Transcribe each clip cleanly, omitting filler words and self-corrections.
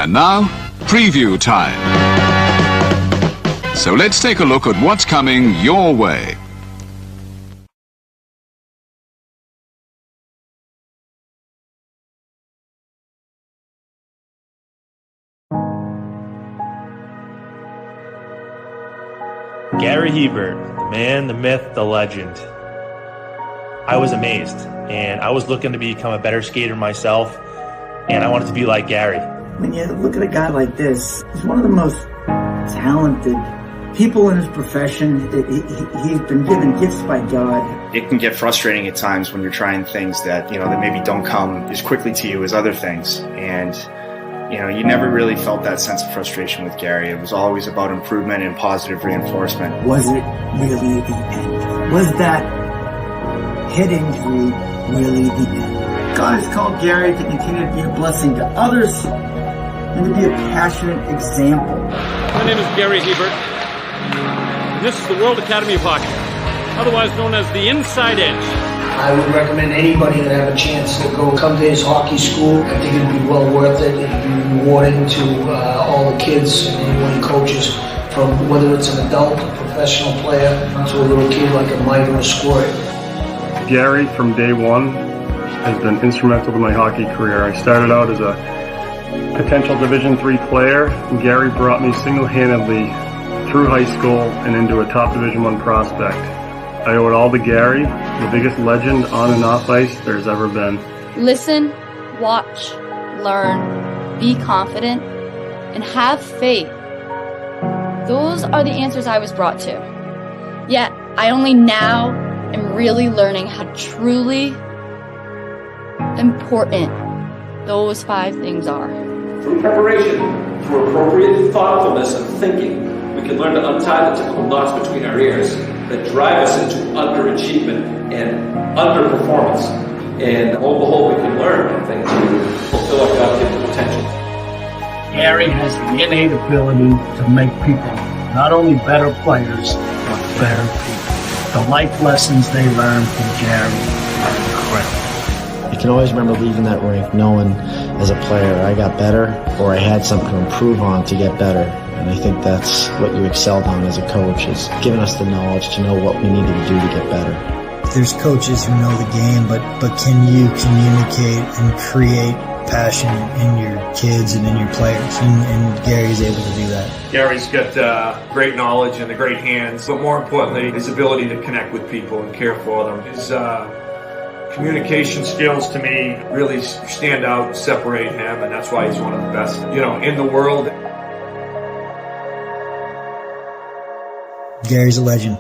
And now, preview time. So let's take a look at what's coming your way. Gary Hebert, the man, the myth, the legend. I was amazed, and I was looking to become a better skater myself, and I wanted to be like Gary. When you look at a guy like this, he's one of the most talented people in his profession. He's been given gifts by God. It can get frustrating at times when you're trying things that, that maybe don't come as quickly to you as other things. And, you never really felt that sense of frustration with Gary. It was always about improvement and positive reinforcement. Was it really the end? Was that head injury really the end? God has called Gary to continue to be a blessing to others and to be a passionate example. My name is Gary Hebert, and this is the World Academy of Hockey, otherwise known as the Inside Edge. I would recommend anybody that have a chance to come to his hockey school. I think it'd be well worth it. It'd be rewarding to all the kids and anyone coaches, from whether it's an adult, a professional player, to a little kid like a Mike or a Squirt. Gary, from day one, has been instrumental to my hockey career. I started out as a potential Division III player, and Gary brought me single-handedly through high school and into a top Division I prospect. I owe it all to Gary, the biggest legend on and off ice there's ever been. Listen, watch, learn, be confident, and have faith. Those are the answers I was brought to. Yet, I only now am really learning how truly important those 5 things are. Through preparation, through appropriate thoughtfulness and thinking, we can learn to untie the typical knots between our ears that drive us into underachievement and underperformance. And lo and behold, we can learn things to fulfill our God-given potential. Gary has the innate ability to make people not only better players, but better people. The life lessons they learn from Gary are incredible. You can always remember leaving that rink knowing as a player I got better, or I had something to improve on to get better. And I think that's what you excelled on as a coach, is giving us the knowledge to know what we needed to do to get better. There's coaches who know the game, but can you communicate and create passion in your kids and in your players? And Gary's able to do that. Gary's got great knowledge and the great hands, but more importantly, his ability to connect with people and care for them. His communication skills, to me, really stand out and separate him, and that's why he's one of the best, in the world. Gary's a legend.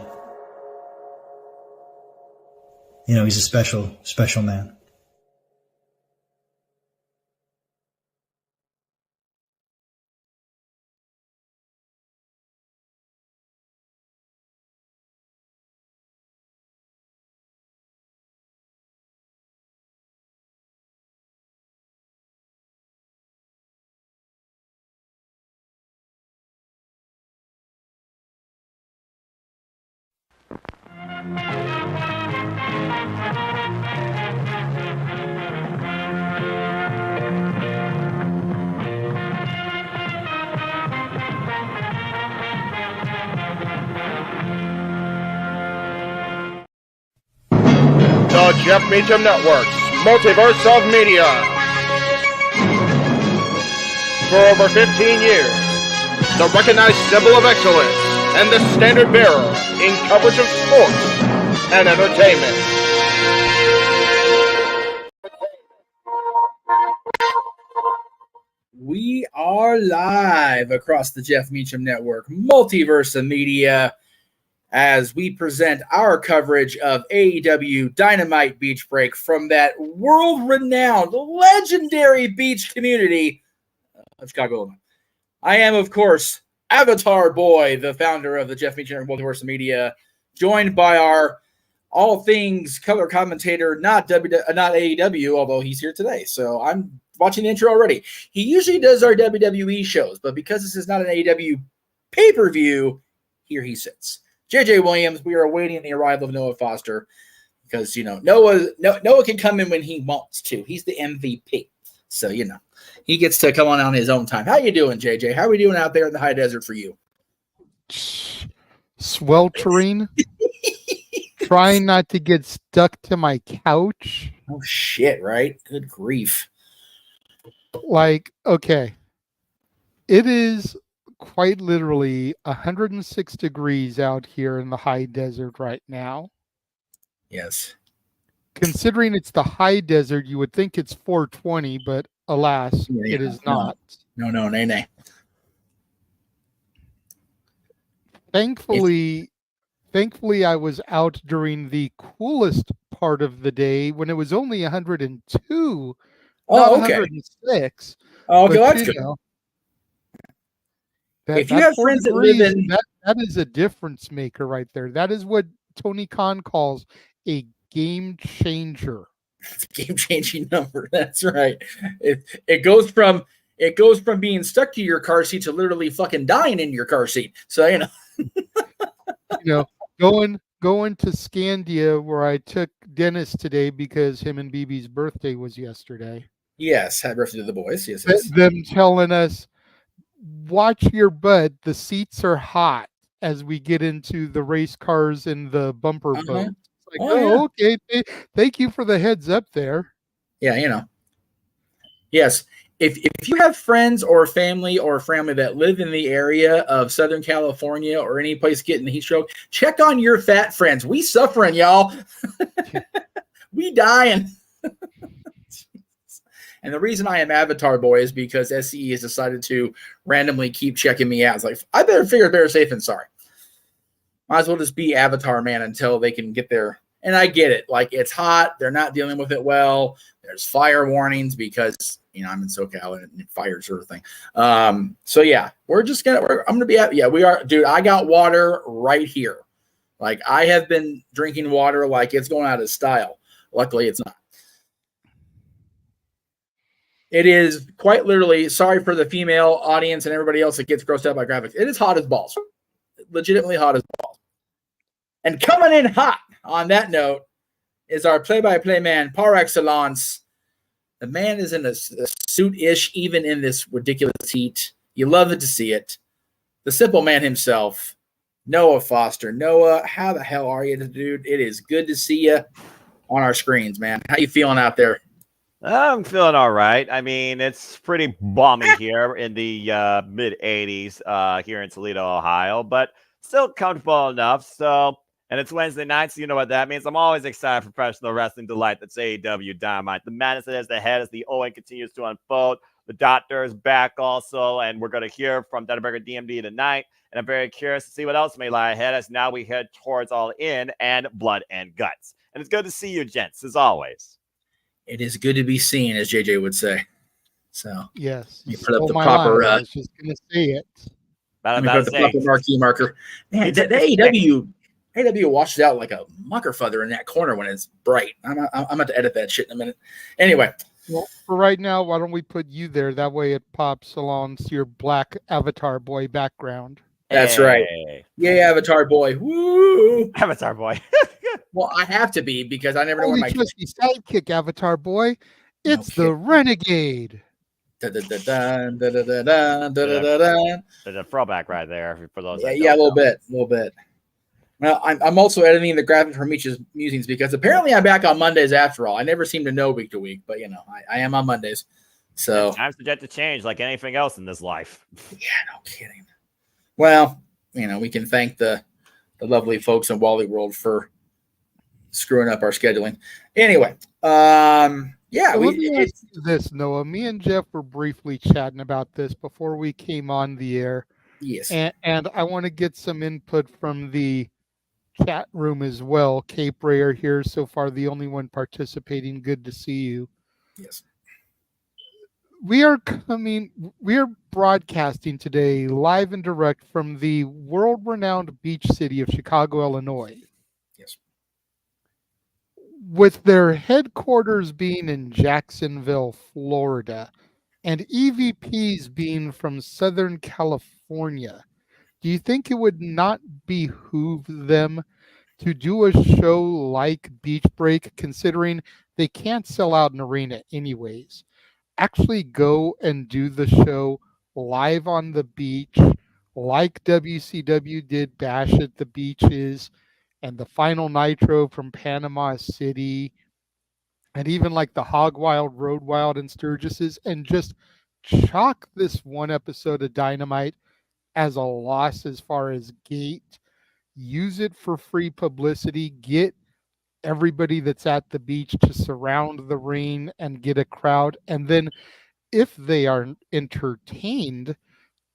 He's a special, special man. The Jeff Meacham Network's Multiverse of Media. For over 15 years, the recognized symbol of excellence and the standard bearer in coverage of sports and entertainment. We are live across the Jeff Meacham Network, Multiverse of Media, as we present our coverage of AEW Dynamite Beach Break from that world-renowned, legendary beach community of Chicago, Illinois. I am, of course, Avatar Boy, the founder of the Jeff Meacham Network Multiverse of Media, joined by our all things color commentator, not AEW, although he's here today. So I'm watching the intro already. He usually does our WWE shows, but because this is not an AEW pay-per-view, here he sits. JJ Williams, we are awaiting the arrival of Noah Foster because, Noah can come in when he wants to. He's the MVP. So, he gets to come on his own time. How you doing, JJ? How are we doing out there in the high desert for you? Sweltering. Trying not to get stuck to my couch. Oh, shit, right? Good grief. Like, okay. It is quite literally 106 degrees out here in the high desert right now. Yes. Considering it's the high desert, you would think it's 420, but alas, it is not. No, nay. Thankfully, I was out during the coolest part of the day when it was only 102, not 106. Oh, okay, that's good. If you have friends that live in... That is a difference maker right there. That is what Tony Khan calls a game changer. It's a game-changing number. That's right. It goes from being stuck to your car seat to literally fucking dying in your car seat. So, going to Scandia where I took Dennis today because him and BB's birthday was yesterday. Yes, happy birthday to the boys. Yes. Them telling us, watch your butt. The seats are hot as we get into the race cars and the bumper boat. It's like, okay. Thank you for the heads up there. Yeah, Yes. If you have friends or family that live in the area of Southern California or any place getting the heat stroke, check on your fat friends. We suffering, y'all. We dying. And the reason I am Avatar Boy is because SCE has decided to randomly keep checking me out. It's like, I better safe than sorry. Might as well just be Avatar Man until they can get there. And I get it. Like, it's hot. They're not dealing with it well. There's fire warnings because, I'm in SoCal and fires sort of thing. So yeah, I'm going to be at, we are, dude, I got water right here. Like, I have been drinking water like it's going out of style. Luckily, it's not. It is quite literally, sorry for the female audience and everybody else that gets grossed out by graphics. It is hot as balls. Legitimately hot as balls. And coming in hot on that note is our play-by-play man par excellence. The man is in a suit-ish, even in this ridiculous heat. You love it to see it. The simple man himself, Noah Foster. Noah, how the hell are you, dude? It is good to see you on our screens, man. How you feeling out there? I'm feeling all right. I mean, it's pretty balmy here in the mid-80s here in Toledo, Ohio, but still comfortable enough. So, and it's Wednesday night, so you know what that means. I'm always excited for professional wrestling delight. That's AEW Dynamite. The madness that is ahead as the Owen continues to unfold. The doctor is back also, and we're going to hear from D.M.D tonight. And I'm very curious to see what else may lie ahead as now we head towards All In and Blood and Guts. And it's good to see you, gents, as always. It is good to be seen, as JJ would say. So yes, you put up the proper. I was just going to say it. Let me put up the proper marquee marker. Man, the AEW washes out like a mucker feather in that corner when it's bright. I'm about to edit that shit in a minute. Anyway, well, for right now, why don't we put you there? That way, it pops along to your black Avatar Boy background. That's right. Yay, Avatar Boy! Woo! Avatar Boy. Well, I have to be because I never know when my sidekick Avatar Boy. It's the Renegade. There's a throwback right there for those. Yeah, a little bit. Well, I'm also editing the graphic for Meech's Musings because apparently I'm back on Mondays after all. I never seem to know week to week, but I am on Mondays. So times subject to change like anything else in this life. Yeah, no kidding. Well, we can thank the lovely folks in Wally World for screwing up our scheduling. Anyway, let me ask you this, Noah. Me and Jeff were briefly chatting about this before we came on the air. Yes. And I want to get some input from the chat room as well. Cape Rayer here so far, the only one participating. Good to see you. Yes. We are broadcasting today live and direct from the world-renowned beach city of Chicago, Illinois. Yes. With their headquarters being in Jacksonville, Florida, and EVPs being from Southern California, do you think it would not behoove them to do a show like Beach Break, considering they can't sell out an arena anyways? actually go and do the show live on the beach, like WCW did Bash at the Beaches and the Final Nitro from Panama City, and even like the Hog Wild, Road Wild, and Sturgis's, and just chalk this one episode of Dynamite as a loss as far as gate. Use it for free publicity. Get everybody that's at the beach to surround the ring and get a crowd. And then if they are entertained,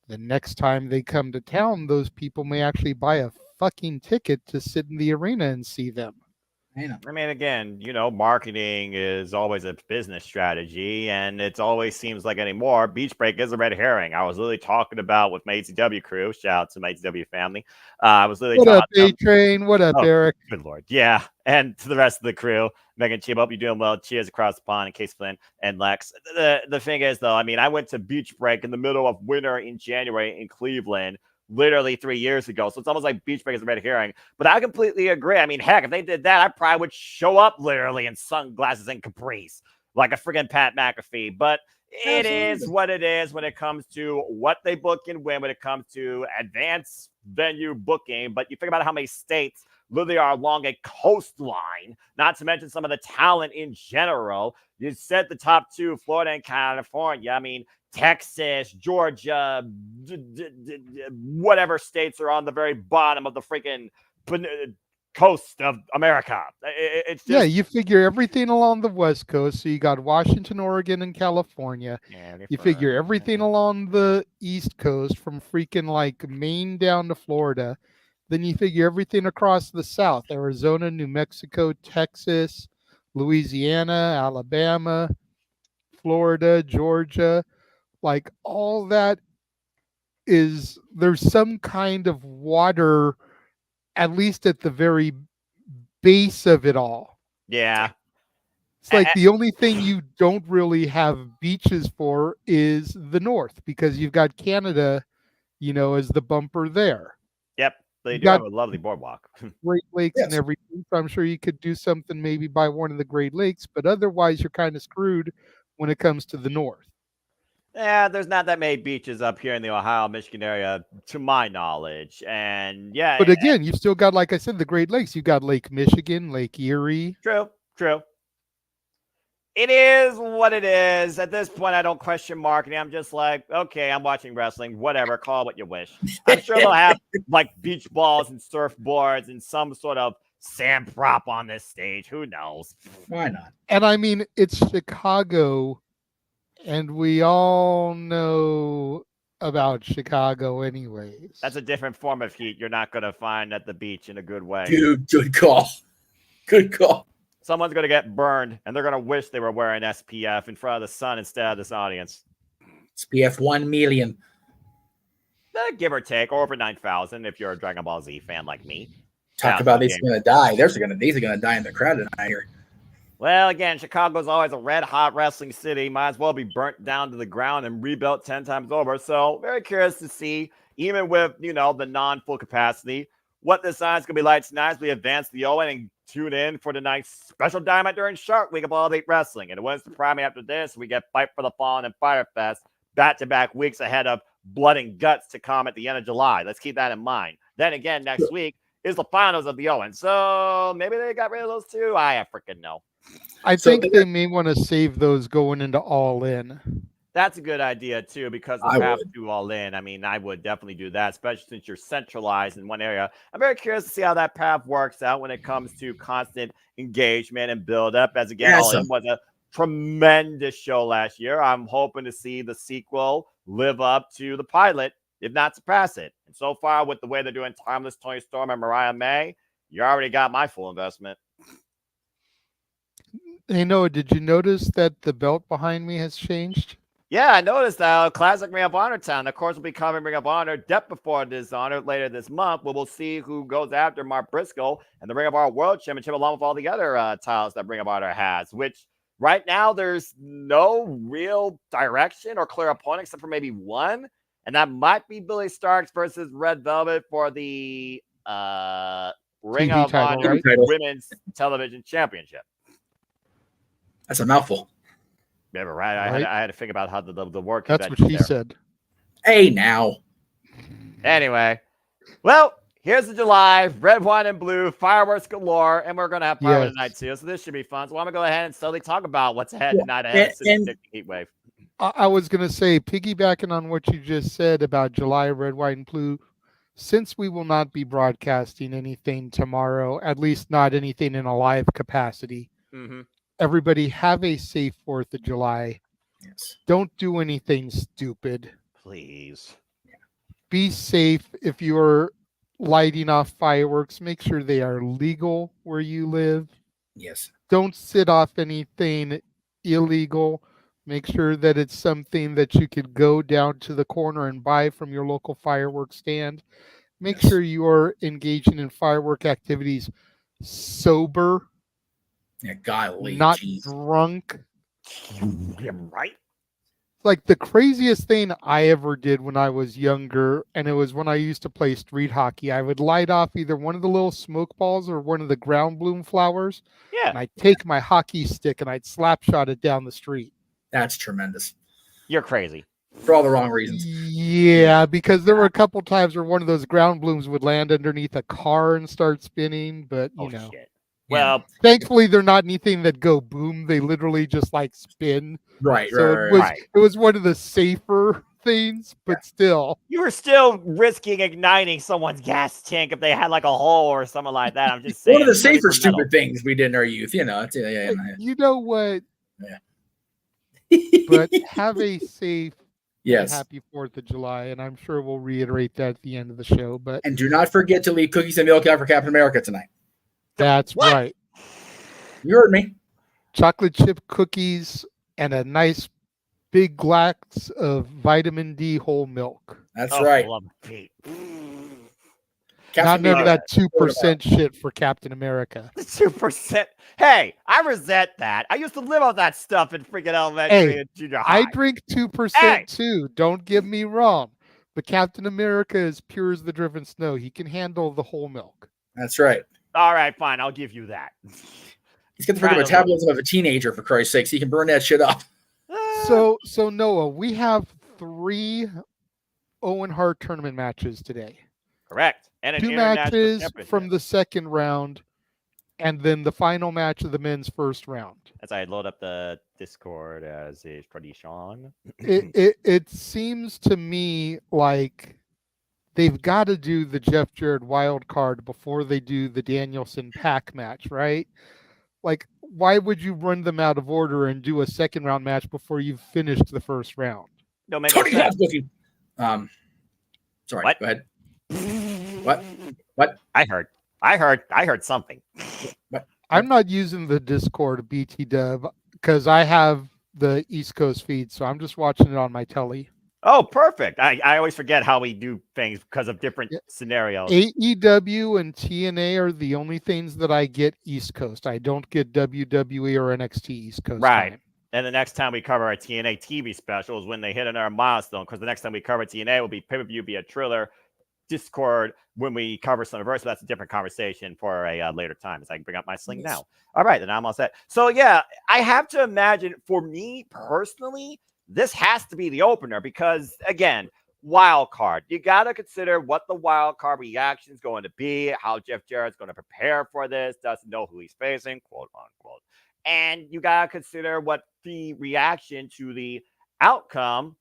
the next time they come to town, those people may actually buy a fucking ticket to sit in the arena and see them. I mean, again, marketing is always a business strategy, and it always seems like anymore, Beach Break is a red herring. I was literally talking about with my AEW crew. Shout out to my AEW family. I was literally What up, talking. A-Train? What up, Eric? Good Lord. Yeah. And to the rest of the crew, Megan Cheap, hope you're doing well. Cheers across the pond, and Case Flynn and Lex. The thing is, though, I mean, I went to Beach Break in the middle of winter in January in Cleveland, literally 3 years ago. So it's almost like Beach Break is a red herring. But I completely agree. I mean, heck, if they did that, I probably would show up literally in sunglasses and capris like a friggin' Pat McAfee. But it is what it is when it comes to what they book and when it comes to advanced venue booking. But you think about how many states literally are along a coastline, not to mention some of the talent in general. You said the top two, Florida and California. I mean, Texas, Georgia, whatever states are on the very bottom of the freaking coast of America. It's just, yeah, you figure everything along the West Coast. So you got Washington, Oregon, and California. Yeah, you figure everything along the East Coast from freaking like Maine down to Florida. Then you figure everything across the South, Arizona, New Mexico, Texas, Louisiana, Alabama, Florida, Georgia. Like all that is, there's some kind of water, at least at the very base of it all. Yeah. It's like the only thing you don't really have beaches for is the North, because you've got Canada, as the bumper there. Yep. They do have a lovely boardwalk. Great Lakes and everything. So I'm sure you could do something maybe by one of the Great Lakes, but otherwise you're kind of screwed when it comes to the North. Yeah, there's not that many beaches up here in the Ohio, Michigan area, to my knowledge. And yeah. But again, you've still got, like I said, the Great Lakes. You've got Lake Michigan, Lake Erie. True. It is what it is. At this point, I don't question marketing. I'm just like, okay, I'm watching wrestling. Whatever, call it what you wish. I'm sure they'll have like beach balls and surfboards and some sort of sand prop on this stage. Who knows? Why not? And I mean, it's Chicago, and we all know about Chicago anyways. That's a different form of heat you're not going to find at the beach in a good way. Dude, good call. Good call. Someone's going to get burned, and they're going to wish they were wearing SPF in front of the sun instead of this audience. SPF 1 million. Give or take, or over 9,000 if you're a Dragon Ball Z fan like me. Talk about these going to die. These are going to die in the crowd tonight here. Well, again, Chicago's always a red-hot wrestling city. Might as well be burnt down to the ground and rebuilt 10 times over. So very curious to see, even with, the non-full capacity, what the sign's going to be like tonight as we advance the Owen and tune in for tonight's special Dynamite during Shark Week of All Elite Wrestling. And it wouldn't surprise me after this, we get Fight for the Fallen and Fyter Fest back-to-back weeks ahead of Blood and Guts to come at the end of July. Let's keep that in mind. Then again, next week is the finals of the Owen. So maybe they got rid of those two. I freaking know. I think they may want to save those going into All In. That's a good idea, too, because the path to All In, I mean, I would definitely do that, especially since you're centralized in one area. I'm very curious to see how that path works out when it comes to constant engagement and build-up. As again, All In was a tremendous show last year. I'm hoping to see the sequel live up to the pilot, if not surpass it. And so far, with the way they're doing Timeless, Tony Storm, and Mariah May, you already got my full investment. Hey, Noah, did you notice that the belt behind me has changed? Yeah, I noticed that. Classic Ring of Honor town. Of course, will be coming Ring of Honor Depth Before Dishonor later this month, where we'll see who goes after Mark Briscoe and the Ring of Honor World Championship, along with all the other titles that Ring of Honor has, which right now there's no real direction or clear opponent except for maybe one, and that might be Billy Starks versus Red Velvet for the Ring of Honor Women's Television Championship. That's a mouthful. Yeah, right. I had to think about how the work. That's what she said. Hey, now. Anyway, well, here's the July, red, white, and blue, fireworks galore, and we're going to have power tonight too, so this should be fun. So I'm going to go ahead and slowly talk about what's ahead tonight ahead of the heat wave. I was going to say, piggybacking on what you just said about July, red, white, and blue, since we will not be broadcasting anything tomorrow, at least not anything in a live capacity, everybody have a safe 4th of July. Yes. Don't do anything stupid. Please. Be safe. If you're lighting off fireworks, make sure they are legal where you live. Yes. Don't set off anything illegal. Make sure that it's something that you could go down to the corner and buy from your local fireworks stand. Make sure you are engaging in firework activities sober. Yeah, golly. Not drunk. Yeah, right. Like the craziest thing I ever did when I was younger, and it was when I used to play street hockey, I would light off either one of the little smoke balls or one of the ground bloom flowers. Yeah. And I'd take my hockey stick and I'd slap shot it down the street. That's tremendous. You're crazy. For all the wrong reasons. Yeah, because there were a couple times where one of those ground blooms would land underneath a car and start spinning, but you know. Shit. Well, thankfully they're not anything that go boom. They literally just like spin. Right, so it was one of the safer things, but still. You were still risking igniting someone's gas tank if they had like a hole or something like that. I'm just saying. One of the safer stupid things we did in our youth, you know. You know what? Yeah. But have a safe and happy 4th of July, and I'm sure we'll reiterate that at the end of the show. But and do not forget to leave cookies and milk out for Captain America tonight. That's right. You heard me. Chocolate chip cookies and a nice big glass of vitamin D whole milk. That's right. Not none of that 2% shit for Captain America. 2%. Hey, I resent that. I used to live on that stuff in freaking elementary and junior high. I drink 2% too. Don't get me wrong. But Captain America is pure as the driven snow. He can handle the whole milk. That's right. All right, fine. I'll give you that. He's got the freaking metabolism of a teenager, for Christ's sake, so he can burn that shit up. So Noah, we have 3 Owen Hart tournament matches today. Correct. And 2 matches from the second round, and then the final match of the men's first round. As I load up the Discord as is tradition. It seems to me like they've got to do the Jeff Jarrett wild card before they do the Danielson pack match, right? Like, why would you run them out of order and do a second round match before you've finished the first round? No, make sense. Sorry, what? Go ahead. What? I heard something. What? I'm not using the Discord BT Dub because I have the East Coast feed, so I'm just watching it on my telly. Oh, perfect. I always forget how we do things because of different scenarios. AEW and TNA are the only things that I get East Coast. I don't get WWE or NXT East Coast. Right. Time. And the next time we cover our TNA TV special is when they hit another milestone, because the next time we cover TNA will be pay-per-view, be a Triller, Discord when we cover Slammiversary. That's a different conversation for a later time, as I can bring up my sling now. All right, then I'm all set. So, yeah, I have to imagine, for me personally, this has to be the opener because, again, wild card. You got to consider what the wild card reaction is going to be, how Jeff Jarrett's going to prepare for this, doesn't know who he's facing, quote unquote. And you got to consider what the reaction to the outcome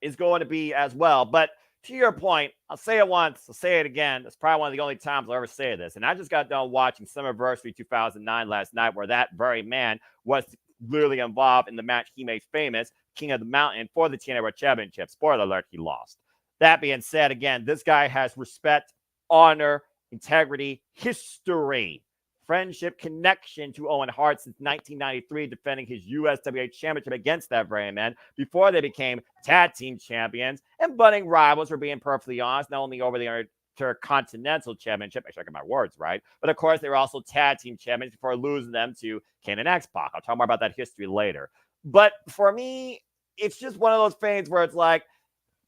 is going to be as well. But to your point, I'll say it once, I'll say it again. It's probably one of the only times I'll ever say this. And I just got done watching Summerversary 2009 last night, where that very man was literally involved in the match he made famous, King of the Mountain, for the TNA World Championship. Spoiler alert, he lost. That being said, again, this guy has respect, honor, integrity, history, friendship, connection to Owen Hart since 1993, defending his USWA championship against that very man before they became tag team champions and budding rivals, for being perfectly honest, not only over the Intercontinental Championship, make sure I get my words right, but of course they were also tag team champions before losing them to Kane and X-Pac. I'll talk more about that history later. But for me, it's just one of those things where it's like,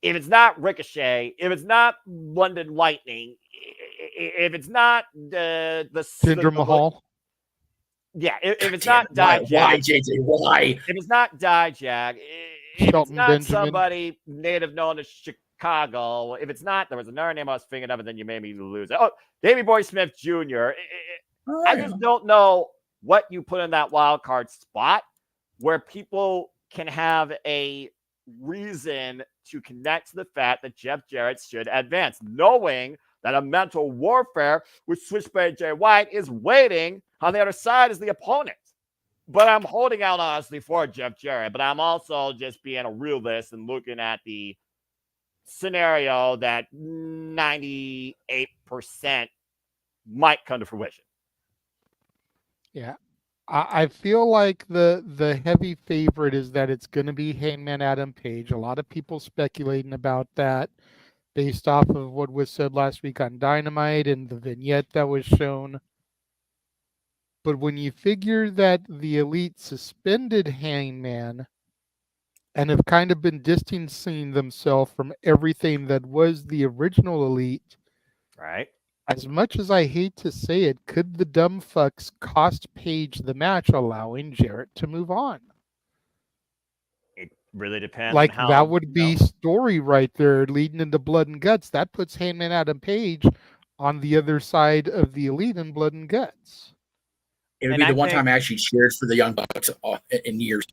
if it's not Ricochet, if it's not London Lightning, if it's not the Jinder Mahal, Yeah, if it's Damn, not Dijak, why, JJ? Why? If it's not Dijak, if it's Shelton not Benjamin. somebody native known to Chicago, if it's not, there was another name I was thinking of, and then you made me lose it. Oh, Davey Boy Smith Jr. I just don't know what you put in that wild card spot where people can have a reason to connect to the fact that Jeff Jarrett should advance, knowing that a mental warfare with Switchblade Jay White is waiting on the other side as the opponent. But I'm holding out honestly for Jeff Jarrett, but I'm also just being a realist and looking at the scenario that 98% might come to fruition. Yeah. I feel like the heavy favorite is that it's going to be Hangman Adam Page. A lot of people speculating about that based off of what was said last week on Dynamite and the vignette that was shown. But when you figure that the Elite suspended Hangman and have kind of been distancing themselves from everything that was the original Elite, right? As much as I hate to say it, could the dumb fucks cost Page the match, allowing Jarrett to move on? It really depends. Like, on how, that would be story right there, leading into Blood and Guts. That puts Hangman Adam Page on the other side of the Elite in Blood and Guts. It would be the one time I actually cheered for the Young Bucks in years.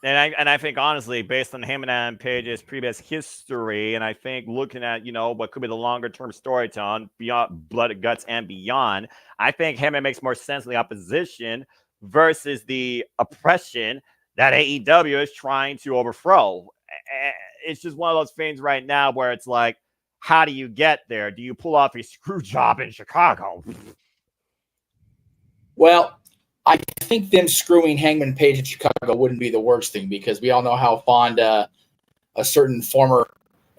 And I think, honestly, based on Hangman Adam Page's previous history, and I think looking at, what could be the longer-term storytelling beyond Blood and Guts and beyond, I think Hangman makes more sense in the opposition versus the oppression that AEW is trying to overthrow. It's just one of those things right now where it's like, how do you get there? Do you pull off a screw job in Chicago? Well, I think them screwing Hangman Page in Chicago wouldn't be the worst thing, because we all know how fond a certain former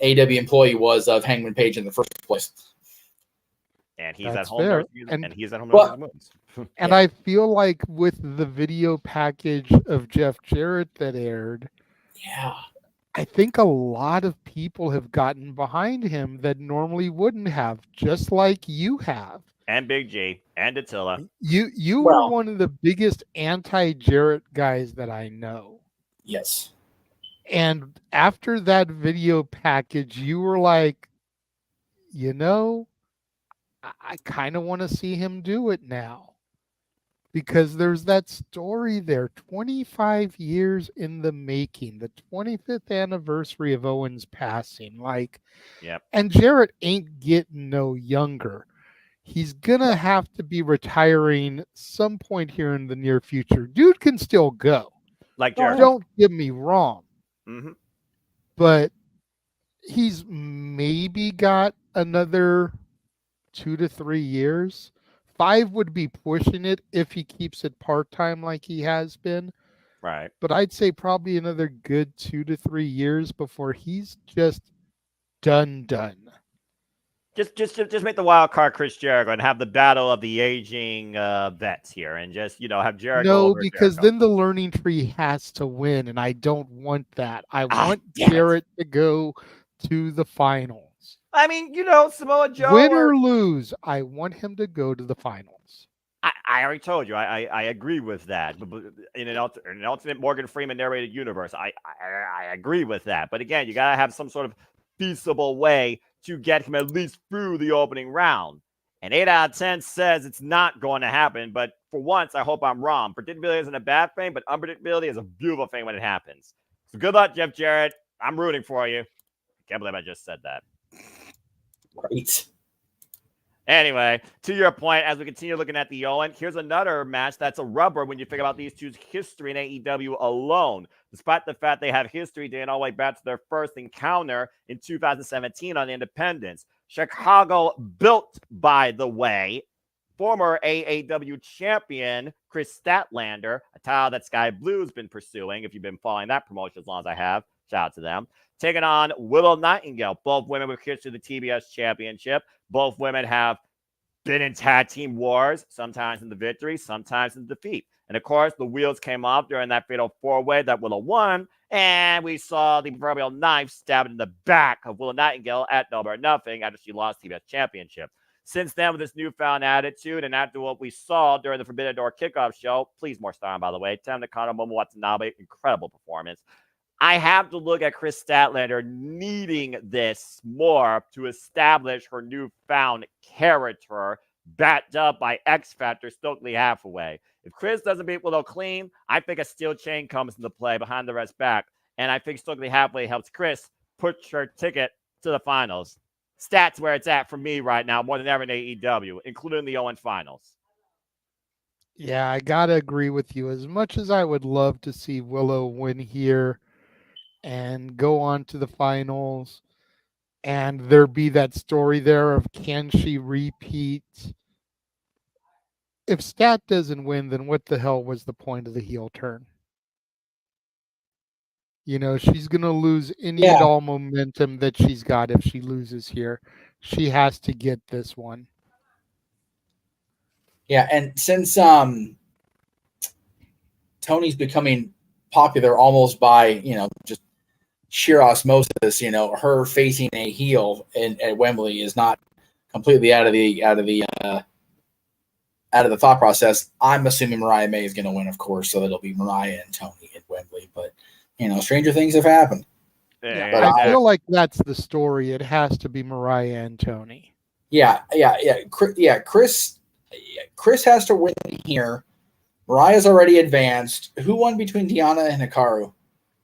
AEW employee was of Hangman Page in the first place. And he's at home. And he's at home. And I feel like with the video package of Jeff Jarrett that aired, I think a lot of people have gotten behind him that normally wouldn't have, just like you have. And Big G and Attila. You were one of the biggest anti-Jarrett guys that I know. Yes. And after that video package, you were like, I kind of want to see him do it now. Because there's that story there, 25 years in the making, the 25th anniversary of Owen's passing. And Jarrett ain't getting no younger. He's going to have to be retiring some point here in the near future. Dude can still go. Like Jarrett. Don't get me wrong. Mm-hmm. But he's maybe got another 2 to 3 years. 5 would be pushing it if he keeps it part-time like he has been. Right. But I'd say probably another good 2 to 3 years before he's just done. Just make the wild card Chris Jericho and have the battle of the aging vets here, and just have Jericho. No, because then the learning tree has to win, and I don't want that. I want Jarrett to go to the finals. I mean, Samoa Joe. Win or lose, I want him to go to the finals. I already told you, I agree with that. But in an alternate Morgan Freeman narrated universe, I agree with that. But again, you gotta have some sort of feasible way to get him at least through the opening round. And 8 out of 10 says it's not going to happen. But for once, I hope I'm wrong. Predictability isn't a bad thing, but unpredictability is a beautiful thing when it happens. So good luck, Jeff Jarrett. I'm rooting for you. Can't believe I just said that. Right. Anyway, to your point, as we continue looking at the Owen, here's another match that's a rubber when you think about these two's history in AEW alone. Despite the fact they have history dating all the way back to their first encounter in 2017 on Independence. Chicago built, by the way, former AEW champion Kris Statlander, a title that Sky Blue's been pursuing, if you've been following that promotion as long as I have. Shout out to them. Taking on Willow Nightingale, both women with history of the TBS Championship. Both women have been in tag team wars, sometimes in the victory, sometimes in defeat. And of course, the wheels came off during that fatal four-way that Willow won, and we saw the proverbial knife stabbed in the back of Willow Nightingale at Double or Nothing after she lost the TBS Championship. since then with this newfound attitude and after what we saw during the Forbidden Door kickoff show, please more star, by the way, Tam Nakano, Momo Watanabe, incredible performance. I have to look at Kris Statlander needing this more to establish her newfound character, backed up by X Factor Stokely Hathaway. If Kris doesn't beat Willow clean, I think a steel chain comes into play behind the rest back. And I think Stokely Hathaway helps Kris push her ticket to the finals. Stats where it's at for me right now, more than ever in AEW, including the Owen finals. Yeah, I got to agree with you. As much as I would love to see Willow win here and go on to the finals, and there be that story there of can she repeat? If Stat doesn't win, then what the hell was the point of the heel turn? You know, she's going to lose any and all momentum that she's got if she loses here. She has to get this one. Yeah, and since Tony's becoming popular almost by, just sheer osmosis, her facing a heel at Wembley is not completely out of the thought process. I'm assuming Mariah May is going to win, of course, so it'll be Mariah and Tony at Wembley, but stranger things have happened. Yeah, but I feel like that's the story. It has to be Mariah and Tony. Yeah. Kris has to win here. Mariah's already advanced. Who won between Deonna and Hikaru?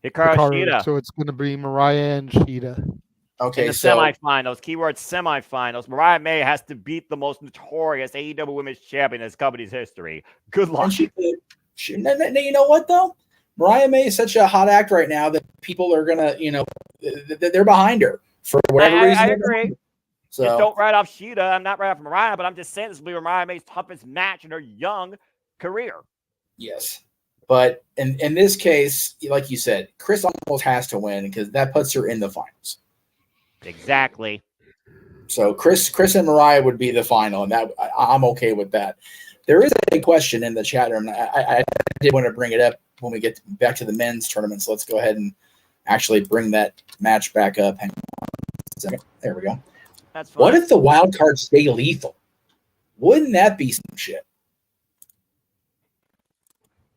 Hikaru Shida. So it's going to be Mariah and Shida. Okay, in the semifinals, keyword semifinals, Mariah May has to beat the most notorious AEW Women's Champion in this company's history. Good luck. You know what, though? Mariah May is such a hot act right now that people are going to, they're behind her for whatever reason. I agree. So just don't write off Shida. I'm not writing off Mariah, but I'm just saying this will be Mariah May's toughest match in her young career. Yes. But in this case, like you said, Kris almost has to win because that puts her in the finals. Exactly. So Kris and Mariah would be the final, and that I'm okay with that. There is a question in the chat room. I did want to bring it up when we get back to the men's tournament, so let's go ahead and actually bring that match back up. Hang on a second. There we go. That's fine. What if the wild cards stay lethal? Wouldn't that be some shit?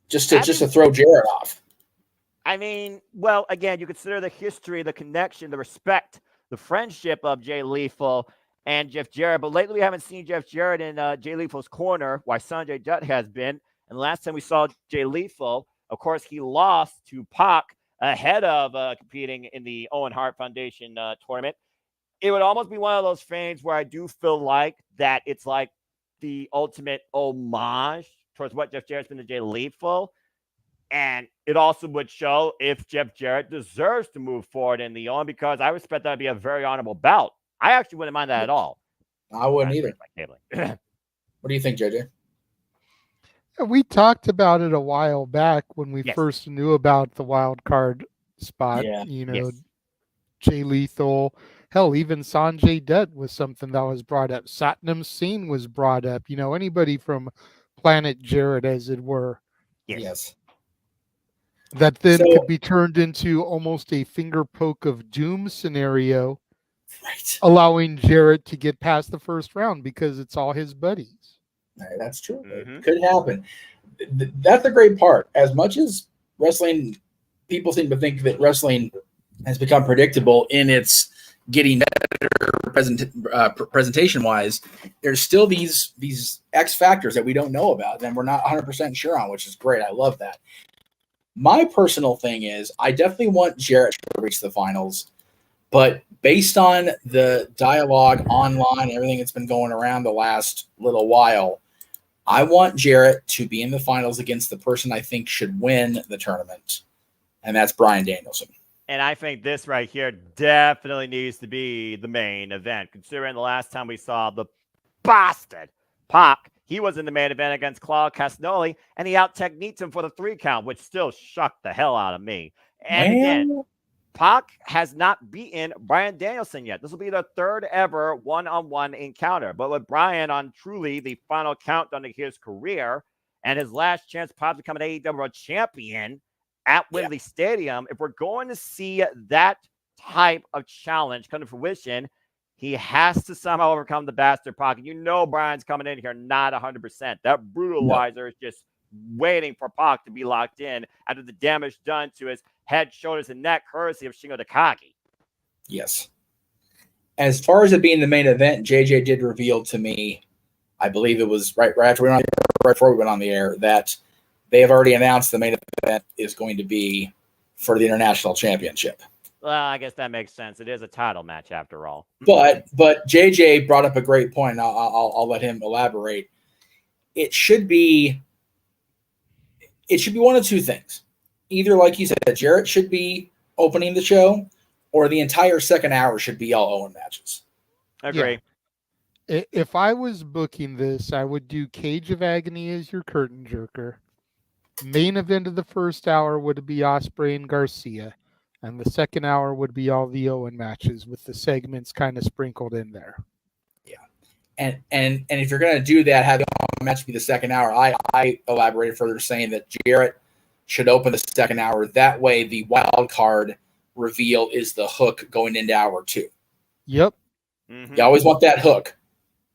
Just to throw Jarrett off. I mean, well, again, you consider the history, the connection, the respect, the friendship of Jay Lethal and Jeff Jarrett. But lately, we haven't seen Jeff Jarrett in Jay Lethal's corner, while Sanjay Dutt has been. And the last time we saw Jay Lethal, of course, he lost to Pac ahead of competing in the Owen Hart Foundation tournament. It would almost be one of those things where I do feel like that it's like the ultimate homage towards what Jeff Jarrett's been to Jay Lethal. And it also would show if Jeff Jarrett deserves to move forward in the Owen, because I respect that to be a very honorable bout. I actually wouldn't mind that at all. I wouldn't either. What do you think, JJ? We talked about it a while back when we first knew about the wild card spot. Yeah. Jay Lethal. Hell, even Sanjay Dutt was something that was brought up. Satnam Singh was brought up. Anybody from Planet Jarrett, as it were. Yes. That then could be turned into almost a finger poke of doom scenario, right? Allowing Jarrett to get past the first round because it's all his buddies. That's true. It could happen. That's the great part. As much as wrestling, people seem to think that wrestling has become predictable in its getting better presentation-wise, there's still these X factors that we don't know about and we're not 100% sure on, which is great. I love that. My personal thing is I definitely want Jarrett to reach the finals, but based on the dialogue online, everything that's been going around the last little while, I want Jarrett to be in the finals against the person I think should win the tournament, and that's Bryan Danielson. And I think this right here definitely needs to be the main event, considering the last time we saw the bastard Pac, he was in the main event against Claude Castagnoli, and he out-techniqued him for the 3 count, which still shocked the hell out of me. And again, Pac has not beaten Bryan Danielson yet. This will be the 3rd ever one-on-one encounter. But with Bryan on truly the final countdown to his career and his last chance to become an AEW champion at Wembley Stadium, if we're going to see that type of challenge come to fruition, He has to somehow overcome the bastard pocket. You know Bryan's coming in here not 100%. That brutalizer is just waiting for Pac to be locked in after the damage done to his head, shoulders, and neck, courtesy of Shingo Takagi. Yes. As far as it being the main event, JJ did reveal to me, I believe it was right after right before we went on the air, that they have already announced the main event is going to be for the International Championship. Well, I guess that makes sense. It is a title match after all. But JJ brought up a great point. I'll let him elaborate. It should be one of two things. Either, like you said, Jarrett should be opening the show, or the entire second hour should be all Owen matches. Agree. Yeah. If I was booking this, I would do Cage of Agony as your curtain jerker. Main event of the first hour would be Ospreay and Garcia, and the second hour would be all the Owen matches with the segments kind of sprinkled in there. Yeah, and if you're going to do that, have the match be the second hour. I elaborated further saying that Jarrett should open the second hour. That way, the wild card reveal is the hook going into hour 2. Yep. Mm-hmm. You always want that hook.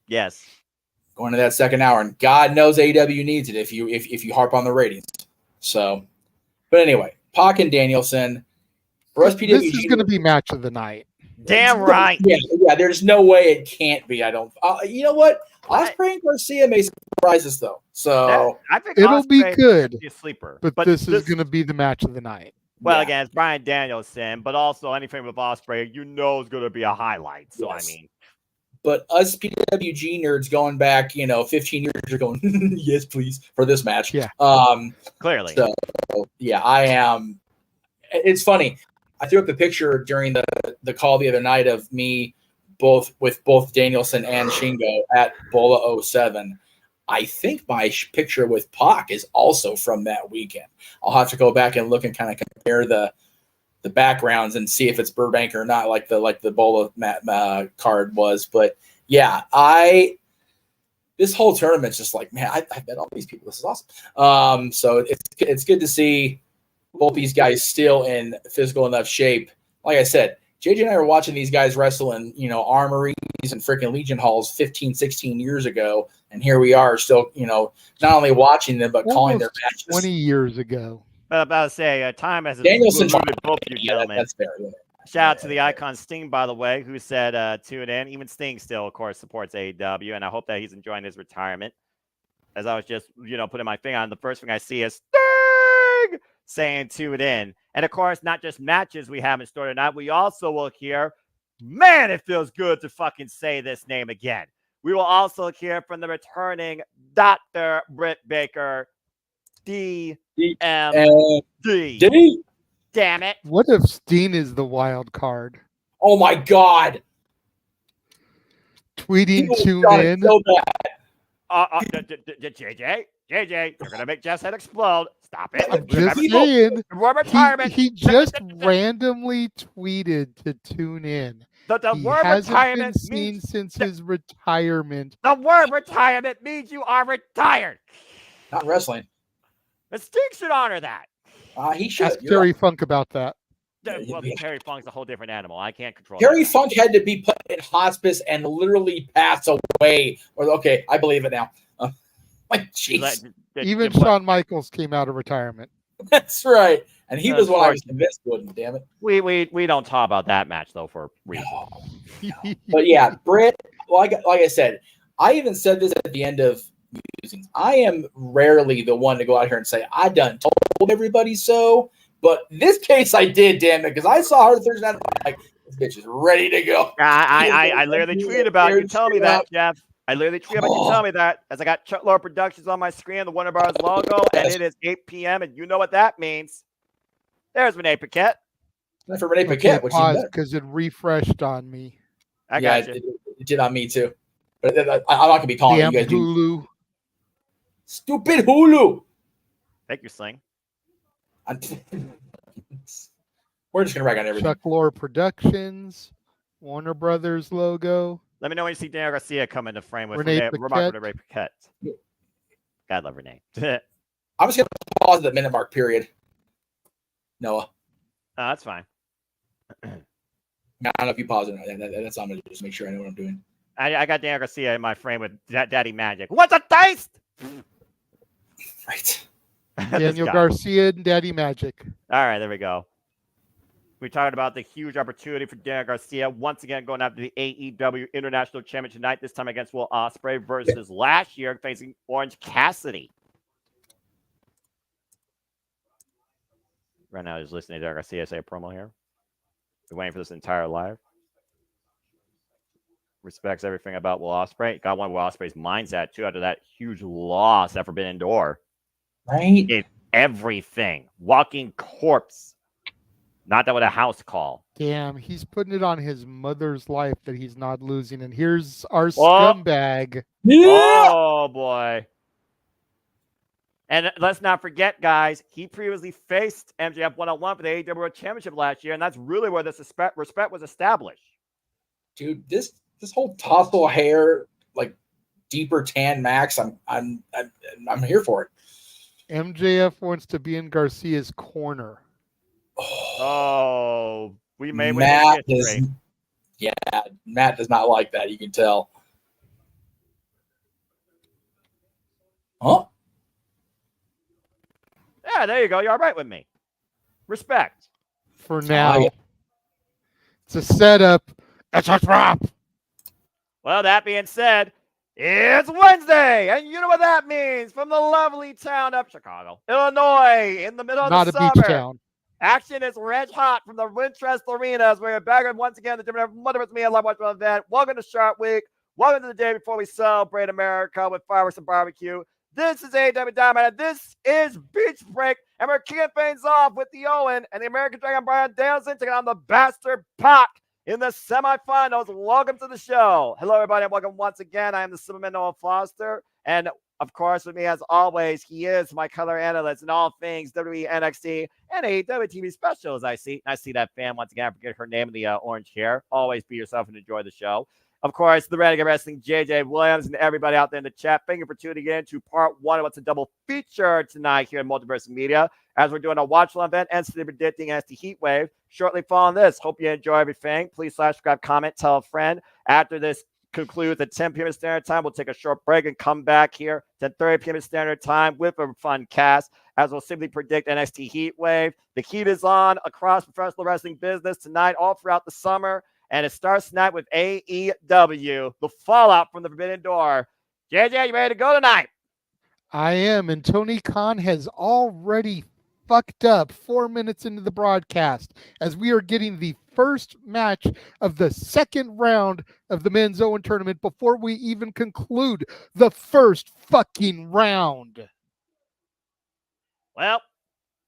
Yes. Going to that second hour, and God knows AEW needs it if you harp on the ratings. So, but anyway, Pac and Danielson. For us, PWG, this is going to be match of the night. Damn right. Yeah. There's no way it can't be. I don't. You know what? Ospreay and Garcia may surprise us though. So I think it'll be good. Be a sleeper, but this is going to be the match of the night. Well, again, it's Bryan Danielson, but also anything with Ospreay, you know, is going to be a highlight. So yes. I mean. But us PWG nerds going back, 15 years are going, yes, please, for this match. Yeah. Clearly. So, yeah, I am. It's funny. I threw up a picture during the call the other night of me with both Danielson and Shingo at Bola 07. I think my picture with Pac is also from that weekend. I'll have to go back and look and kind of compare the backgrounds and see if it's Burbank or not, like the Bola card was. But yeah, this whole tournament's just like, man, I bet all these people. This is awesome. So it's good to see both these guys still in physical enough shape. Like I said, JJ and I were watching these guys wrestle in armories and freaking Legion halls 15, 16 years ago, and here we are still not only watching them but calling their matches 20 years ago. About to say, time has Danielson both you gentlemen. That's fair. Yeah. Shout out to the icon Sting, by the way, who said tune in. Even Sting still, of course, supports AEW, and I hope that he's enjoying his retirement. As I was just, putting my finger on, the first thing I see is Sting saying tune in. And of course, not just matches we have in store tonight, we also will hear, man, it feels good to fucking say this name again. We will also hear from the returning Dr. Britt Baker, D.M.D. Damn it. What if Steen is the wild card? Oh my God. Tweeting tune in. So JJ, you're going to make Jeff's head explode. Stop it. I'm just saying. Retirement. He just randomly tweeted to tune in. The he word hasn't retirement been seen since his retirement. The word retirement means you are retired. Not wrestling. The Sting should honor that. He should. Ask Terry Funk about that. Well, Terry Funk's a whole different animal. I can't control Terry that. Funk had to be put in hospice and literally pass away. Okay, I believe it now. Like, jeez. Even Shawn Michaels came out of retirement. That's right. And he was one I was convinced wouldn't, damn it. We don't talk about that match, though, for reasons. No. But yeah, Britt, like I said, I even said this at the end of musings. I am rarely the one to go out here and say, I done told everybody so. But this case I did, damn it, because I saw her Thursday night. I'm like, this bitch is ready to go. I literally tweeted about you. Tell me that, Jeff. I literally tweeted about you. Tell me that. As I got Chuck Lord Productions on my screen, the Warner Bros. Logo, and it is 8 p.m. And you know what that means. There's Renee Paquette. Not for Renee Paquette, which is because it refreshed on me. I got you. It did on me too. But I'm not gonna be calling you guys. Hulu. Stupid Hulu. Thank you, Sling. We're just gonna rag on everything. Chuck Lorre Productions, Warner Brothers logo. Let me know when you see Daniel Garcia come into frame with Renee Paquette. God love Renee. I'm just gonna pause at the minute mark period. Noah. That's fine. I don't know if you pause it. That's I'm gonna just make sure I know what I'm doing. I got Daniel Garcia in my frame with Daddy Magic. What's a taste? Right. Daniel Garcia and Daddy Magic. All right, there we go. We talked about the huge opportunity for Daniel Garcia once again going after the AEW International Championship tonight. This time against Will Ospreay versus last year facing Orange Cassidy. Right now, he's listening to Daniel Garcia say a promo here. We're waiting for this entire live. Respects everything about Will Ospreay. Got one of Will Ospreay's mindset too after that huge loss at Forbidden Door. Right. It's everything. Walking corpse. Not that with a house call. Damn, he's putting it on his mother's life that he's not losing. And here's our scumbag. Oh, boy. And let's not forget, guys, he previously faced MJF one-on-one for the AEW World Championship last year, and that's really where this respect was established. Dude, this whole tossle hair, like deeper tan max, I'm here for it. MJF wants to be in Garcia's corner. Oh, we may win Matt history. Matt does not like that. You can tell. Huh? Yeah, there you go. You're all right with me. Respect. For now. It's a setup. It's a trap. Well, that being said, it's Wednesday, and you know what that means. From the lovely town of Chicago, Illinois, in the middle of the summer. Not a beach town. Action is red hot from the Wintrust Arenas. We're back once again. The different Multiverse Me, I love watching event. Welcome to Shark Week. Welcome to the day before we celebrate America with fireworks and barbecue. This is AEW Dynamite, and this is Beach Break, and we're kicking things off with the Owen and the American Dragon Bryan Danielson taking on the Bastard Pac in the semifinals. Welcome to the show. Hello, everybody, and welcome once again. I am the Superman Noah Foster, and of course, with me, as always, he is my color analyst in all things WWE, NXT, and AEW TV specials. I see that fan once again. I forget her name in the orange hair. Always be yourself and enjoy the show. Of course, the Renegade Wrestling, JJ Williams, and everybody out there in the chat. Thank you for tuning in to part one of what's a double feature tonight here in Multiverse Media, as we're doing a watch-along event and still predicting NXT Heatwave. Shortly following this, hope you enjoy everything. Please subscribe, comment, tell a friend. After this concludes at 10 p.m. Standard Time, we'll take a short break and come back here to 30 p.m. Standard Time with a fun cast, as we'll simply predict NXT Heatwave. The heat is on across professional wrestling business tonight, all throughout the summer. And it starts tonight with AEW, the fallout from the Forbidden Door. JJ, you ready to go tonight? I am, and Tony Khan has already fucked up 4 minutes into the broadcast as we are getting the first match of the second round of the men's Owen tournament before we even conclude the first fucking round. Well,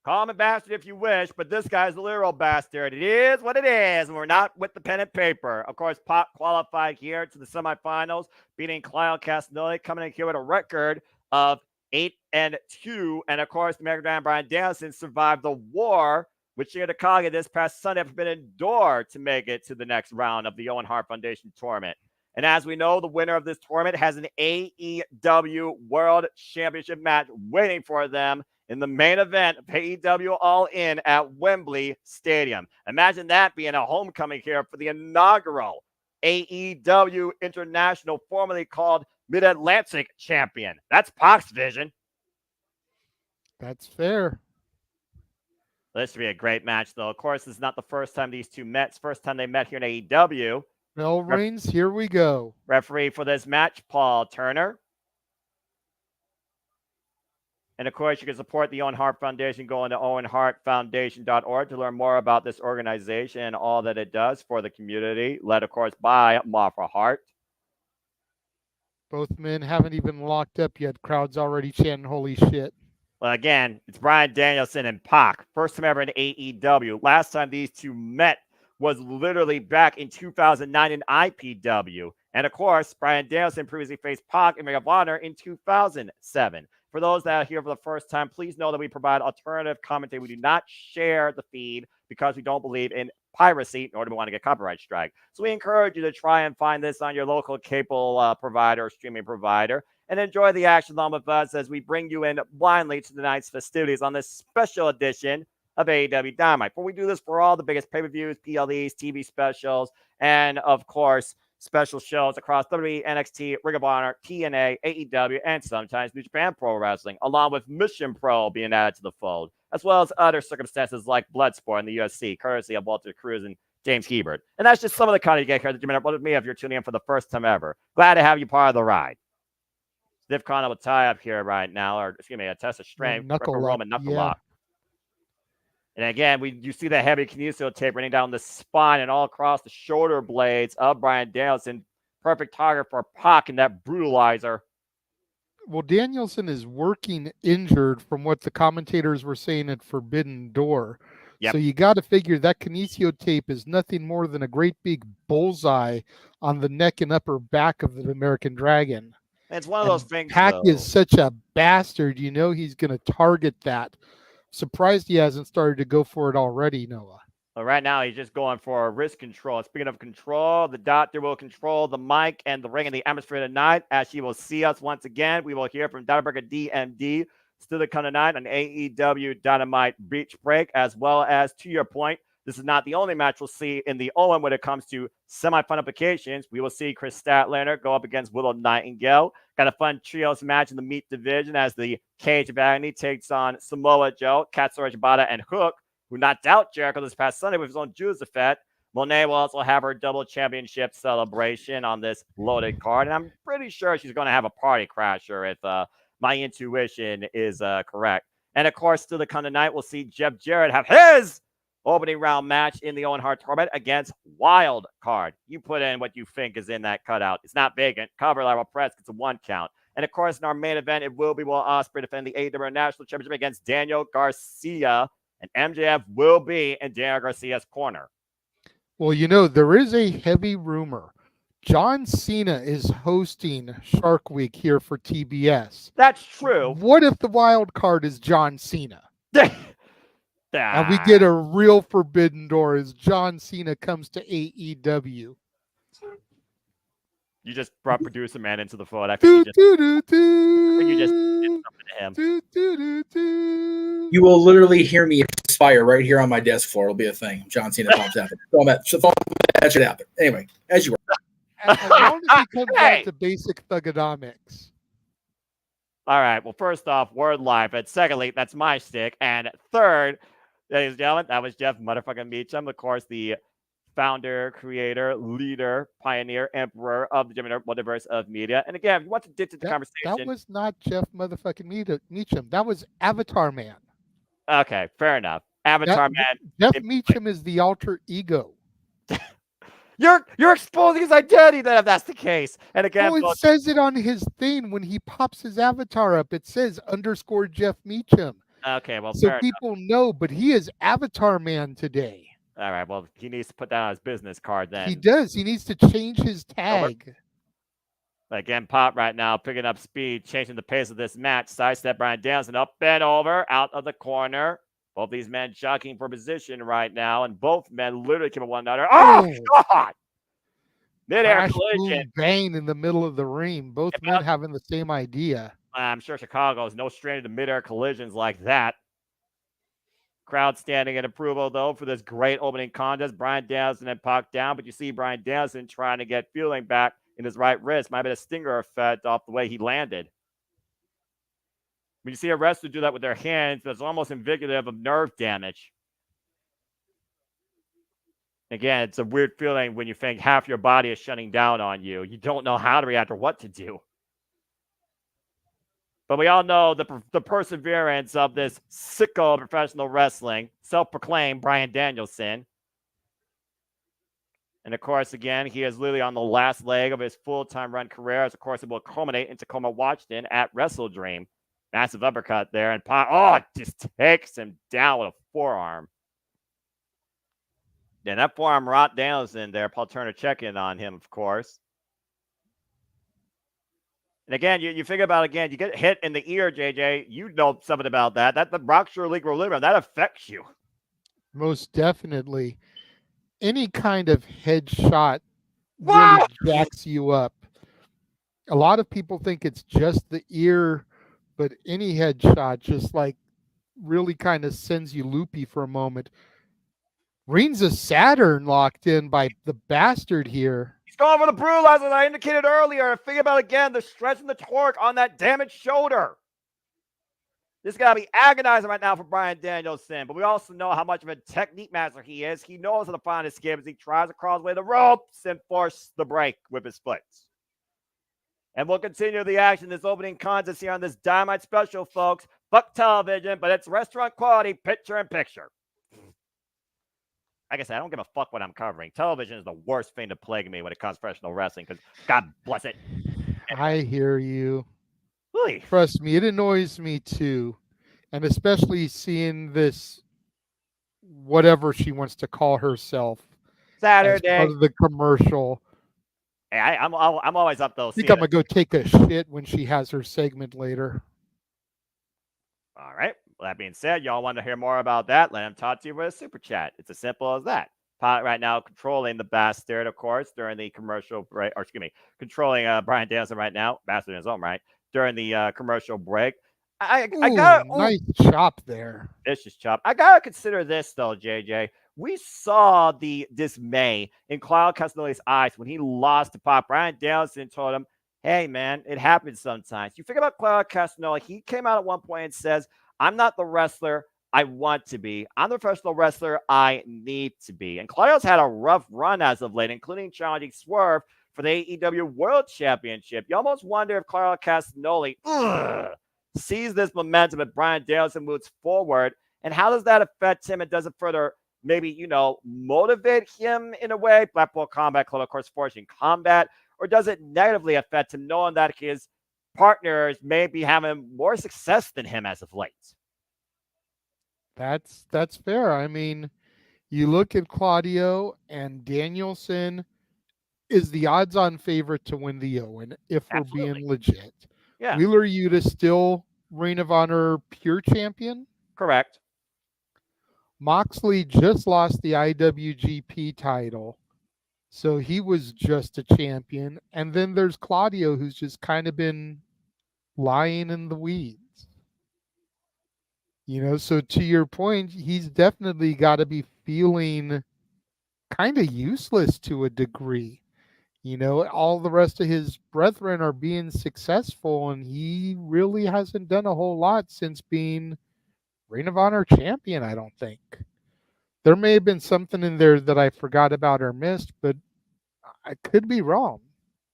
call him a bastard if you wish, but this guy's a literal bastard. It is what it is, and we're not with the pen and paper. Of course, Pac qualified here to the semifinals, beating Kyle Castagnoli, coming in here with a record of 8-2. And of course, the American Dragon Bryan Danielson survived the war with Shingo Takagi this past Sunday at Forbidden Door to make it to the next round of the Owen Hart Foundation tournament. And as we know, the winner of this tournament has an AEW World Championship match waiting for them in the main event of AEW All In at Wembley Stadium. Imagine that being a homecoming here for the inaugural AEW International, formerly called Mid-Atlantic Champion. That's Pac's vision. That's fair. This should be a great match, though. Of course, this is not the first time these two met. It's the first time they met here in AEW. Bell rings, here we go. Referee for this match, Paul Turner. And of course, you can support the Owen Hart Foundation going to owenhartfoundation.org to learn more about this organization and all that it does for the community, led, of course, by Martha Hart. Both men haven't even locked up yet. Crowd's already chanting, holy shit. Well, again, it's Bryan Danielson and Pac. First time ever in AEW. Last time these two met was literally back in 2009 in IPW. And of course, Bryan Danielson previously faced Pac in Ring of Honor in 2007. For those that are here for the first time, please know that we provide alternative commentary. We do not share the feed because we don't believe in piracy, nor do we want to get copyright strike. So we encourage you to try and find this on your local cable provider or streaming provider and enjoy the action along with us as we bring you in blindly to tonight's festivities on this special edition of AEW Dynamite. But we do this for all the biggest pay-per-views, PLEs, TV specials, and of course, special shows across WWE, NXT, Ring of Honor, TNA, AEW, and sometimes New Japan Pro Wrestling, along with Mission Pro being added to the fold, as well as other circumstances like Bloodsport and the UFC, courtesy of Walter Cruz and James Hebert. And that's just some of the content you get here at the Gym with me if you're tuning in for the first time ever. Glad to have you part of the ride. Stiff Connor will tie up here right now, or excuse me, a test of strength, Roman knuckle lock. And again, you see the heavy kinesio tape running down the spine and all across the shoulder blades of Bryan Danielson. Perfect target for Pac and that brutalizer. Well, Danielson is working injured from what the commentators were saying at Forbidden Door. Yep. So you got to figure that kinesio tape is nothing more than a great big bullseye on the neck and upper back of the American Dragon. It's one of those things. Pac is such a bastard. You know he's going to target that. Surprised he hasn't started to go for it already, Noah. Well, right now, he's just going for wrist control. Speaking of control, the doctor will control the mic and the ring and the atmosphere tonight. As she will see us once again, we will hear from D.M.D. still to come tonight on AEW Dynamite Beach Break, as well as, to your point, this is not the only match we'll see in the Owen when it comes to semi-fun implications. We will see Kris Statlander go up against Willow Nightingale. Got a fun trios match in the meat division as the Cage of Agony takes on Samoa Joe, Katsura Shibata, and Hook, who knocked out Jericho this past Sunday with his own Judas effect. Moné will also have her double championship celebration on this loaded card. And I'm pretty sure she's going to have a party crasher if my intuition is correct. And of course, still to come tonight, we'll see Jeff Jarrett have his opening round match in the Owen Hart tournament against Wild Card. You put in what you think is in that cutout. It's not vacant. Cover level press gets a 1 count. And of course, in our main event, it will be Will Ospreay defending the AEW International Championship against Daniel Garcia. And MJF will be in Daniel Garcia's corner. Well, you know, there is a heavy rumor. John Cena is hosting Shark Week here for TBS. That's true. What if the wild card is John Cena? And we get a real Forbidden Door as John Cena comes to AEW. You just brought producer man into the fold. I think you just did something to him. You will literally hear me expire right here on my desk floor. It'll be a thing. John Cena pops out. That should happen. Anyway, as you were. As long as he comes back to basic thugonomics. All right. Well, first off, word live. And secondly, that's my stick. And third, ladies and gentlemen, that was Jeff motherfucking Meacham, of course, the founder, creator, leader, pioneer, emperor of the JMN Multiverse of media. And again, if you want to dip to the conversation. That was not Jeff motherfucking Meacham. That was Avatar Man. Okay, fair enough. Avatar Man. Jeff Meacham is the alter ego. You're exposing his identity then if that's the case. And again, it says it on his thing when he pops his avatar up. It says _ Jeff Meacham. Okay, well, so people know, but he is Avatar Man today. All right, well, he needs to put that on his business card then. He does. He needs to change his tag. Again, Pop right now, picking up speed, changing the pace of this match. Sidestep Bryan Danielson up and over, out of the corner. Both these men jockeying for position right now, and both men literally keep one another. Oh, God! Mid-air collision. Bang in the middle of the ring. Both men having the same idea. I'm sure Chicago is no stranger to mid-air collisions like that. Crowd standing in approval, though, for this great opening contest. Bryan Danielson and Pac down, but you see Bryan Danielson trying to get feeling back in his right wrist. Might have been a stinger effect off the way he landed. When you see a wrestler do that with their hands, that's almost indicative of nerve damage. Again, it's a weird feeling when you think half your body is shutting down on you. You don't know how to react or what to do. But we all know the perseverance of this sicko of professional wrestling, self-proclaimed Bryan Danielson. And, of course, again, he is literally on the last leg of his full-time run career. As, of course, it will culminate in Tacoma Washington at Wrestle Dream. Massive uppercut there. And just takes him down with a forearm. And that forearm Rot Danielson there. Paul Turner checking on him, of course. And again, you think about it again, you get hit in the ear, JJ. You know something about that. That the Rockshore League equilibrium, that affects you. Most definitely. Any kind of headshot really jacks you up. A lot of people think it's just the ear, but any headshot just like really kind of sends you loopy for a moment. Rings of Saturn locked in by the Bastard here. He's going for the brutalizer, as I indicated earlier. Think about it again, the stretch and the torque on that damaged shoulder. This is got to be agonizing right now for Bryan Danielson, but we also know how much of a technique master he is. He knows how to find his skip as he tries to crawl his way to the ropes and force the break with his foot. And we'll continue the action, this opening contest here on this Dynamite special, folks. Fuck television, but it's restaurant quality, picture in picture. Like I said, I don't give a fuck what I'm covering. Television is the worst thing to plague me when it comes to professional wrestling, because God bless it. I hear you. Really? Trust me, it annoys me too. And especially seeing this, whatever she wants to call herself, Saturday. as part of the commercial. Hey, I'm always up though. I think I'm going to go take a shit when she has her segment later. All right. Well, that being said, y'all want to hear more about that? Let him talk to you with a super chat. It's as simple as that. Pilot right now controlling the Bastard, of course, during the commercial break. Or excuse me, controlling Bryan Danielson right now. Bastard in his own right. During the commercial break. I got nice chop there. Vicious chop. I gotta consider this though, JJ. We saw the dismay in Claudio Castagnoli's eyes when he lost to Pac. Bryan Danielson told him, "Hey man, it happens sometimes." You think about Claudio Castagnoli. He came out at one point and says, "I'm not the wrestler I want to be. I'm the professional wrestler I need to be." And Claudio's had a rough run as of late, including challenging Swerve for the AEW World Championship. You almost wonder if Claudio Castagnoli sees this momentum as Bryan Danielson moves forward, and how does that affect him, and does it further maybe, motivate him in a way? Blackpool Combat Club, of course, forging combat, or does it negatively affect him knowing that his partners may be having more success than him as of late? That's fair. I mean, you look at Claudio, and Danielson is the odds-on favorite to win the Owen, if we're being legit. Yeah. Wheeler Yuta still Ring of Honor pure champion? Correct. Moxley just lost the IWGP title, so he was just a champion. And then there's Claudio, who's just kind of been lying in the weeds. So to your point, he's definitely got to be feeling kind of useless to a degree. All the rest of his brethren are being successful, and he really hasn't done a whole lot since being Ring of Honor champion, I don't think. There may have been something in there that I forgot about or missed, but I could be wrong.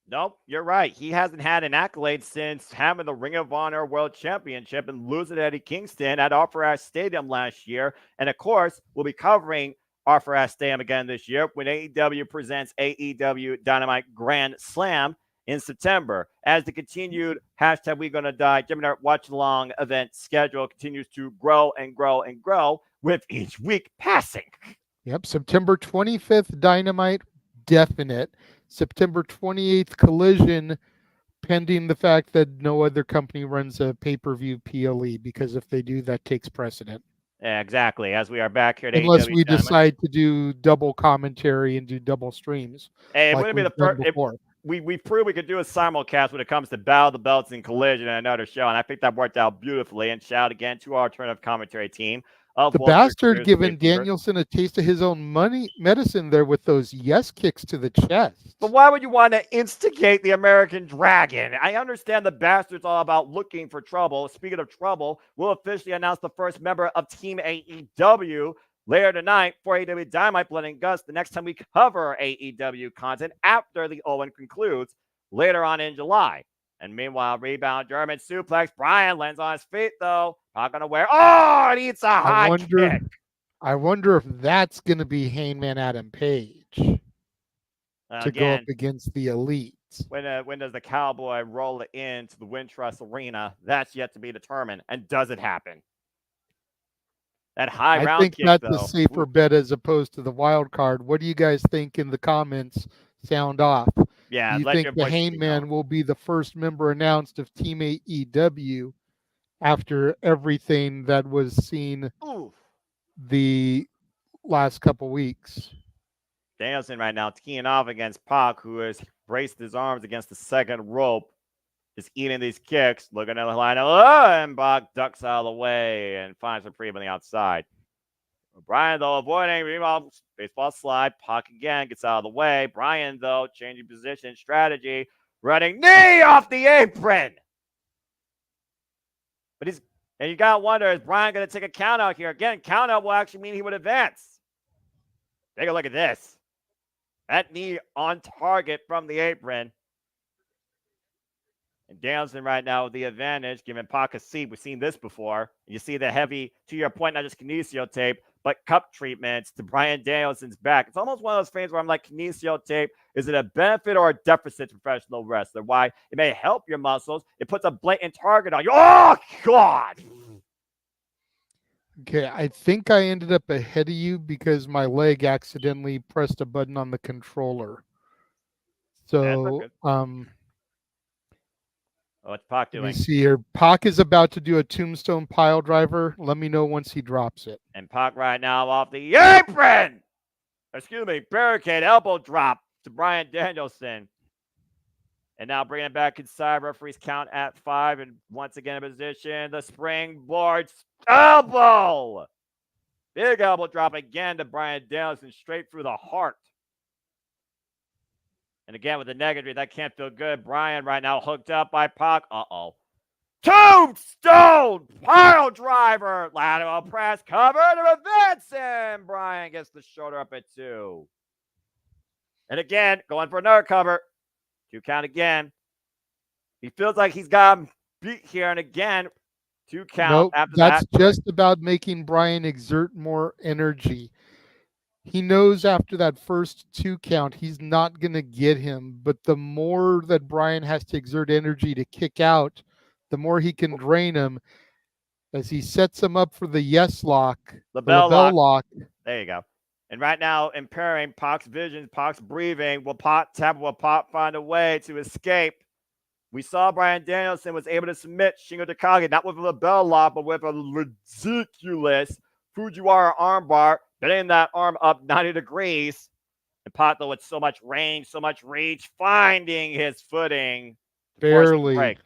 Nope, you're right. He hasn't had an accolade since having the Ring of Honor World Championship and losing to Eddie Kingston at Arthur Ashe Stadium last year. And of course, we'll be covering Arthur Ashe Stadium again this year when AEW presents AEW Dynamite Grand Slam in September. As the continued hashtag We Gonna Die JMN Watch Along event schedule continues to grow and grow and grow with each week passing. Yep, September 25th Dynamite, definite. September 28th Collision, pending the fact that no other company runs a pay-per-view PLE, because if they do, that takes precedent. Yeah, exactly. As we are back here at unless AEW we Dynamite. decide to do double commentary and do double streams. Hey, it like wouldn't be the we've done first. We proved we could do a simulcast when it comes to Battle of the Belts and Collision and another show, and I think that worked out beautifully. And shout out again to our alternative commentary team. The Bastard giving Danielson a taste of his own medicine there with those yes kicks to the chest. But why would you want to instigate the American Dragon? I understand the Bastard's all about looking for trouble. Speaking of trouble, we'll officially announce the first member of Team AEW later tonight for AEW Dynamite Blood and Guts the next time we cover AEW content after the Owen concludes later on in July. And meanwhile, rebound German suplex. Bryan lands on his feet, though. Not going to wear. Oh, and eats a high kick. I wonder if that's going to be Hangman Adam Page to go up against the Elite. When does the Cowboy roll it into the Wintrust Arena? That's yet to be determined. And does it happen? That high round kick, I think that's a safer bet as opposed to the wild card. What do you guys think in the comments? Sound off. Yeah, do you think the Hangman will be the first member announced of Team AEW after everything that was seen the last couple weeks? Danielson right now teeing off against Pac, who has braced his arms against the second rope. Just eating these kicks, looking at the line, and Pac ducks out of the way and finds reprieve on the outside. Bryan, though, avoiding baseball slide. Pac again gets out of the way. Bryan, though, changing position, strategy, running knee off the apron. But and you got to wonder, is Bryan going to take a count out here? Again, count out will actually mean he would advance. Take a look at this. That knee on target from the apron. And Danielson right now with the advantage, giving Pac a seat. We've seen this before. You see the heavy, to your point, not just kinesio tape, but cup treatments to Bryan Danielson's back. It's almost one of those things where I'm like, kinesio tape, is it a benefit or a deficit to professional wrestler? Why? It may help your muscles. It puts a blatant target on you. Oh, God! Okay, I think I ended up ahead of you because my leg accidentally pressed a button on the controller. So, what's Pac doing? Let me see here. Pac is about to do a tombstone pile driver. Let me know once he drops it. And Pac right now off the apron! Excuse me, barricade elbow drop to Bryan Danielson. And now bringing it back inside. Referees count at 5. And once again in position. The springboard elbow. Big elbow drop again to Bryan Danielson. Straight through the heart. And again with the negative, that can't feel good. Bryan right now hooked up by Pac. Uh-oh. Tombstone pile driver. Lateral press cover to advance. And Bryan gets the shoulder up at 2. And again, going for another cover. 2 count again. He feels like he's got him beat here. And again, 2 count nope, after that's that. Just about making Bryan exert more energy. He knows after that first 2 count, he's not going to get him. But the more that Bryan has to exert energy to kick out, the more he can drain him as he sets him up for the yes lock, the bell lock. There you go. And right now, impairing Pac's vision, Pac's breathing. Will Pac find a way to escape? We saw Bryan Danielson was able to submit Shingo Takagi, not with a bell lock, but with a ridiculous Fujiwara armbar, bending that arm up 90 degrees. And Pac, though, with so much range, so much reach, finding his footing. Barely.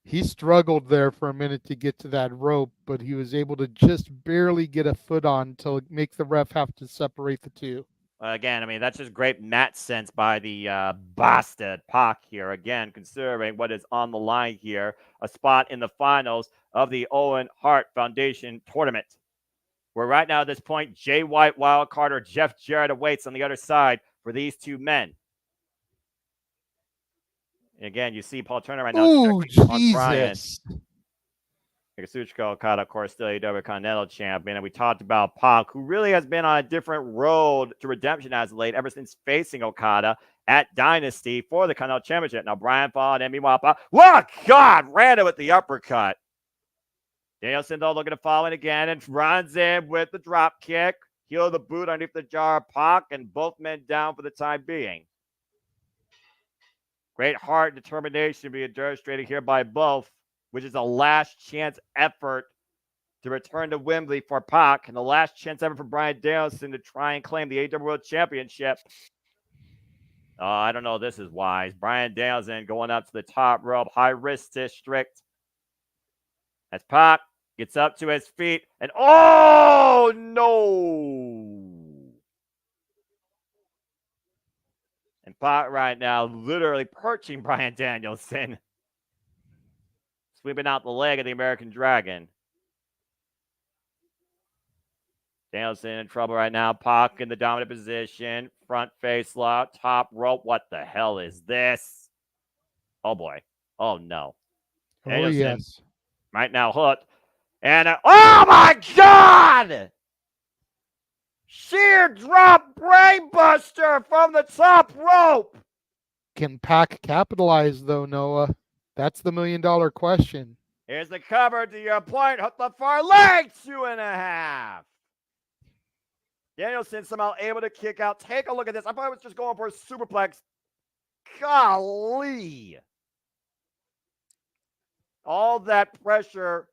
He struggled there for a minute to get to that rope, but he was able to just barely get a foot on to make the ref have to separate the 2. Again, I mean, that's just great mat sense by the bastard Pac here. Again, considering what is on the line here, a spot in the finals of the Owen Hart Foundation tournament. Where right now at this point, Jay White, Wildcard, or Jeff Jarrett awaits on the other side for these 2 men. Again, you see Paul Turner right now. Oh, Jesus. Kazuchika Okada, of course, still AEW Continental Champion. And we talked about Pac, who really has been on a different road to redemption as of late, ever since facing Okada at Dynasty for the Continental Championship. Now, Bryan followed, and meanwhile, Pac, what? God, ran it with the uppercut. Danielson, though, looking to follow it again and runs in with the drop kick. Heel of the boot underneath the jar of Pac, and both men down for the time being. Great heart and determination being demonstrated here by both, which is a last chance effort to return to Wembley for Pac, and the last chance ever for Bryan Danielson to try and claim the AEW World Championship. I don't know if this is wise. Bryan Danielson going up to the top rope, high risk district. As Pac gets up to his feet, and oh no! And Pac right now literally perching Bryan Danielson. Sweeping out the leg of the American Dragon. Danielson in trouble right now. Pac in the dominant position. Front face lock. Top rope. What the hell is this? Oh, boy. Oh, no. Danielson yes. Right now hooked. And oh, my God! Sheer drop brainbuster from the top rope. Can Pac capitalize, though, Noah? That's the $1 million question. Here's the cover to your point. Hook the far leg. 2.5. Danielson somehow able to kick out. Take a look at this. I thought I was just going for a superplex. Golly. All that pressure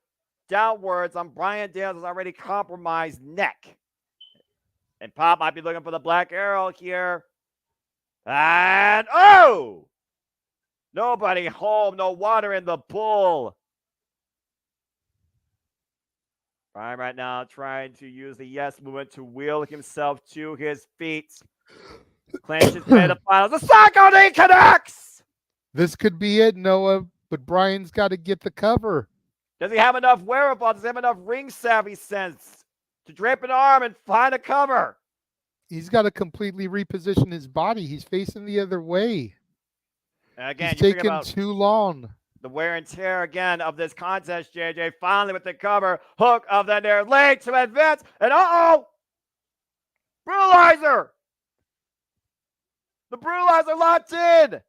downwards on Bryan Danielson's already compromised neck. And Pac might be looking for the black arrow here. And oh! Nobody home, no water in the pool. Bryan right now trying to use the yes movement to wheel himself to his feet. Clinches made the finals. The Psycho Knee connects! This could be it, Noah, but Bryan's got to get the cover. Does he have enough wherewithal? Does he have enough ring savvy sense to drape an arm and find a cover? He's got to completely reposition his body. He's facing the other way. And again, he's taking too long. The wear and tear again of this contest, JJ. Finally with the cover. Hook of the near leg to advance. And Brutalizer! The Brutalizer locked in!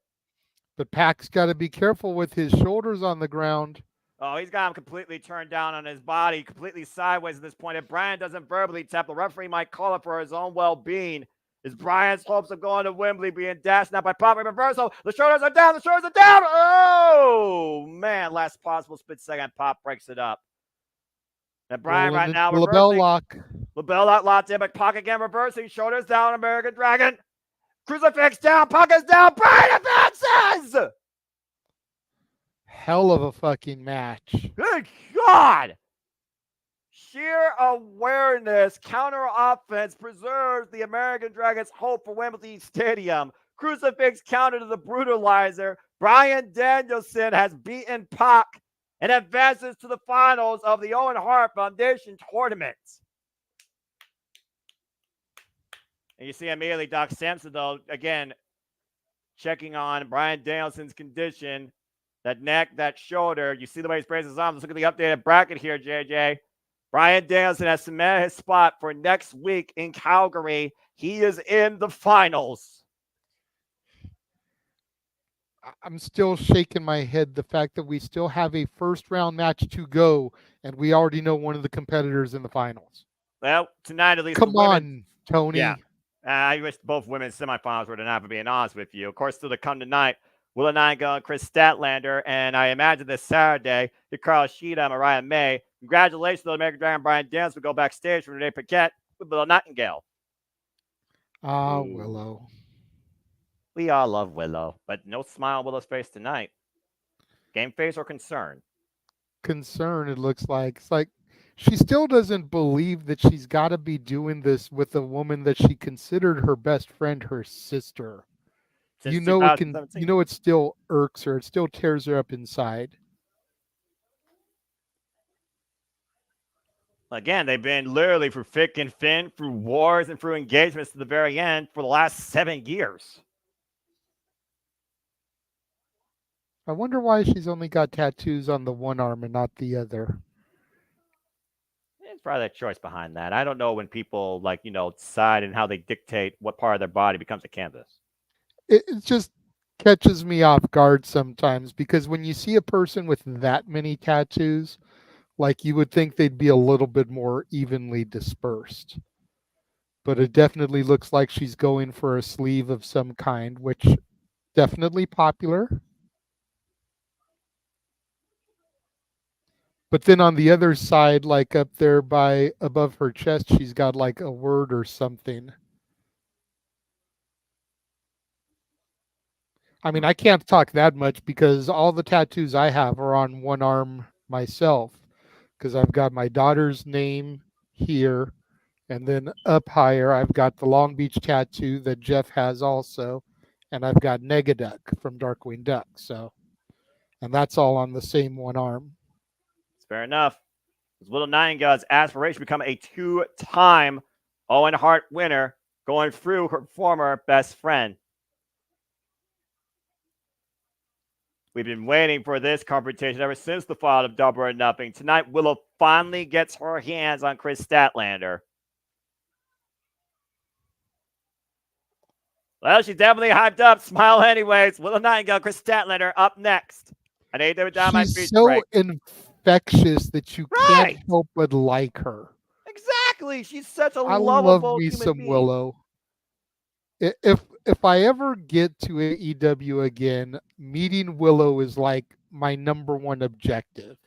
But Pac's got to be careful with his shoulders on the ground. Oh, he's got him completely turned down on his body, completely sideways at this point. If Bryan doesn't verbally tap, the referee might call it for his own well-being. Is Bryan's hopes of going to Wembley being dashed now by Pop reversal? The shoulders are down. The shoulders are down. Oh, man. Last possible split second. Pop breaks it up. And Bryan right now reversing. LaBelle lock. LaBelle lock locked in, but Pac again reversing. Shoulders down. American Dragon. Crucifix down. Pac is down. Bryan advances. Hell of a fucking match. Good God. Sheer awareness, counter offense preserves the American Dragon's hope for Wembley Stadium. Crucifix counter to the Brutalizer. Bryan Danielson has beaten Pac and advances to the finals of the Owen Hart Foundation tournament. And you see immediately Doc Sampson, though, again, checking on Bryan Danielson's condition. That neck, that shoulder. You see the way he sprays his arms. Let's look at the updated bracket here, JJ. Bryan Danielson has cemented his spot for next week in Calgary. He is in the finals. I'm still shaking my head the fact that we still have a first-round match to go, and we already know one of the competitors in the finals. Well, tonight at least. Come on, Tony. Yeah. I wish both women's semifinals were tonight, for being honest with you. Of course, still to come tonight, Willow Nightingale and Kris Statlander, and I imagine this Saturday, Hikaru Shida and Mariah May. Congratulations to the American Dragon Bryan Danielson. We go backstage from Renee Paquette with Willow Nightingale. Willow. We all love Willow, but no smile on Willow's face tonight. Game face or concern? Concern, it looks like. It's like she still doesn't believe that she's got to be doing this with a woman that she considered her best friend, her sister. You know it still irks her. It still tears her up inside. Again, they've been literally through thick and thin, through wars and through engagements to the very end for the last 7 years. I wonder why she's only got tattoos on the one arm and not the other. It's probably that choice behind that. I don't know when people decide and how they dictate what part of their body becomes a canvas. It just catches me off guard sometimes, because when you see a person with that many tattoos, like, you would think they'd be a little bit more evenly dispersed. But it definitely looks like she's going for a sleeve of some kind, which definitely popular. But then on the other side, like up there above her chest, she's got like a word or something. I mean, I can't talk that much because all the tattoos I have are on one arm myself, because I've got my daughter's name here, and then up higher I've got the Long Beach tattoo that Jeff has also, and I've got Negaduck from Darkwing Duck. So, and that's all on the same one arm. It's fair enough. Willow Nightingale's aspiration to become a 2-time Owen Hart winner, going through her former best friend. We've been waiting for this confrontation ever since the fall of Double or Nothing. Tonight, Willow finally gets her hands on Kris Statlander. Well, she's definitely hyped up. Smile anyways. Willow Nightingale, Kris Statlander up next. An AEW Dynamite She's so infectious that you can't help but like her. Exactly. She's such a I lovable love me human some being. Willow. If I ever get to AEW again, meeting Willow is like my #1 objective.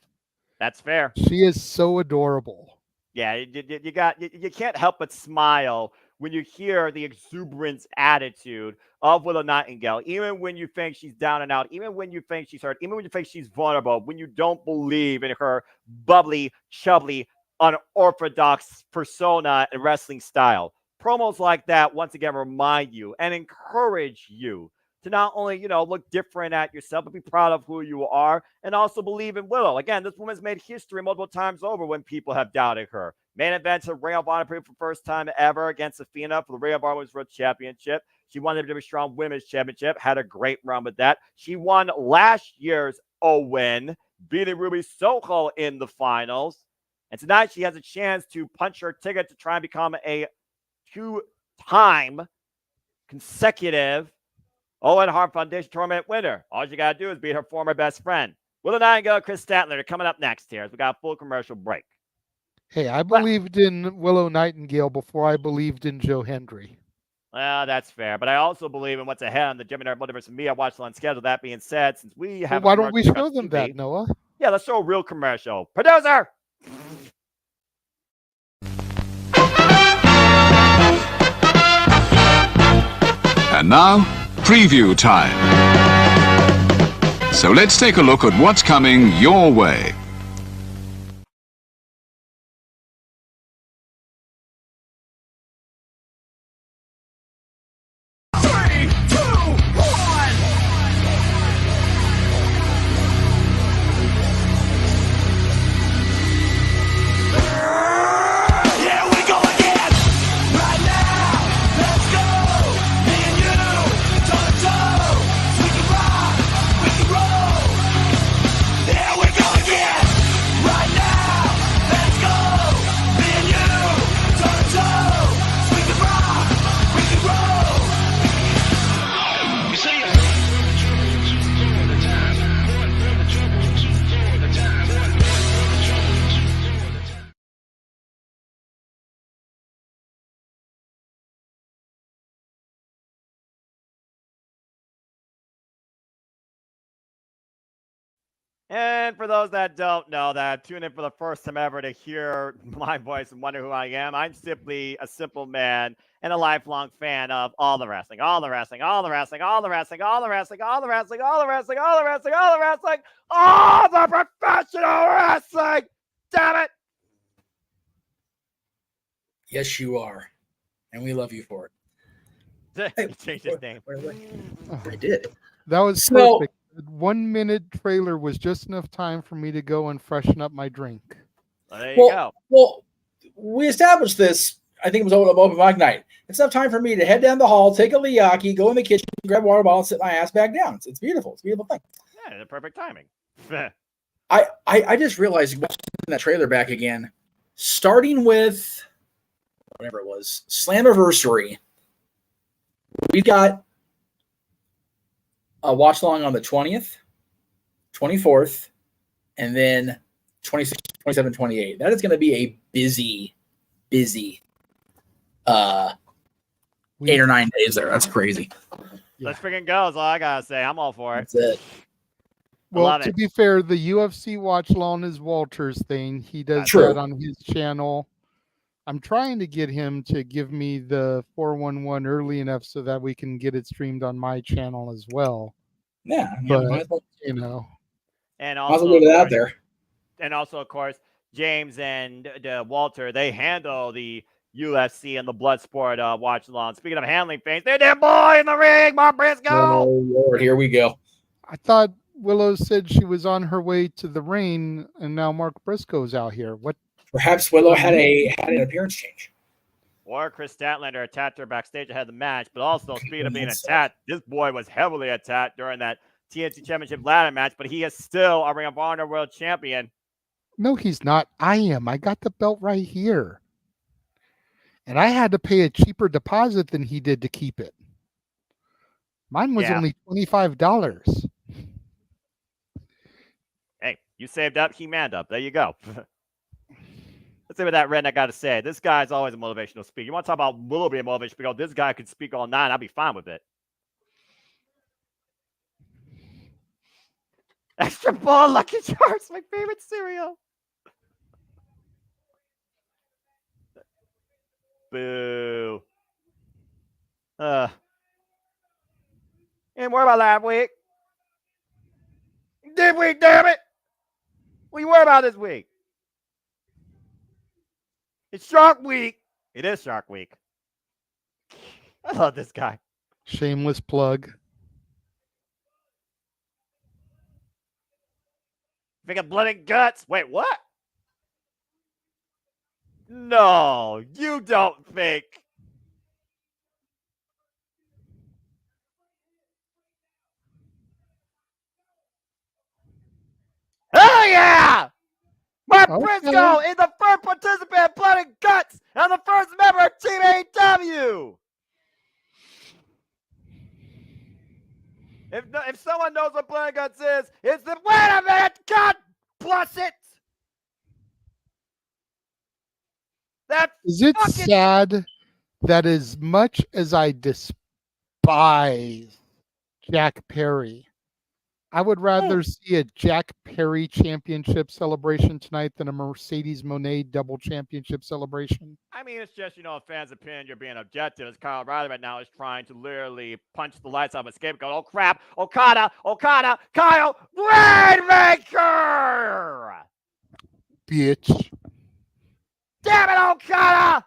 That's fair. She is so adorable. Yeah, you can't help but smile when you hear the exuberance attitude of Willow Nightingale, even when you think she's down and out, even when you think she's hurt, even when you think she's vulnerable, when you don't believe in her bubbly, chubbly, unorthodox persona and wrestling style. Promos like that, once again, remind you and encourage you to not only, look different at yourself, but be proud of who you are and also believe in Willow. Again, this woman's made history multiple times over when people have doubted her. Main event of Ring of Honor for the first time ever against Athena for the Ring of Honor Women's World Championship. She won the WWE Strong Women's Championship, had a great run with that. She won last year's Owen, beating Ruby Soho in the finals. And tonight she has a chance to punch her ticket to try and become a 2-time consecutive Owen Hart Foundation tournament winner. All you got to do is beat her former best friend. Willow Nightingale, Kris Statlander coming up next here as we got a full commercial break. Hey, I believed in Willow Nightingale before I believed in Joe Hendry. Well, that's fair. But I also believe in what's ahead on the JMN Multiverse and me. I watched on schedule. That being said, since we have why don't we show them that, Noah? Yeah, let's show a real commercial. Producer! And now, preview time. So let's take a look at what's coming your way. And for those that don't know, that tune in for the first time ever to hear my voice and wonder who I am, I'm simply a simple man and a lifelong fan of all the wrestling, all the wrestling, all the wrestling, all the wrestling, all the wrestling, all the wrestling, all the wrestling, all the wrestling, all the wrestling, all the professional wrestling. Damn it! Yes, you are. And we love you for it. Hey, change his name. I did. That was perfect. The 1 minute trailer was just enough time for me to go and freshen up my drink. Well, there you go. Well, we established this, I think it was open mic night. It's enough time for me to head down the hall, take a Liaki, go in the kitchen, grab a water bottle, and sit my ass back down. It's beautiful. It's a beautiful thing. Yeah, the perfect timing. I just realized watching that trailer back again, starting with whatever it was, Slammiversary. We've got a watch along on the 20th, 24th, and then 26, 27, 28. That is going to be a busy 8 or 9 days there. That's crazy. Let's freaking go is all I got to say. I'm all for it. That's it. Well, to be fair, the UFC watch along is Walter's thing. He does that on his channel. I'm trying to get him to give me the 411 early enough so that we can get it streamed on my channel as well. Yeah, but, and also also, get it out there. And also, of course, James and Walter, they handle the UFC and the Bloodsport watch along. Speaking of handling things, they're their boy in the ring, Mark Briscoe. Oh Lord, here we go. I thought Willow said she was on her way to the ring, and now Mark Briscoe's out here. What? Perhaps Willow had an appearance change. Or Kris Statlander attacked her backstage ahead of the match, but also speaking of being attacked, this boy was heavily attacked during that TNT Championship ladder match, but he is still a Ring of Honor World Champion. No, he's not. I am. I got the belt right here. And I had to pay a cheaper deposit than he did to keep it. Mine was only $25. Hey, you saved up, he manned up. There you go. Let's see what that redneck got to say. This guy's always a motivational speaker. You want to talk about Willow being a motivational speaker? This guy could speak all night. I'll be fine with it. Extra ball, Lucky Charms, my favorite cereal. Boo. Ain't worry about last week. This week, damn it. What you worry about this week? It's Shark Week. It is Shark Week. I love this guy. Shameless plug. Think of blood and guts. Wait, what? No, you don't think. Oh, yeah! Mark Briscoe is the first participant in Blood and Guts and the first member of Team AEW. If someone knows what Blood and Guts is, it's the wait a minute, God bless it. Is it sad that as much as I despise Jack Perry, I would rather see a Jack Perry championship celebration tonight than a Mercedes Moné double championship celebration? I mean, it's just, a fan's opinion. You're being objective. As Kyle Riley right now is trying to literally punch the lights out of a scapegoat. Oh, crap. Okada, Kyle Rainmaker! Bitch. Damn it, Okada!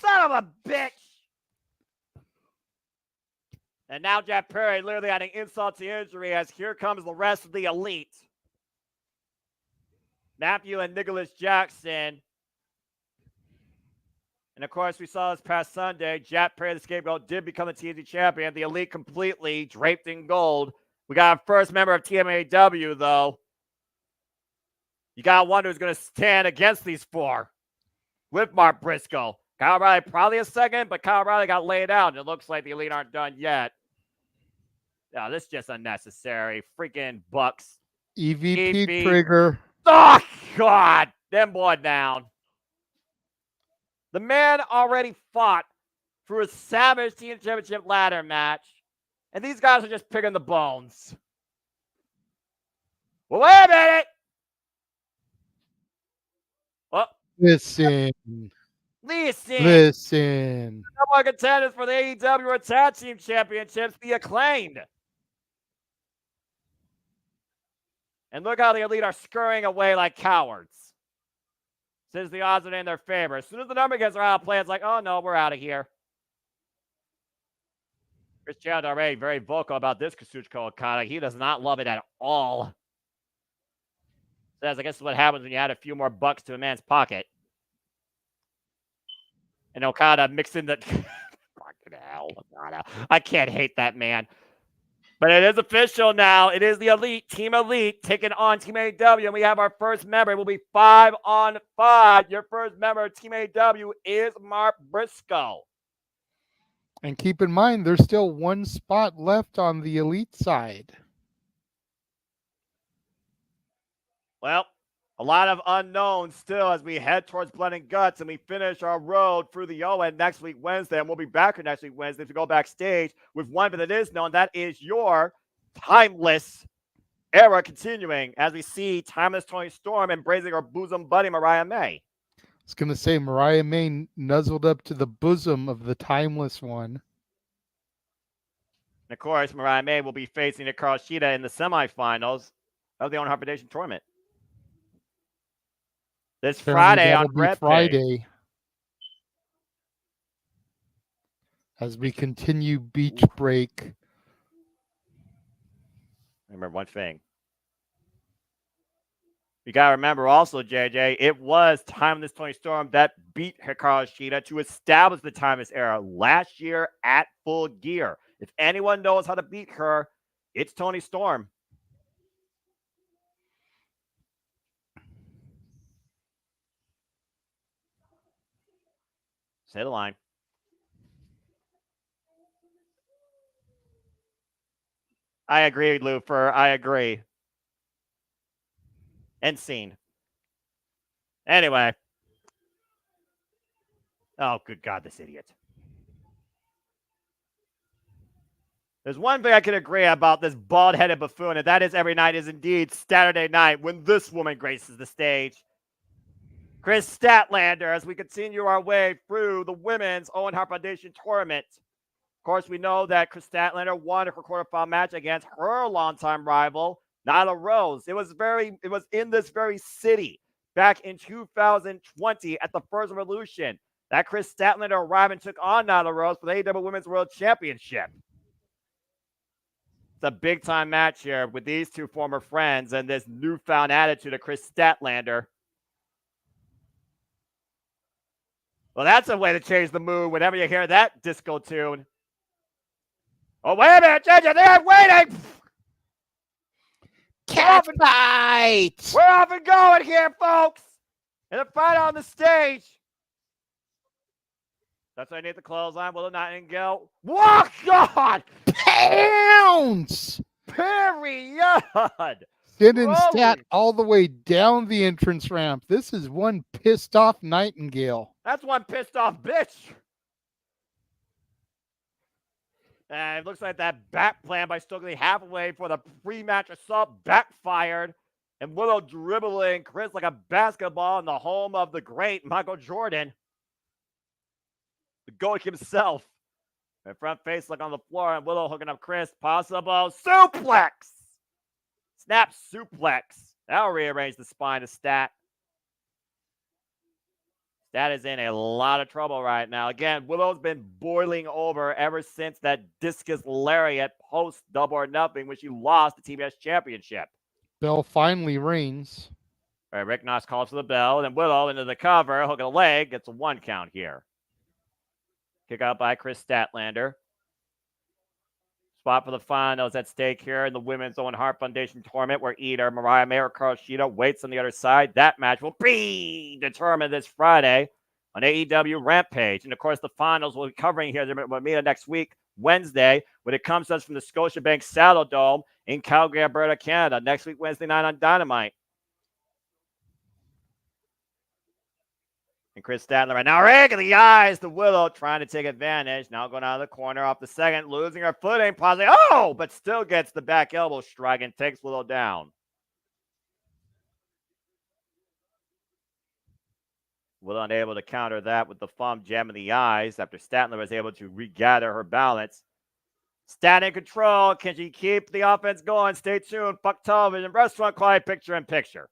Son of a bitch! And now Jack Perry literally adding insult to injury as here comes the rest of the elite. Matthew and Nicholas Jackson. And of course, we saw this past Sunday, Jack Perry, the scapegoat, did become the TNT champion. The elite completely draped in gold. We got our first member of TMAW, though. You got to wonder who's going to stand against these four with Mark Briscoe. Kyle Riley probably a second, but Kyle Riley got laid out, and it looks like the elite aren't done yet. Oh, this is just unnecessary. Freaking Bucks. EVP trigger. Oh, God. Them boy down. The man already fought through a savage team championship ladder match, and these guys are just picking the bones. Well, wait a minute. Oh. Listen. Number one contenders for the AEW World Tag Team Championships, the Acclaimed. And look how the elite are scurrying away like cowards. Since the odds are in their favor. As soon as the number gets out of play, it's like, oh no, we're out of here. Kris Statlander already very vocal about this Kazuchika Okada. He does not love it at all. Says, I guess what happens when you add a few more bucks to a man's pocket. And Okada mixed in the... Fucking hell, Okada. I can't hate that man. But it is official now. It is the elite, Team Elite, taking on Team AEW. And we have our first member. It will be 5-on-5. Your first member of Team AEW is Mark Briscoe. And keep in mind, there's still one spot left on the elite side. Well, a lot of unknowns still as we head towards Blood and Guts and we finish our road through the Owen next week Wednesday. And we'll be back here next week Wednesday to go backstage with one that is known. That is your Timeless era continuing as we see Timeless Toni Storm embracing her bosom buddy Mariah May. I was going to say Mariah May nuzzled up to the bosom of the Timeless one. And of course, Mariah May will be facing Hikaru Shida in the semifinals of the Owen Hart Foundation tournament. This Friday on Friday. As we continue Beach Break. Remember one thing. You got to remember also, JJ, it was Timeless Toni Storm that beat Hikaru Shida to establish the Timeless era last year at Full Gear. If anyone knows how to beat her, it's Toni Storm. Say the line. I agree, Lufer. I agree. End scene. Anyway. Oh, good God, this idiot. There's one thing I can agree about this bald-headed buffoon, and that is every night is indeed Saturday night when this woman graces the stage. Kris Statlander as we continue our way through the women's Owen Hart Foundation tournament. Of course, we know that Kris Statlander won her quarterfinal match against her longtime rival, Nyla Rose. It was in this very city back in 2020 at the First Revolution that Kris Statlander arrived and took on Nyla Rose for the AEW Women's World Championship. It's a big-time match here with these two former friends and this newfound attitude of Kris Statlander. Well, that's a way to change the mood whenever you hear that disco tune. Oh, wait a minute, JJ, they're waiting! Cat fight! We're off and going here, folks! And the fight on the stage. That's why I need the clothesline. Willow Nightingale. Walk God! Pounds! Period! Sending Stat all the way down the entrance ramp. This is one pissed off Nightingale. That's one pissed off bitch. And it looks like that back plan by Stokely Hathaway for the pre-match assault backfired. And Willow dribbling Kris like a basketball in the home of the great Michael Jordan. The GOAT himself. And front face look on the floor, and Willow hooking up Kris. Possible suplex. Snap suplex. That'll rearrange the spine of Stat. Stat is in a lot of trouble right now. Again, Willow's been boiling over ever since that discus lariat post Double or Nothing when she lost the TBS Championship. Bell finally rings. All right, Rick Knox calls for the bell, and then Willow into the cover, hooking a leg, gets a 1 count here. Kick out by Kris Statlander. Spot for the finals at stake here in the Women's Owen Hart Foundation tournament where either Mariah May or Carl Shida waits on the other side. That match will be determined this Friday on AEW Rampage. And, of course, the finals we'll be covering here with me next week, Wednesday, when it comes to us from the Scotiabank Saddle Dome in Calgary, Alberta, Canada. Next week, Wednesday night on Dynamite. And Kris Statlander right now, right in the eyes to Willow, trying to take advantage. Now going out of the corner off the second, losing her footing, possibly, but still gets the back elbow strike and takes Willow down. Willow unable to counter that with the thumb jam in the eyes after Statlander was able to regather her balance. Stat in control. Can she keep the offense going? Stay tuned. Fuck television. Restaurant Quiet Picture in Picture.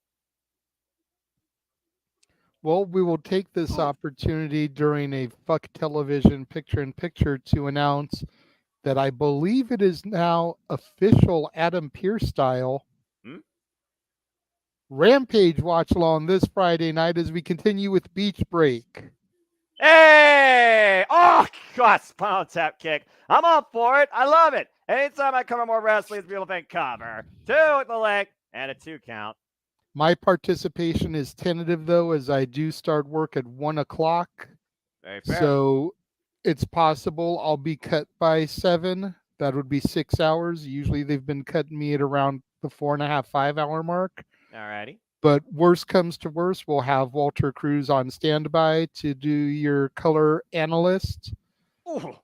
Well, we will take this opportunity during a Fuck Television Picture-in-Picture to announce that I believe it is now official Adam Pearce style. Rampage watch along this Friday night as we continue with Beach Break. Hey! Oh, God, spinal tap kick. I'm up for it. I love it. Anytime I cover more wrestling, it's people think cover. 2 with the leg and a 2 count. My participation is tentative, though, as I do start work at 1 o'clock. Very fair. So it's possible I'll be cut by 7. That would be 6 hours. Usually they've been cutting me at around the 4.5, 5 hour mark. All righty. But worst comes to worst, we'll have Walter Cruz on standby to do your color analyst. Ooh.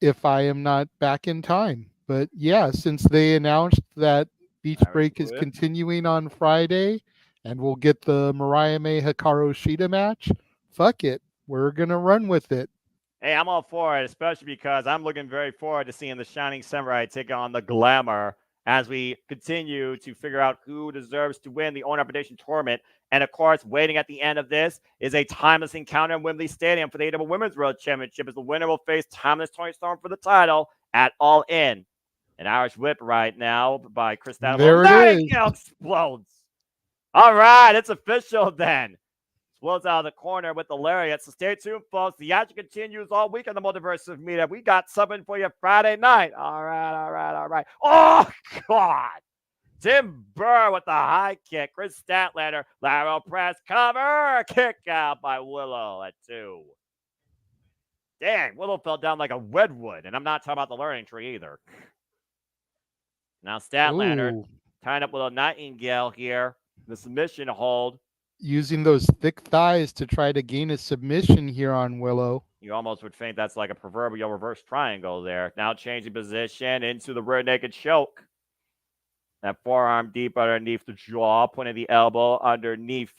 If I am not back in time. But yeah, since they announced that Beach Break is continuing on Friday, and we'll get the Mariah May Hikaru Shida match. Fuck it. We're going to run with it. Hey, I'm all for it, especially because I'm looking very forward to seeing the Shining Samurai take on the Glamour as we continue to figure out who deserves to win the Owen Hart Foundation tournament. And, of course, waiting at the end of this is a timeless encounter in Wembley Stadium for the AEW Women's World Championship as the winner will face timeless Toni Storm for the title at All In. An Irish whip right now by Kris Statlander. There it is. Explodes. All right, it's official then. Explodes out of the corner with the lariat. So stay tuned, folks. The action continues all week on the Multiverse of Media. We got something for you Friday night. All right. Oh, God. Tim Burr with the high kick. Kris Statlander, lateral press, cover, kick out by Willow at 2. Dang, Willow fell down like a redwood, and I'm not talking about the learning tree either. Now Statlander tying up Willow Nightingale here. The submission hold. Using those thick thighs to try to gain a submission here on Willow. You almost would think that's like a proverbial reverse triangle there. Now changing position into the rear naked choke. That forearm deep underneath the jaw, pointing the elbow underneath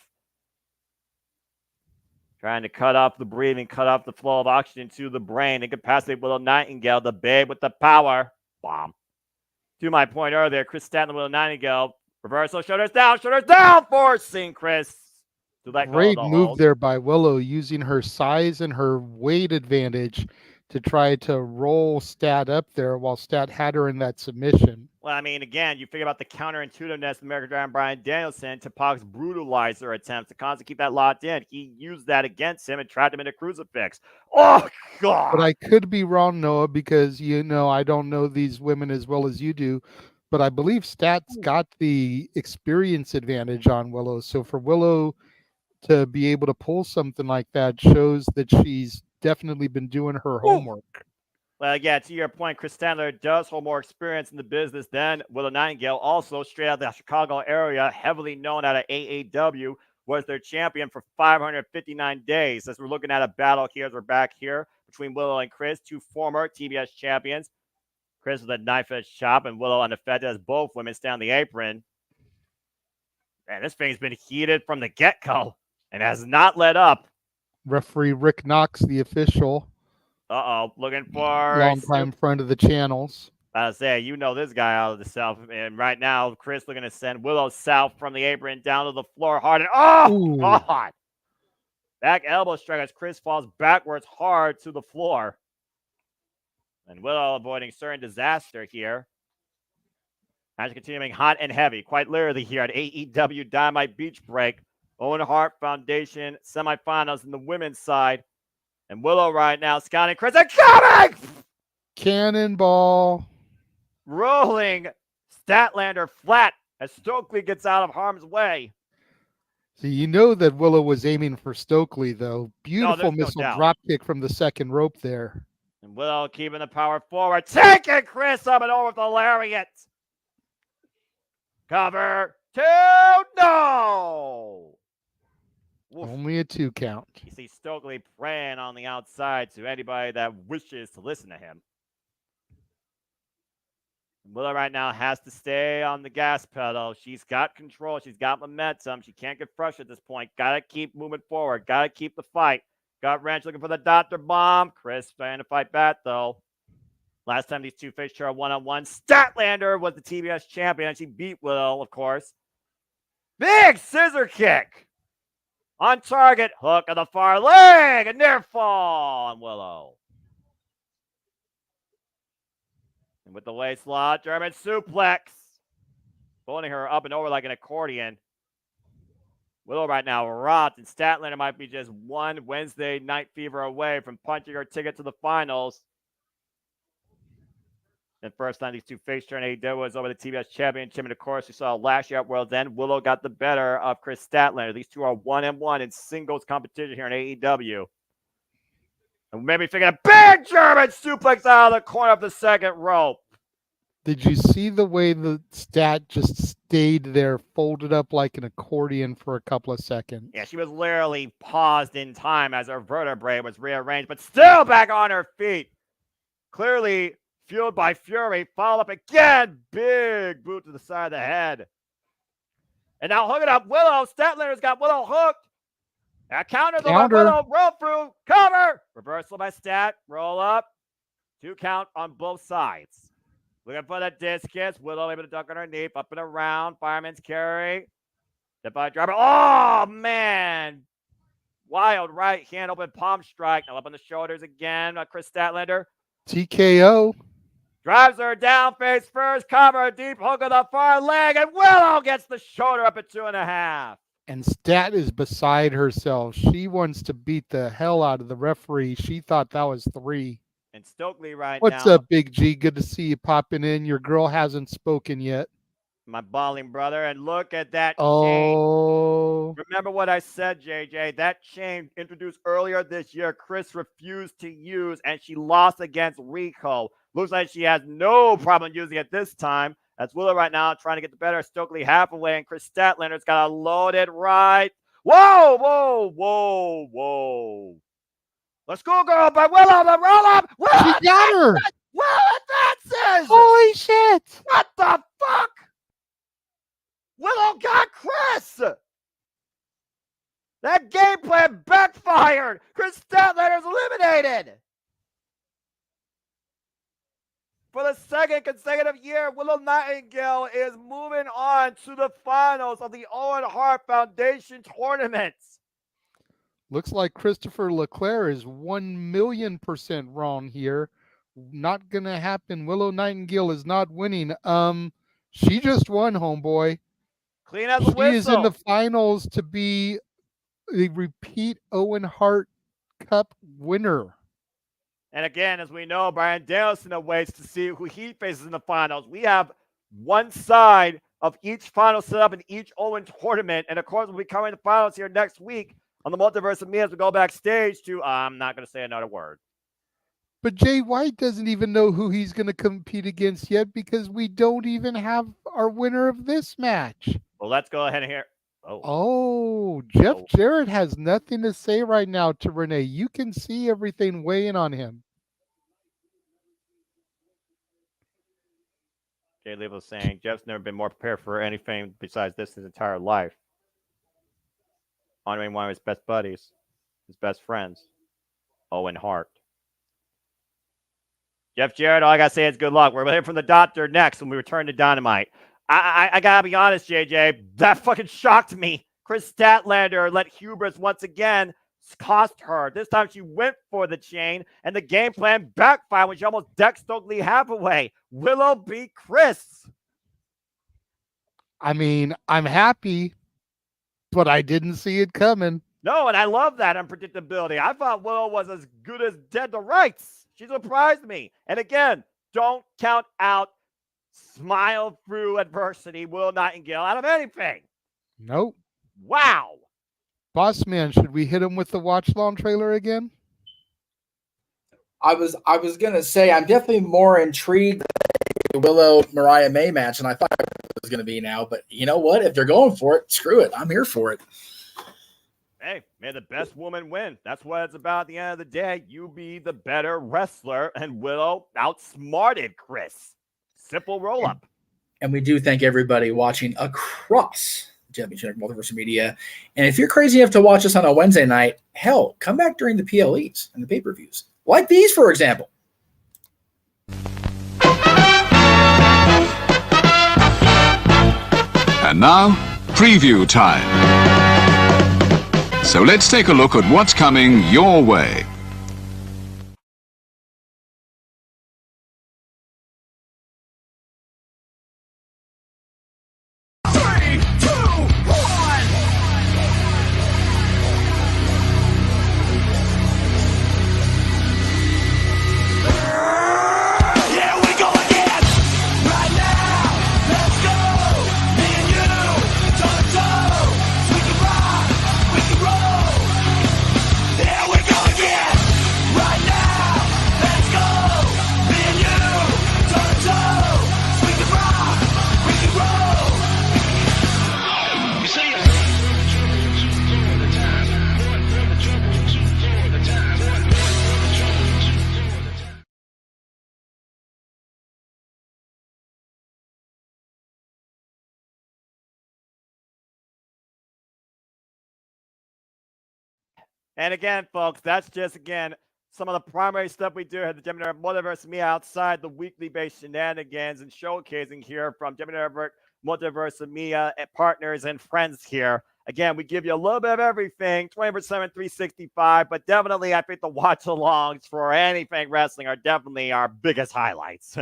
Trying to cut off the breathing, cut off the flow of oxygen to the brain. Incapacitate Willow Nightingale, the babe with the power. Bomb. To my point earlier, Kris Statlander, Willow Nightingale. Reversal, shoulders down, forcing Kris to let go of Great the move hold. there by Willow, using her size and her weight advantage to try to roll Stat up there while Stat had her in that submission. Well, I mean, again, you figure about the counterintuitiveness of American Dragon Bryan Danielson to Pac's brutalizer attempts to constantly keep that locked in. He used that against him and trapped him in a crucifix. Oh, God. But I could be wrong, Noah, because, I don't know these women as well as you do. But I believe Stat's got the experience advantage on Willow. So for Willow to be able to pull something like that shows that she's definitely been doing her homework. Well, yeah, to your point, Kris Statlander does hold more experience in the business than Willow Nightingale. Also, straight out of the Chicago area, heavily known out of AEW, was their champion for 559 days. As we're looking at a battle here, as we're back here between Willow and Kris, two former TBS champions. Kris with a knife-edge chop, and Willow unaffected as both women stay on the apron. Man, this thing's been heated from the get-go and has not let up. Referee Rick Knox, the official. Looking for long-time friend of the channels. I say, this guy out of the south. And right now, Kris looking to send Willow south from the apron down to the floor hard. And God! Back elbow strike as Kris falls backwards hard to the floor. And Willow avoiding certain disaster here. Match continuing hot and heavy, quite literally here at AEW Dynamite Beach Break. Owen Hart Foundation semifinals in the women's side. And Willow right now scouting Kris and coming! Cannonball. Rolling Statlander flat as Stokely gets out of harm's way. So you know that Willow was aiming for Stokely, though. Beautiful missile drop kick from the second rope there. And Willow keeping the power forward, taking Kris up and over with the lariat. Cover 2, no! Oof. Only a 2 count. You see Stokely praying on the outside to anybody that wishes to listen to him. Willow right now has to stay on the gas pedal. She's got control. She's got momentum. She can't get frustrated at this point. Got to keep moving forward. Got to keep the fight. Got Ranch looking for the Dr. Bomb. Kris trying to fight back, though. Last time these two faced each other one-on-one, Statlander was the TBS champion, and she beat Willow, of course. Big scissor kick. On target. Hook of the far leg. A near fall on Willow. And with the waist lock, German suplex. Pulling her up and over like an accordion. Willow right now rocked, and Statlander might be just one Wednesday night fever away from punching her ticket to the finals. And first time these two faced her in AEW was over the TBS Championship. And of course, we saw last year at World's End, Willow got the better of Kris Statlander. These two are 1-1 in singles competition here in AEW. And maybe figuring a big German suplex out of the corner of the second rope. Did you see the way the Stat just stayed there, folded up like an accordion for a couple of seconds? Yeah, she was literally paused in time as her vertebrae was rearranged, but still back on her feet. Clearly fueled by fury. Follow up again. Big boot to the side of the head. And now hooking up Willow. Statlander's got Willow hooked. Now counter the Willow. Roll through. Cover. Reversal by Stat. Roll up. 2 count on both sides. Looking for the discus. Willow able to duck underneath. Up and around. Fireman's carry. Step by driver. Oh, man. Wild right hand open palm strike. Now up on the shoulders again. Kris Statlander. TKO. Drives her down face first. Cover. Deep hook of the far leg. And Willow gets the shoulder up at 2.5. And Stat is beside herself. She wants to beat the hell out of the referee. She thought that was 3. And Stokely right now. What's up, Big G? Good to see you popping in. Your girl hasn't spoken yet. My balling brother. And look at that chain. Remember what I said, JJ. That chain introduced earlier this year, Kris refused to use, and she lost against Rico. Looks like she has no problem using it this time. That's Willow right now trying to get the better. Stokely half away, and Kris Statlander's got a loaded right. Whoa, whoa, whoa, whoa. Let's go, girl, by Willow, the roll up. Willow, she got her. Willow advances. Holy shit. What the fuck? Willow got Kris. That game plan backfired. second consecutive year, Willow Nightingale is moving on to the finals of the Owen Hart Foundation tournament. Looks like Christopher Leclerc is 1,000,000% wrong here. Not gonna happen. Willow Nightingale is not winning. She just won, homeboy. Clean as a She is in the whistle. finals to be a repeat Owen Hart Cup winner. And again, as we know, Bryan Danielson awaits to see who he faces in the finals. We have one side of each final set up in each Owen tournament. And of course, we'll be covering the finals here next week on the Multiverse of Me as we go backstage to, I'm not going to say another word. But Jay White doesn't even know who he's going to compete against yet because we don't even have our winner of this match. Well, let's go ahead and hear. Jeff Jarrett has nothing to say right now to Renee. You can see everything weighing on him. Jay Lee was saying Jeff's never been more prepared for anything besides this his entire life. Honoring one of his best buddies, his best friends, Owen Hart. Jeff Jarrett, all I gotta say is good luck. We're going to hear from the doctor next when we return to Dynamite. I gotta be honest, JJ, that fucking shocked me. Kris Statlander let hubris once again cost her. This time she went for the chain, and the game plan backfired when she almost decked Stokely Hathaway. Willow beat Kris. I mean, I'm happy, but I didn't see it coming. No, and I love that unpredictability. I thought Willow was as good as dead to rights. She surprised me. And again, don't count out smile through adversity, Willow Nightingale, out of anything. Nope. Wow. Boss man, should we hit him with the watch long trailer again? I was gonna say I'm definitely more intrigued by the Willow Mariah May match than I thought it was gonna be now. But you know what? If they're going for it, screw it. I'm here for it. Hey, may the best woman win. That's what it's about at the end of the day. You be the better wrestler, and Willow outsmarted Kris. Simple roll-up. And we do thank everybody watching across Championship Multiverse Media. And if you're crazy enough to watch us on a Wednesday night, hell, come back during the PLEs and the pay-per-views. Like these, for example. And now, preview time. So let's take a look at what's coming your way. And again, folks, that's just, again, some of the primary stuff we do at the JMN Multiverse of Me outside the weekly-based shenanigans and showcasing here from JMN Multiverse of Me partners and friends here. Again, we give you a little bit of everything, 24/7, 365, but definitely I think the watch-alongs for anything wrestling are definitely our biggest highlights.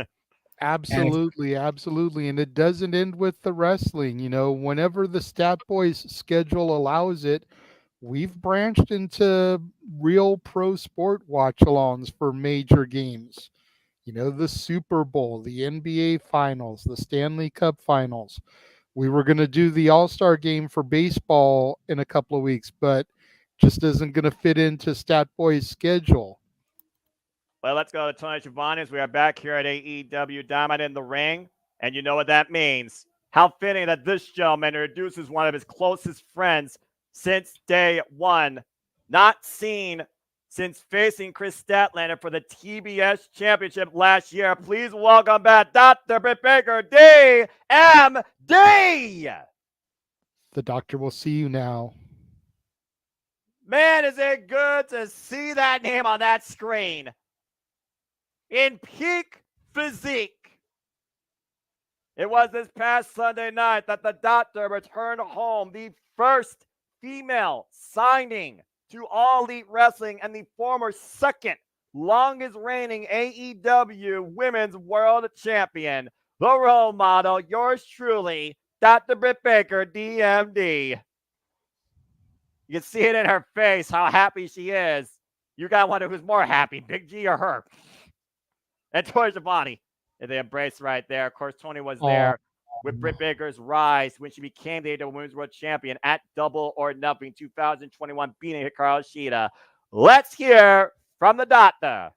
Absolutely, absolutely. And it doesn't end with the wrestling. You know, whenever the Stat Boys schedule allows it, we've branched into real pro sport watch-alongs for major games. You know, the Super Bowl, the NBA Finals, the Stanley Cup Finals. We were going to do the All-Star game for baseball in a couple of weeks, but just isn't going to fit into Stat Boy's schedule. Well, let's go to Tony Schiavone as we are back here at AEW Dynamite in the ring. And you know what that means. How fitting that this gentleman introduces one of his closest friends since day one, not seen since facing Kris Statlander for the TBS Championship last year. Please welcome back Dr. Britt Baker, D.M.D. The doctor will see you now. Man, is it good to see that name on that screen. In peak physique, It was this past Sunday night that the Doctor returned home, the first female signing to All Elite Wrestling and the former second longest reigning AEW Women's World Champion, the role model, yours truly, Dr. Britt Baker, D.M.D. You can see it in her face how happy she is. You got one who's more happy, Big G or her. And towards the body. And they embraced right there. Of course, Tony was there with Britt Baker's rise when she became the AEW Women's World Champion at Double or Nothing 2021, beating Hikaru Shida. Let's hear from the Doctor.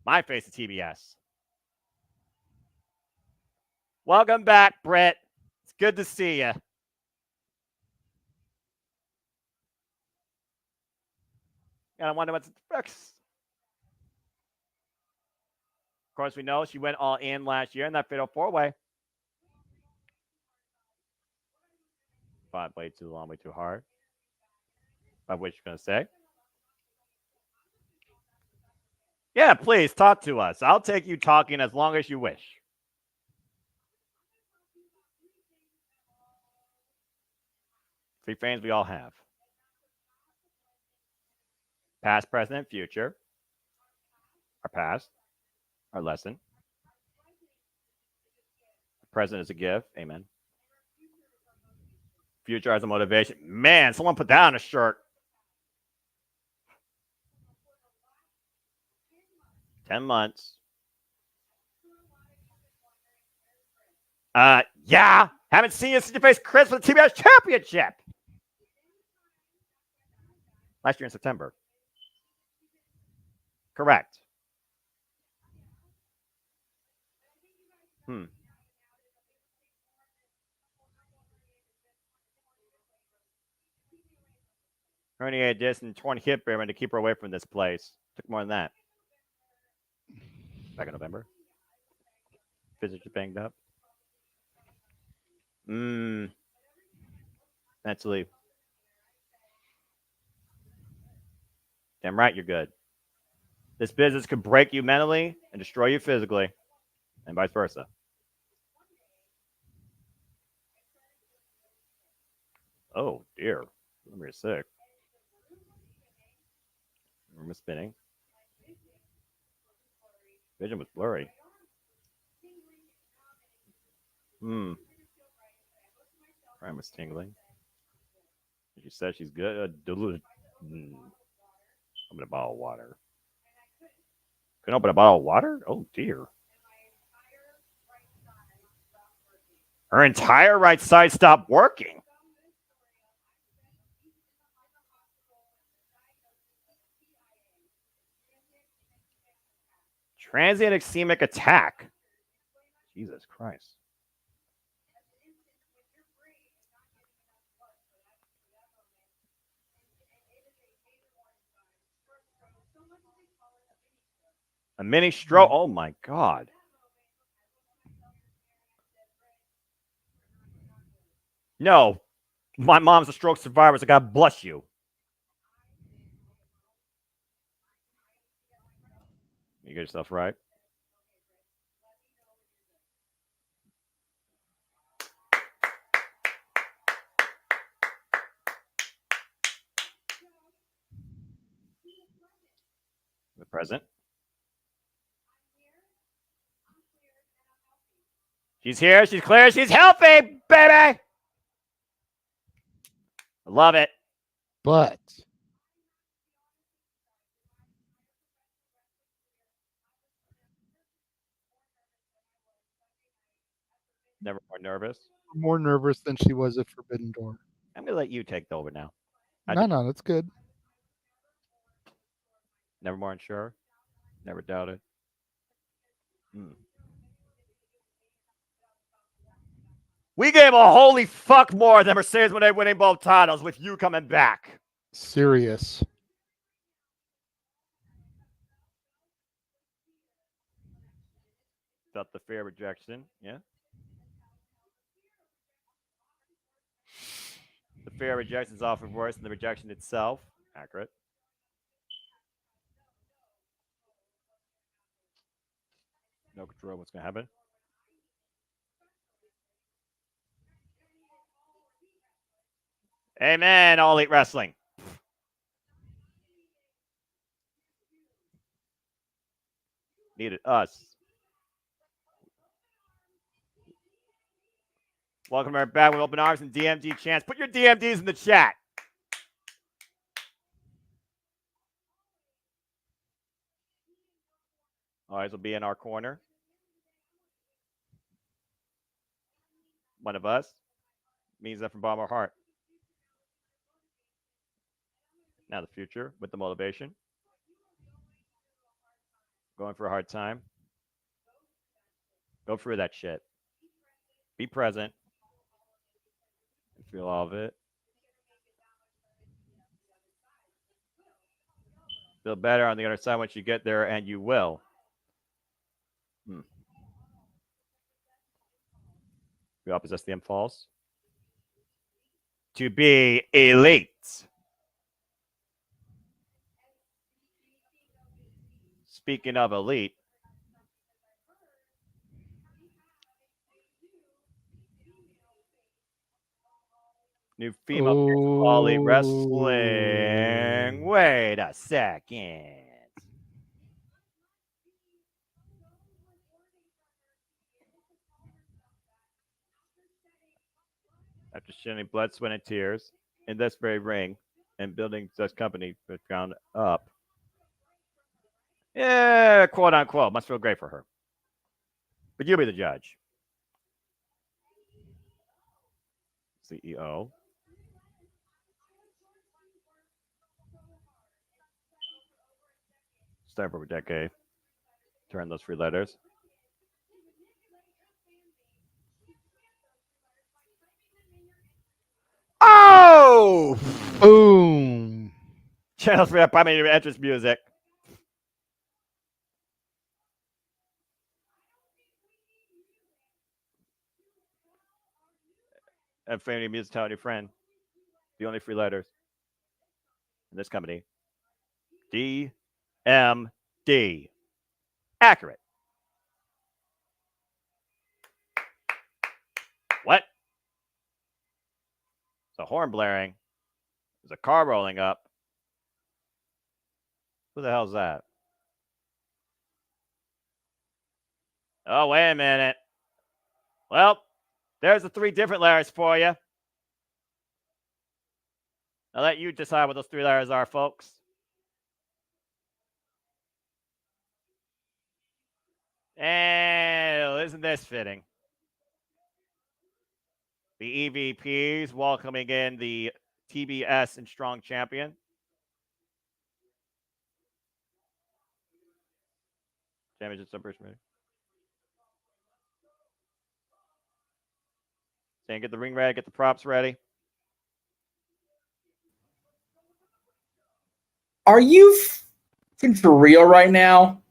My face of TBS. Welcome back, Britt. It's good to see you. And I wonder what's next. Of course, we know she went all in last year in that fatal four-way. Fought way too long, way too hard. What you're going to say? Yeah, please, talk to us. I'll take you talking as long as you wish. Three fans we all have. Past, present, and future. Our past. Our lesson. Present is a gift. Amen. Future as a motivation. Man, someone put that on a shirt. 10 months. Yeah. Haven't seen you since you faced Kris for the TBS Championship. Last year in September. Correct. Herniated disc and torn hip bearing to keep her away from this place. Took more than that. Back in November. Physically banged up. Mentally. Damn right you're good. This business could break you mentally and destroy you physically. And vice versa. Oh, dear. I'm sick. Remember spinning. Vision was blurry. Brian was tingling. She said she's good. Open a bottle of water. Can I open a bottle of water? Oh, dear. Her entire right side stopped working. Transient ischemic attack. Jesus Christ. A mini stroke. Oh, my God. No. My mom's a stroke survivor, so God bless you. You get yourself right. The present. She's here. She's clear. She's healthy, baby. I love it. But never more nervous. More nervous than she was at Forbidden Door. I'm going to let you take over now. No, that's good. Never more unsure. Never doubted. We gave a holy fuck more than Mercedes Moné winning both titles with you coming back. Serious. Felt the fear of rejection. Yeah. The fear of rejection is often worse than the rejection itself. Accurate. No control of what's going to happen. Amen, All Elite Wrestling. Needed us. Welcome right back with open arms and DMD chants. Put your DMDs in the chat. Always will be in our corner. One of us means that from bottom of our heart. Now the future with the motivation. Going for a hard time. Go through that shit. Be present. Feel all of it. Feel better on the other side once you get there, and you will. We all possess the impulse to be elite. Speaking of elite, new female All Elite Wrestling. Wait a second. After shedding blood, sweat, and tears in this very ring and building such company from the ground up. Yeah, quote unquote. Must feel great for her. But you be the judge. CEO. Start over a decade. Turn those 3 letters. Oh! Boom. Channels for that primary entrance music. And family music, tell your friend. The only 3 letters in this company. D.M.D. Accurate. What? It's a horn blaring. There's a car rolling up. Who the hell's that? Oh, wait a minute. Well, there's the 3 different letters for you. I'll let you decide what those 3 letters are, folks. And isn't this fitting? The EVPs welcoming in the TBS and Strong Champion. Championship separation ready. Saying get the ring ready, get the props ready. Are you for real right now?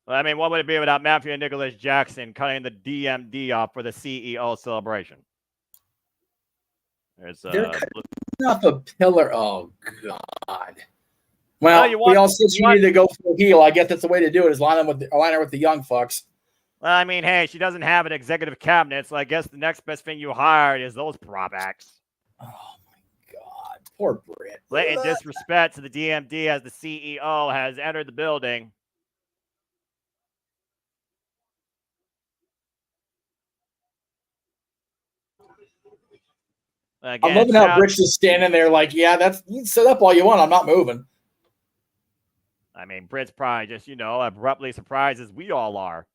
Well, I mean, what would it be without Matthew and Nicholas Jackson cutting the DMD off for the CEO celebration? They're cutting off a pillar. Oh, God. Well, we all said you need to go for a heel. I guess that's the way to do it, is line her with the young fucks. Well, I mean, hey, she doesn't have an executive cabinet, so I guess the next best thing you hired is those prop acts. Oh, my God. Poor Britt. Blatant disrespect to the DMD as the CEO has entered the building. Again, I'm loving how Britt's just standing there like, yeah, you can set up all you want. I'm not moving. I mean, Britt's probably just, abruptly surprised as we all are.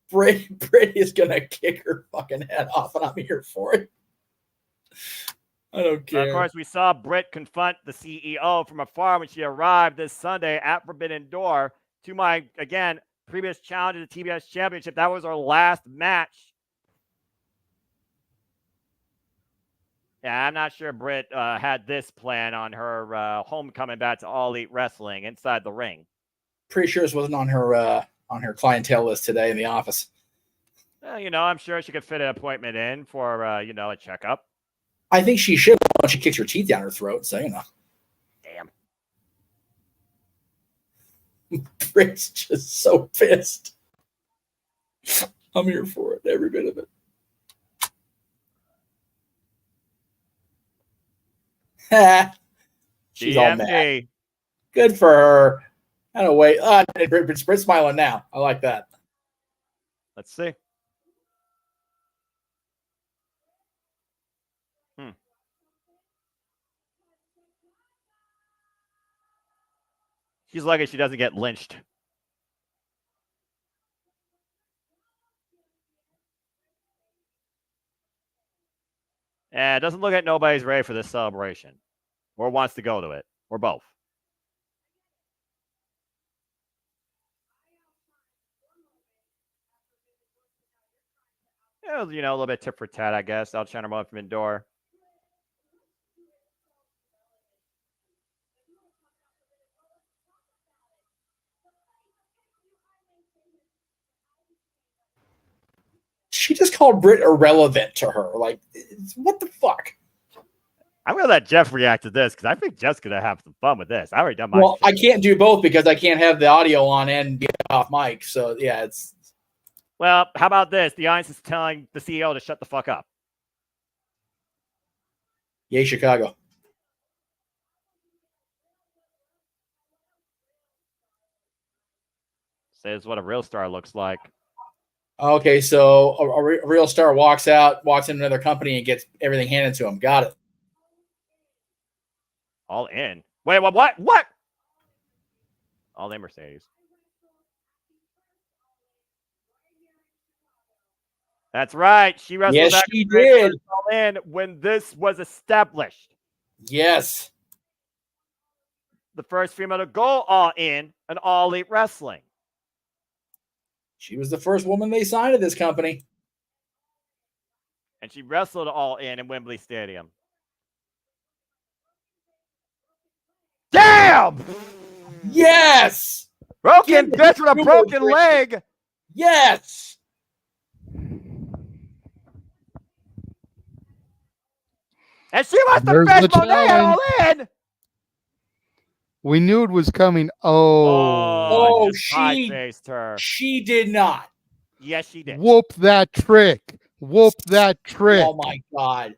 Britt is going to kick her fucking head off, and I'm here for it. I don't care. Of course, we saw Britt confront the CEO from afar when she arrived this Sunday at Forbidden Door. To my, again, previous challenge at the TBS Championship, that was our last match. Yeah, I'm not sure Britt had this plan on her homecoming back to All Elite Wrestling inside the ring. Pretty sure this wasn't on her clientele list today in the office. Well, I'm sure she could fit an appointment in for a checkup. I think she should once she kicks her teeth down her throat. So Damn. Britt's just so pissed. I'm here for it, every bit of it. She's all mad. D.M.D. Good for her. I don't wait. Britt's smiling now. I like that. Let's see. She's lucky she doesn't get lynched. And it doesn't look like nobody's ready for this celebration or wants to go to it or both. Yeah, you know, a little bit tit for tat, I guess. I'll chant her up from indoor. She just called Britt irrelevant to her. Like, what the fuck? I'm going to let Jeff react to this because I think Jeff's going to have some fun with this. I already done my Well, I can't do both because I can't have the audio on and get off mic. So, yeah, it's... Well, how about this? The audience is telling the CEO to shut the fuck up. Yay, Chicago. Says what a real star looks like. Okay, so a real star walks into another company and gets everything handed to him. Got it. All in. Wait, what? What? All in Mercedes. That's right. She wrestled. Yes, she did. All in when this was established. Yes. The first female to go all in an all elite wrestling. She was the first woman they signed to this company. And she wrestled all in Wembley Stadium. Damn! Yes! Broken bitch with a broken leg. Yes! And she must have fed Moné all in. We knew it was coming. Oh, she did not. Yes, she did. Whoop that trick. Whoop that trick. Oh, my God.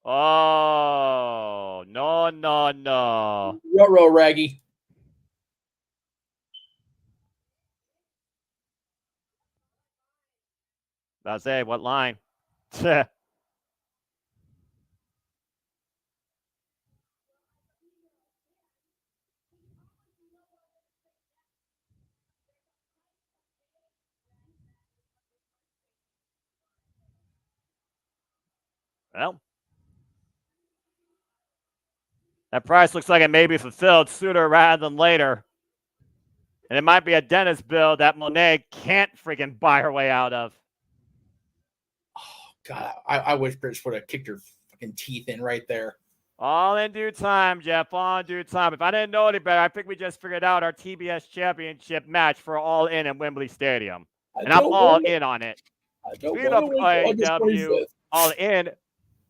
Oh, no. Ruh-roh, Raggy. That's it. What line? Well, that price looks like it may be fulfilled sooner rather than later. And it might be a dentist bill that Moné can't freaking buy her way out of. God, I wish British would have kicked her fucking teeth in right there. All in due time, Jeff. All in due time. If I didn't know any better, I think we just figured out our TBS championship match for All In Wembley Stadium. And I'm all in on it. Speaking of AEW All In,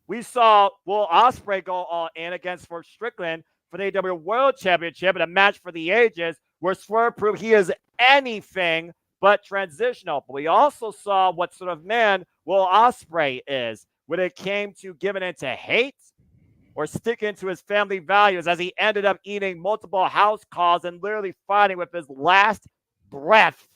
we saw Will Ospreay go all in against Swerve Strickland for the AEW World Championship in a match for the ages where Swerve proved he is anything but transitional. But we also saw what sort of man Will Ospreay is when it came to giving into hate or sticking to his family values, as he ended up eating multiple house calls and literally fighting with his last breath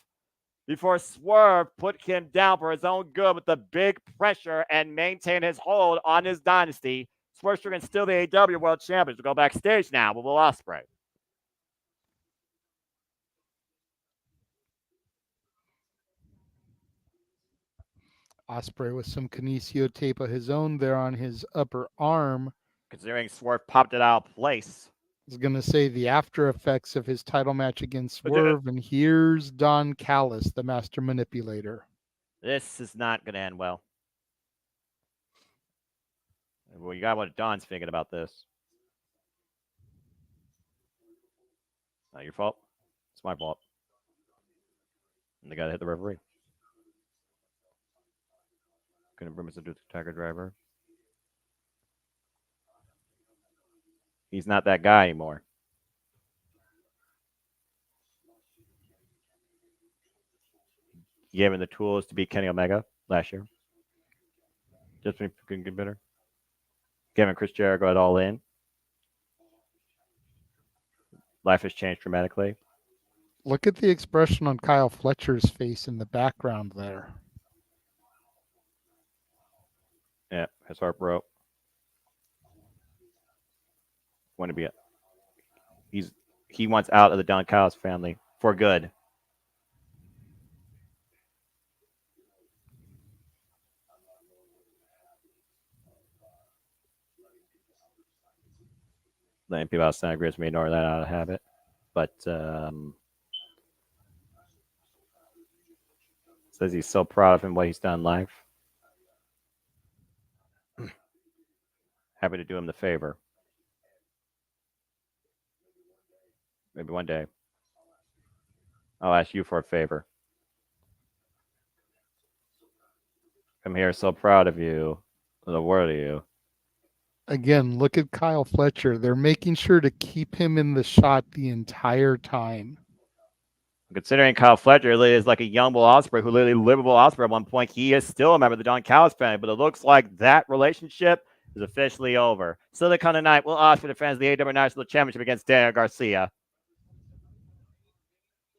before Swerve put him down for his own good with the big pressure and maintain his hold on his dynasty. Swerve Strickland still the AEW World Champions. We'll go backstage now with Will Ospreay. Ospreay with some kinesio tape of his own there on his upper arm. Considering Swerve popped it out of place. I was going to say the after effects of his title match against Swerve, and here's Don Callis, the master manipulator. This is not going to end well. Well, you got what Don's thinking about this. Not your fault. It's my fault. And they got to hit the referee. Couldn't bring us to the Tiger Driver. He's not that guy anymore. He gave him the tools to beat Kenny Omega last year. Just make him get better. Gave him Chris Jericho at All In. Life has changed dramatically. Look at the expression on Kyle Fletcher's face in the background there. Yeah, his heart broke. Want to be he wants out of the Don Callis family for good. Letting people outside of Grizz may ignore that out of habit. But says he's so proud of him, what he's done in life. Happy to do him the favor. Maybe one day. I'll ask you for a favor. I'm here so proud of you. The word of you. Again, look at Kyle Fletcher. They're making sure to keep him in the shot the entire time. Considering Kyle Fletcher is like a young Will Ospreay who literally lived with Will Ospreay at one point, he is still a member of the Don Callis family, but it looks like that relationship is officially over. So they come tonight, Will Ospreay defends the AEW International Championship against Daniel Garcia.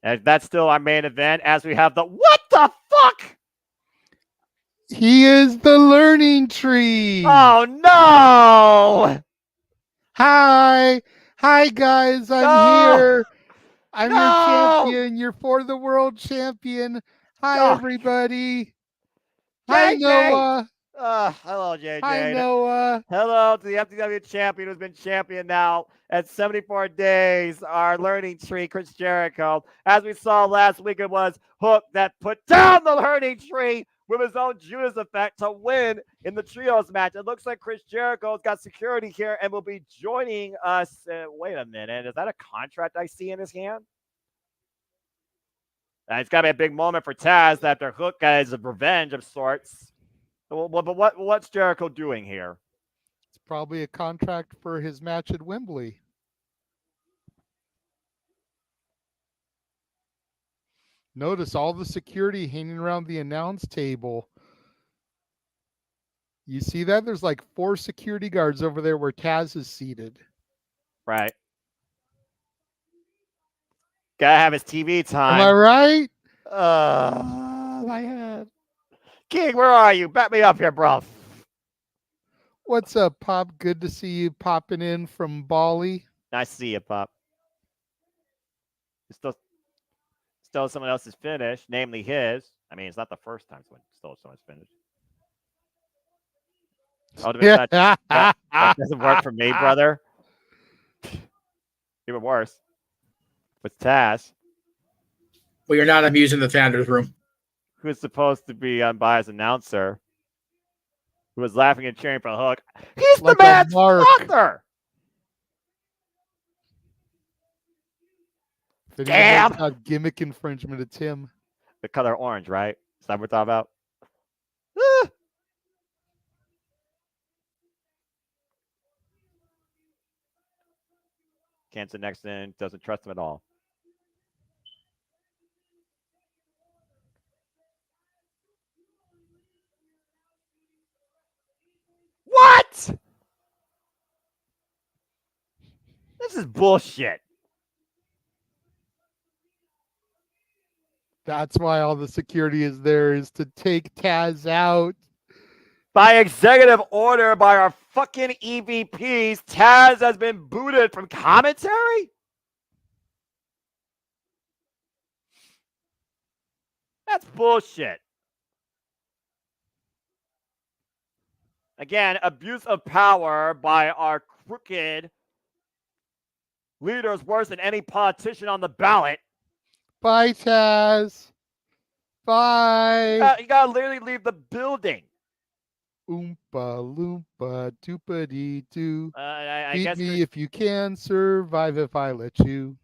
And that's still our main event as we have the what the fuck? He is the learning tree. Oh no! Hi guys, I'm here. I'm your champion. You're for the world champion. Hi everybody. Hi Noah. Hello, JJ. Hi Noah. Hello to the FTW champion who's been champion now at 74 days. Our learning tree, Chris Jericho. As we saw last week, it was Hook that put down the learning tree with his own Judas effect to win in the trios match. It looks like Chris Jericho's got security here and will be joining us. Wait a minute. Is that a contract I see in his hand? It's got to be a big moment for Taz after Hook guys of revenge of sorts. But what's Jericho doing here? It's probably a contract for his match at Wembley. Notice all the security hanging around the announce table. You see that? There's like 4 security guards over there where Taz is seated. Right. Gotta have his TV time. Am I right? My head. King, where are you? Back me up here, bro. What's up, Pop? Good to see you popping in from Bali. Nice to see you, Pop. Stole someone else's finish, namely his. I mean, it's not the first time someone stole someone's finish. That doesn't work for me, brother. Even worse. With Taz. Well, you're not amusing the founder's room. Who's supposed to be unbiased announcer, who was laughing and cheering for Hook. He's like the man's father! Damn! Got gimmick infringement, it's him. The color orange, right? Is that what we're talking about? Can't sit next to him, doesn't trust him at all. What? This is bullshit. That's why all the security is there, is to take Taz out. By executive order by our fucking EVPs, Taz has been booted from commentary? That's bullshit. Again, abuse of power by our crooked leaders worse than any politician on the ballot. Bye, Taz. Bye. You gotta literally leave the building. Oompa loompa doopa dee doo. I guess me if you can, survive if I let you.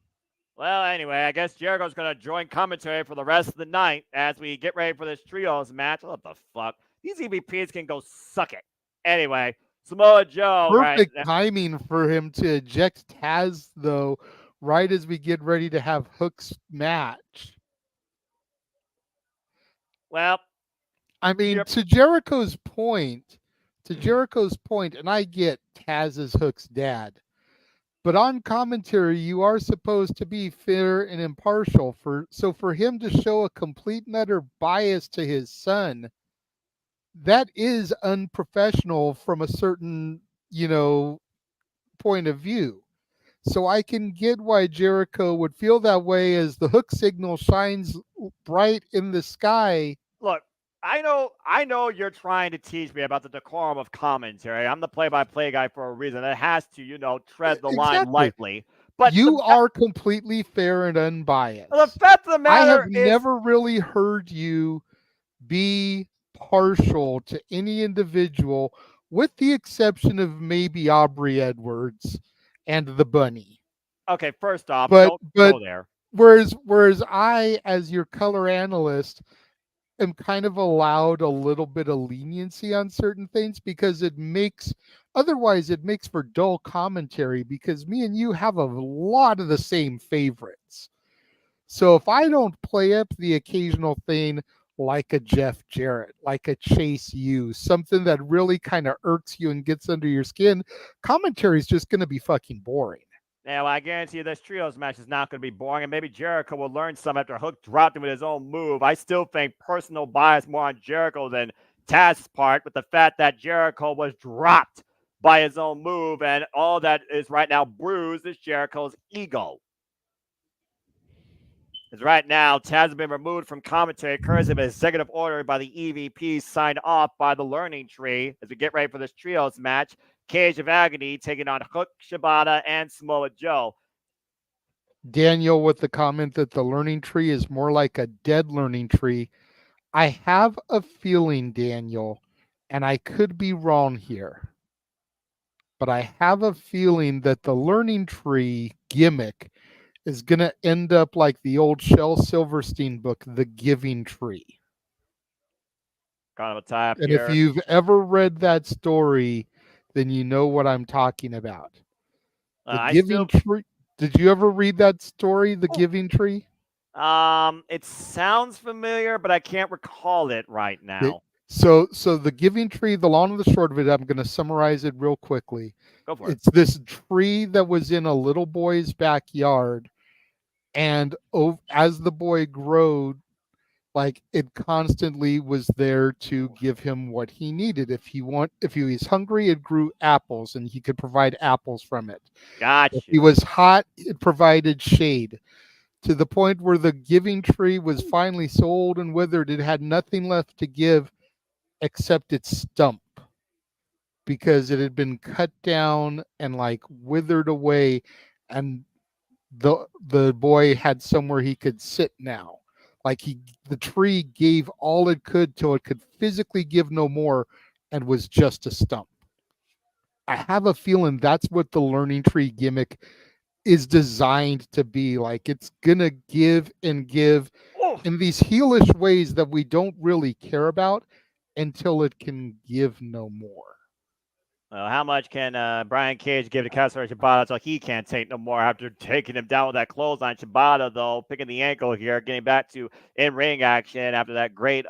Well, anyway, I guess Jericho's gonna join commentary for the rest of the night as we get ready for this trios match. What the fuck? These EVPs can go suck it. Anyway, Samoa Joe. Perfect timing for him to eject Taz, though, right as we get ready to have Hook's match. Well, I mean, to Jericho's point, and I get Taz is Hook's dad, but on commentary, you are supposed to be fair and impartial. So for him to show a complete and utter bias to his son, that is unprofessional from a certain, point of view. So I can get why Jericho would feel that way as the Hook signal shines bright in the sky. Look, I know you're trying to teach me about the decorum of commentary. I'm the play-by-play guy for a reason. It has to, tread the line lightly. But you are completely fair and unbiased. The fact of the matter I have never really heard you be partial to any individual, with the exception of maybe Aubrey Edwards and the Bunny. Okay, first off, don't go there. Whereas I, as your color analyst, am kind of allowed a little bit of leniency on certain things because otherwise it makes for dull commentary, because me and you have a lot of the same favorites. So if I don't play up the occasional thing like a Jeff Jarrett, like a Chase U, something that really kind of irks you and gets under your skin, commentary is just going to be fucking boring. Now, I guarantee you this trios match is not going to be boring, and maybe Jericho will learn some after Hook dropped him with his own move. I still think personal bias more on Jericho than Taz's part, with the fact that Jericho was dropped by his own move, and all that is right now bruised is Jericho's ego. Because right now, Taz has been removed from commentary courtesy of an executive order by the EVP signed off by the Learning Tree as we get ready for this trios match. Cage of Agony taking on Hook, Shibata, and Samoa Joe. Daniel with the comment that the Learning Tree is more like a dead Learning Tree. I have a feeling, Daniel, and I could be wrong here, but I have a feeling that the Learning Tree gimmick is going to end up like the old Shel Silverstein book, The Giving Tree. Kind of a tie-up and here. If you've ever read that story, then you know what I'm talking about. The Giving Tree. Did you ever read that story, The Giving Tree? It sounds familiar, but I can't recall it right now. So The Giving Tree, the long and the short of it, I'm going to summarize it real quickly. Go for it. It's this tree that was in a little boy's backyard, and as the boy grew, like, it constantly was there to give him what he needed. If he was hungry, it grew apples and he could provide apples from it. Gotcha. If he was hot, it provided shade. To the point where the Giving Tree was finally so old and withered, it had nothing left to give except its stump, because it had been cut down and like withered away, and the boy had somewhere he could sit now. Like the tree gave all it could till it could physically give no more, and was just a stump. I have a feeling that's what the Learning Tree gimmick is designed to be. Like, it's gonna give and give in these heelish ways that we don't really care about until it can give no more. How much can Brian Cage give to Katsuyori Shibata until he can't take no more after taking him down with that clothesline? Shibata, though, picking the ankle here, getting back to in-ring action after that great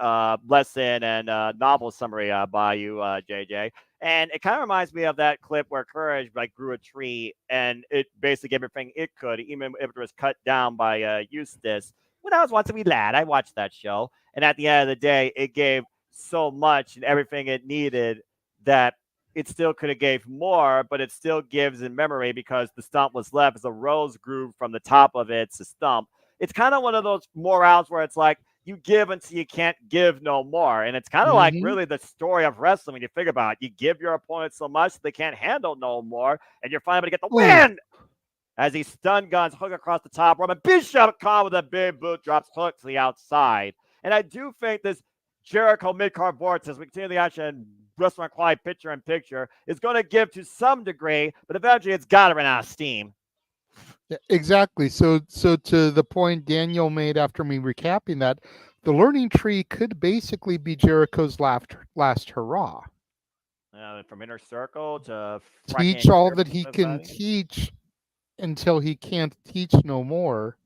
lesson and novel summary by you, JJ. And it kind of reminds me of that clip where Courage grew a tree, and it basically gave everything it could, even if it was cut down by Eustace. When I was once a wee lad, I watched that show. And at the end of the day, it gave so much and everything it needed that it still could have gave more, but it still gives in memory because the stump was left as a rose grew from the top of its stump. It's kind of one of those morals where it's like you give until you can't give no more. And it's kind of like really the story of wrestling when you think about it. You give your opponent so much that they can't handle no more, and you're finally going to get the win. As he stun guns Hook across the top rope, and Bishop Khan with a big boot drops Hook to the outside. And I do think this Jericho mid-card vortex, we continue the action, Wrestling Quality picture-in-picture, is going to give to some degree, but eventually it's got to run out of steam. Yeah, exactly. So to the point Daniel made after me recapping that, the Learning Tree could basically be Jericho's last hurrah. From Inner Circle to teach all that he can teach until he can't teach no more.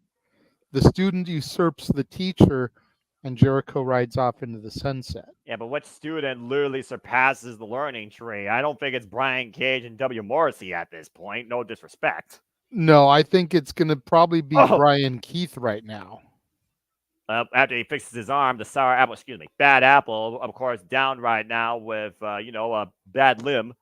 The student usurps the teacher, and Jericho rides off into the sunset. Yeah, but what student literally surpasses the learning tree? I don't think it's Brian Cage and W. Morrissey at this point. No disrespect. No, I think it's going to probably be Brian Keith right now. After he fixes his arm, the sour apple, Bad Apple, of course, down right now with, a bad limb.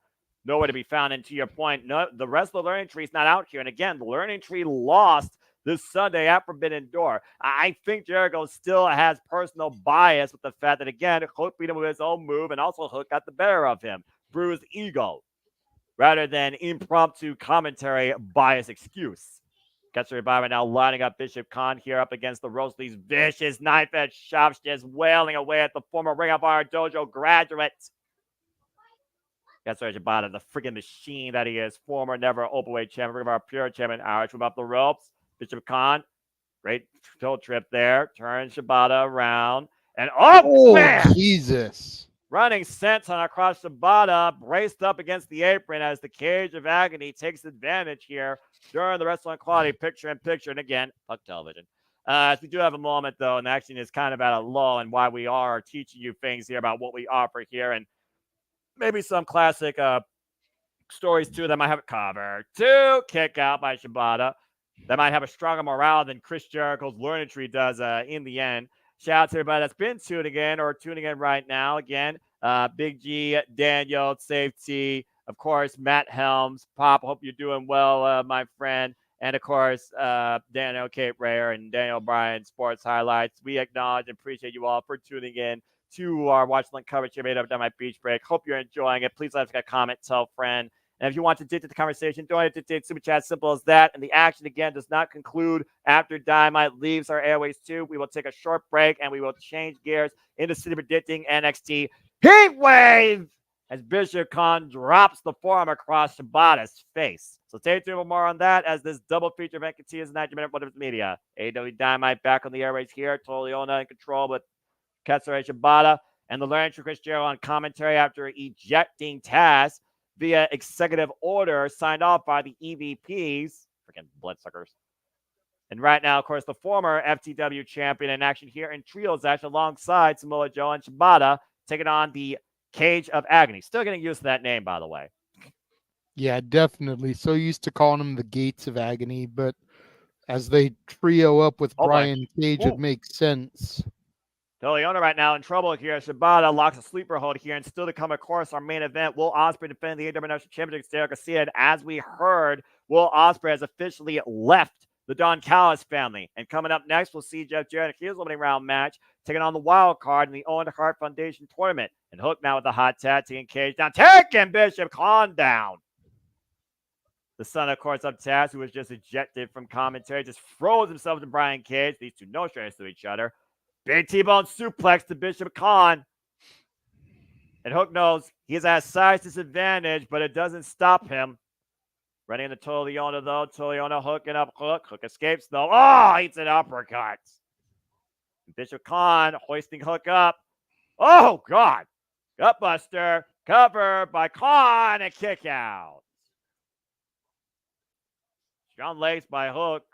Nowhere to be found. And to your point, no, the rest of the learning tree is not out here. And again, the learning tree lost this Sunday at Forbidden Door. I think Jericho still has personal bias with the fact that, again, Hook beat him with his own move, and also Hook got the better of him. Bruised ego, rather than impromptu commentary bias excuse. Gets her by now, lining up Bishop Khan here up against the ropes. These vicious knife-edge chops just wailing away at the former Ring of Honor Dojo graduate. Gets her Shibata, the freaking machine that he is. Former never openweight champion, Ring of Honor Pure champion, Irish from up the ropes. Bishop Khan, great toe trip there. Turns Shibata around. And man! Jesus. Running senton across Shibata, braced up against the apron as the Cage of Agony takes advantage here during the Wrestling Quality picture-in-picture. And again, fuck television. As we do have a moment, though, and action is kind of at a lull, and why we are teaching you things here about what we offer here, and maybe some classic stories, too, that might have a cover. 2 kick out by Shibata. That might have a stronger morale than Chris Jericho's learning tree does in the end. Shout out to everybody that's been tuning in right now. Again, Big G, Daniel, Safety, of course, Matt Helms, Pop. Hope you're doing well, my friend. And, of course, Daniel Cape Rayer and Daniel Bryan Sports Highlights. We acknowledge and appreciate you all for tuning in to our Watch Link coverage here made up Dynamite Beach Break. Hope you're enjoying it. Please let us get a comment, tell a friend. And if you want to dig into the conversation, donate to Super Chat, simple as that. And the action, again, does not conclude after Dynamite leaves our airways, too. We will take a short break, and we will change gears into City Predicting NXT Heat Wave as Bishop Khan drops the forearm across Shibata's face. So stay tuned for more on that as this double feature event continues in 90-minute Multiverse Media. AEW Dynamite back on the airways here. Toliona in control with Katsura Shibata and the learning to Chris Jericho on commentary after ejecting Taz via executive order signed off by the EVPs. Freaking bloodsuckers. And right now, of course, the former FTW champion in action here in trios action alongside Samoa Joe and Shibata taking on the Cage of Agony. Still getting used to that name, by the way. Yeah, definitely. So used to calling them the Gates of Agony, but as they trio up with Brian Cage, it makes sense. Toliona right now in trouble here. Shibata locks a sleeper hold here, and still to come, of course, our main event. Will Ospreay defending the AEW International Championship, Daniel Garcia. And as we heard, Will Ospreay has officially left the Don Callis family. And coming up next, we'll see Jeff Jarrett in a Heels opening round match taking on the wild card in the Owen Hart Foundation tournament. And Hook now with the hot tag, taking Cage down, taking Bishop Khan down. The son, of course, of Taz, who was just ejected from commentary, just froze himself to Brian Cage. These two no strangers to each other. Big T-bone suplex to Bishop Khan. And Hook knows he's at a size disadvantage, but it doesn't stop him. Running into Toliona, though. Toliona hooking up Hook. Hook escapes, though. Oh, eats an uppercut. Bishop Khan hoisting Hook up. Oh, God. Gutbuster. Cover by Khan. And kick out. Strong legs by Hook.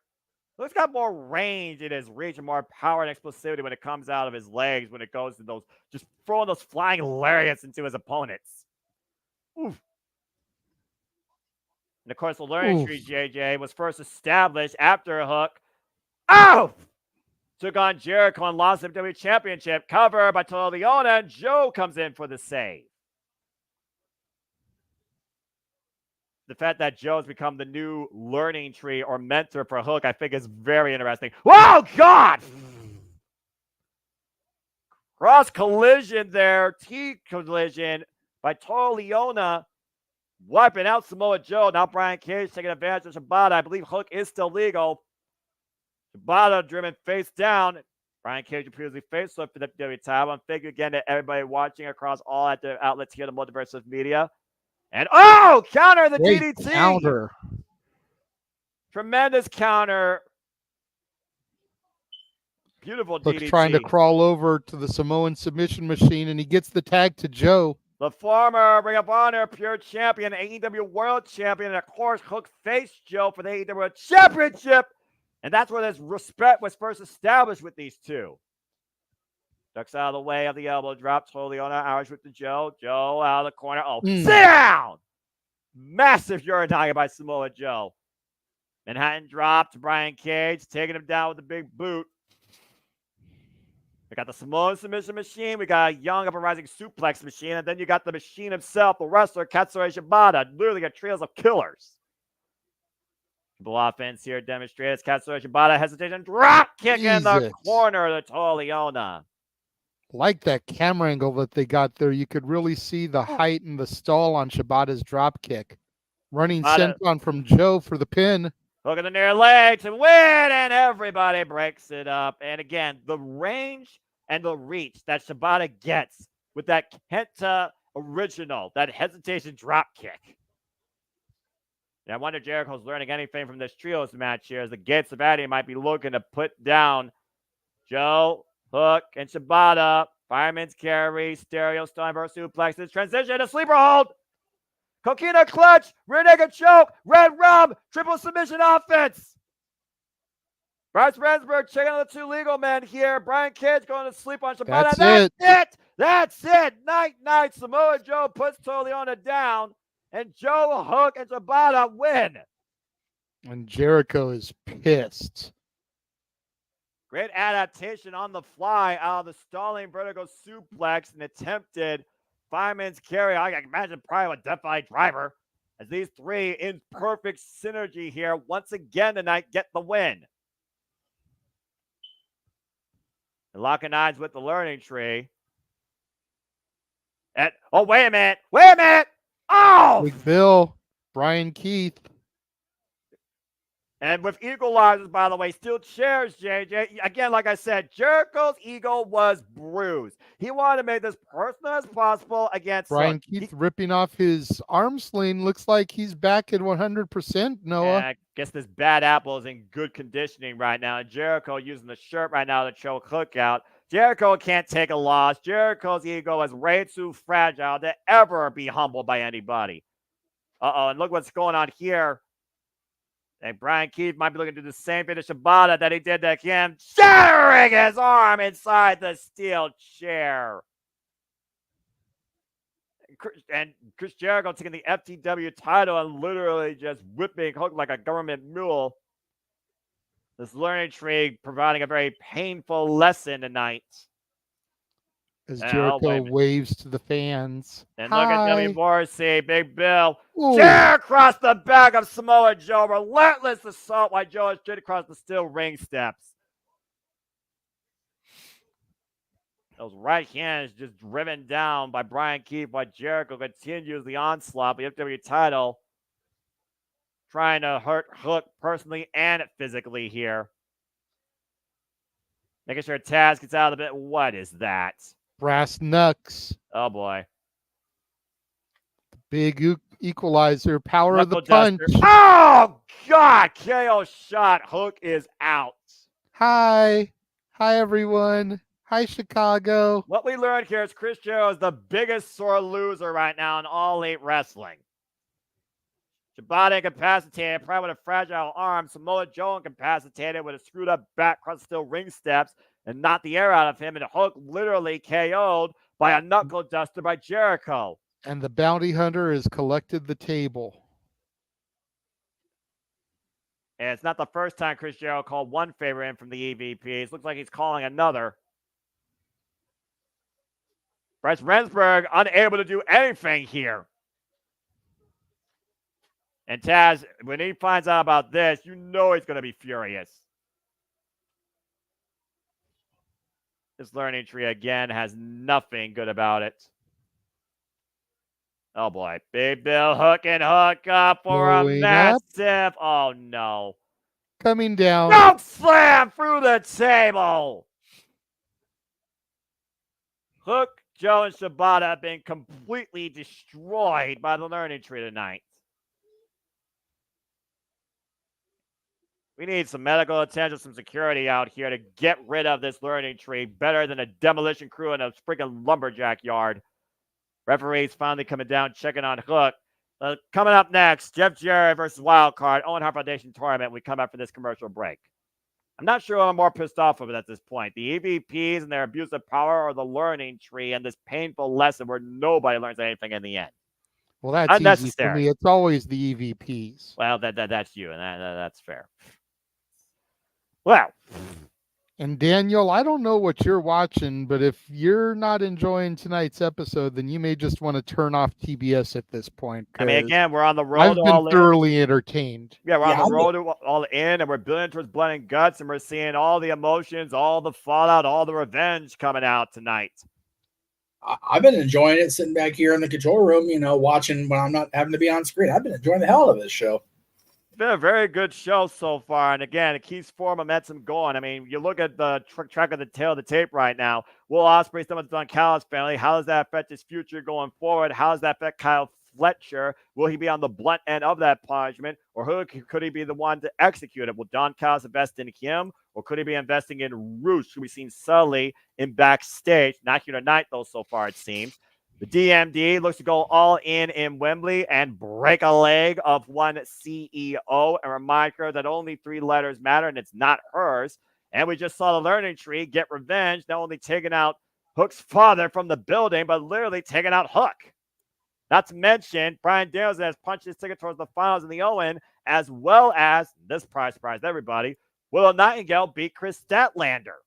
Hook's got more range in his reach and more power and explosivity when it comes out of his legs, when it goes to those, just throwing those flying lariats into his opponents. Oof. And of course, the learning tree, JJ, was first established after Hook. Oh! Took on Jericho and lost the WWE Championship. Cover by Toliona, and Joe comes in for the save. The fact that Joe's become the new learning tree or mentor for Hook, I think is very interesting. Oh, God! Cross collision there. T-collision by Toliona. Wiping out Samoa Joe. Now Brian Cage taking advantage of Shibata. I believe Hook is still legal. Shibata driven face down. Brian Cage repeatedly face up for the WWE title. And thank you again to everybody watching across all at the outlets here, the Multiverse of Media. And counter the DDT. Counter. Tremendous counter. Beautiful Hook's DDT. trying to crawl over to the Samoan submission machine, and he gets the tag to Joe. The former Ring of Honor Pure Champion, AEW World Champion, and of course, Hook faced Joe for the AEW World Championship. And that's where this respect was first established with these two. Ducks out of the way of the elbow drop. Totally on our Irish whip to Joe. Joe out of the corner. Oh, sit down! Massive Uranage by Samoa Joe. Manhattan drop to Brian Cage, taking him down with a big boot. We got the Samoan submission machine. We got a young up and rising suplex machine. And then you got the machine himself, the wrestler, Katsuyori Shibata. Literally got trios of killers. Triple offense here demonstrated as Katsuyori Shibata hesitation. Drop kick in the corner to Toleona. Like that camera angle that they got there, you could really see the height and the stall on Shibata's drop kick. Running senton from Joe for the pin. Hook in the near leg to win, and everybody breaks it up. And again, the range and the reach that Shibata gets with that Kenta original, that hesitation drop kick. And I wonder if Jericho's learning anything from this trios match here, as the Gates of Addy might be looking to put down Joe, Hook, and Shibata. Fireman's carry, stereo, Steinberg suplexes, transition to sleeper hold. Coquina clutch, rear naked choke, red rum, triple submission offense. Bryce Rensburg checking on the two legal men here. Brian Cage going to sleep on Shibata. That's it. That's it. Night. Samoa Joe puts Toleona down, and Joe, Hook, and Shibata win. And Jericho is pissed. Great adaptation on the fly out of the stalling vertical suplex and attempted fireman's carry. I can imagine probably with Death Eye Driver, as these three in perfect synergy here once again tonight get the win. And locking eyes with the learning tree. And wait a minute. Oh! Big Bill, Brian Keith. And with equalizers, by the way, steel chairs, JJ. Again, like I said, Jericho's ego was bruised. He wanted to make this personal as possible against Brian Keith ripping off his arm sling. Looks like he's back at 100%, Noah. Yeah, I guess this bad apple is in good conditioning right now. And Jericho using the shirt right now to choke Hook out. Jericho can't take a loss. Jericho's ego is way too fragile to ever be humbled by anybody. And look what's going on here. And Brian Keith might be looking to do the same thing to Shibata that he did to him, shattering his arm inside the steel chair. And Chris Jericho taking the FTW title and literally just whipping Hook like a government mule. This learning tree providing a very painful lesson tonight. As Jericho waves to the fans. And look at W. Morrissey, Big Bill. Tear across the back of Samoa Joe. Relentless assault while Joe is straight across the steel ring steps. Those right hands just driven down by Brian Keith while Jericho continues the onslaught. The FW title trying to hurt Hook personally and physically here. Making sure Taz gets out of the bit. What is that? Brass knucks. Oh, boy. Big equalizer. Power of the punch. Oh, God. KO shot. Hook is out. Hi, everyone. Hi, Chicago. What we learned here is Chris Jericho is the biggest sore loser right now in All Elite Wrestling. Shibata incapacitated, probably with a fragile arm. Samoa Joe incapacitated with a screwed up back across the steel ring steps and knocked the air out of him. And Hook literally KO'd by a knuckle duster by Jericho. And the bounty hunter has collected the table. And it's not the first time Chris Jericho called one favor in from the EVPs. Looks like he's calling another. Bryce Rensburg unable to do anything here. And Taz, when he finds out about this, you know he's going to be furious. This learning tree, again, has nothing good about it. Oh, boy. Big Bill hooking Hook up for a massive... Oh, no. Coming down. Rope slam through the table. Hook, Joe, and Shibata have been completely destroyed by the learning tree tonight. We need some medical attention, some security out here to get rid of this learning tree better than a demolition crew in a freaking lumberjack yard. Referees finally coming down, checking on Hook. Coming up next, Jeff Jarrett versus Wildcard, Owen Hart Foundation Tournament. We come back for this commercial break. I'm not sure what I'm more pissed off of it at this point. The EVPs and their abuse of power, or the learning tree and this painful lesson where nobody learns anything in the end. Well, that's easy for me. It's always the EVPs. Well, that's you, and that's fair. Well. And Daniel, I don't know what you're watching, but if you're not enjoying tonight's episode, then you may just want to turn off TBS at this point. I mean, again, we're on the road. I've been thoroughly entertained. Yeah, we're on the road all in, and we're building towards blood and guts, and we're seeing all the emotions, all the fallout, all the revenge coming out tonight. I've been enjoying it, sitting back here in the control room, watching when I'm not having to be on screen. I've been enjoying the hell out of this show. It's been a very good show so far, and again, it keeps momentum going. I mean, you look at the track of the tail of the tape right now. Will Ospreay, someone's done Cal's family. How does that affect his future going forward? How does that affect Kyle Fletcher? Will he be on the blunt end of that punishment, or could he be the one to execute it? Will Don Callis invest in him, or could he be investing in Roosh, who we've seen subtly in backstage? Not here tonight, though, so far it seems. The D.M.D. looks to go all in Wembley and break a leg of one CEO and remind her that only 3 letters matter and it's not hers. And we just saw the learning tree get revenge, not only taking out Hook's father from the building, but literally taking out Hook. Not to mention, Bryan Danielson has punched his ticket towards the finals in the Owen, as well as, this prize surprised everybody, Willow Nightingale beat Kris Statlander.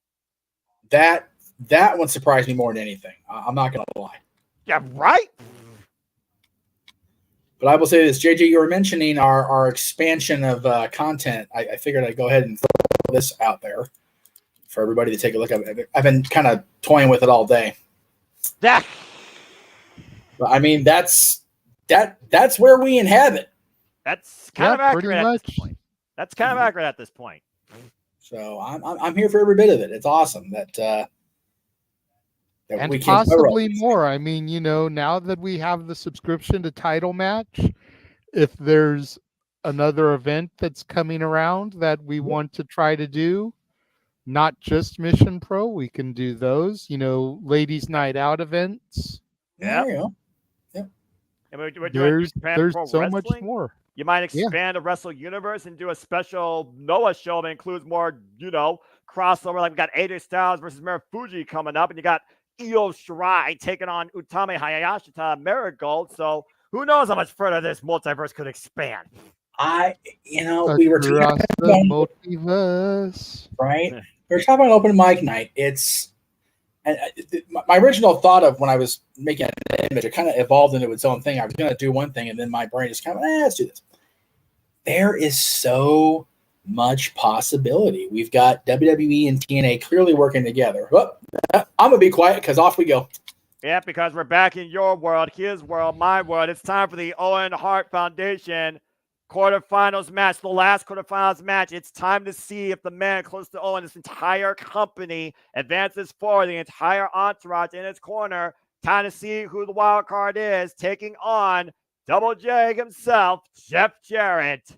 That one surprised me more than anything. I'm not going to lie. Yeah, right? But I will say this, JJ, you were mentioning our expansion of content. I figured I'd go ahead and throw this out there for everybody to take a look at. I've been kind of toying with it all day. Yeah. But I mean, that's where we inhabit. That's kind of accurate at this point. That's kind of accurate at this point. So I'm here for every bit of it. It's awesome that and we can possibly more. I mean, now that we have the subscription to Title Match, if there's another event that's coming around that we want to try to do, not just Mission Pro, we can do those, ladies' night out events. Yeah. There you go. Yep. And we're doing there's so wrestling. Much more. You might expand the Wrestle Universe and do a special Noah show that includes more, crossover. Like we got AJ Styles versus Marufuji coming up, and you got Io Shirai taking on Utami Hayashi to Marigold. So who knows how much further this multiverse could expand. We were talking about the multiverse, right? We were talking about open mic night. My original thought of when I was making an image, it kind of evolved into its own thing. I was going to do one thing, and then my brain just kind of, let's do this. There is so much possibility. We've got WWE and TNA clearly working together. Well, I'm going to be quiet because off we go. Yeah, because we're back in your world, his world, my world. It's time for the Owen Hart Foundation quarterfinals match, the last quarterfinals match. It's time to see if the man close to Owen, this entire company, advances forward, the entire entourage in his corner. Time to see who the wild card is, taking on Double J himself, Jeff Jarrett.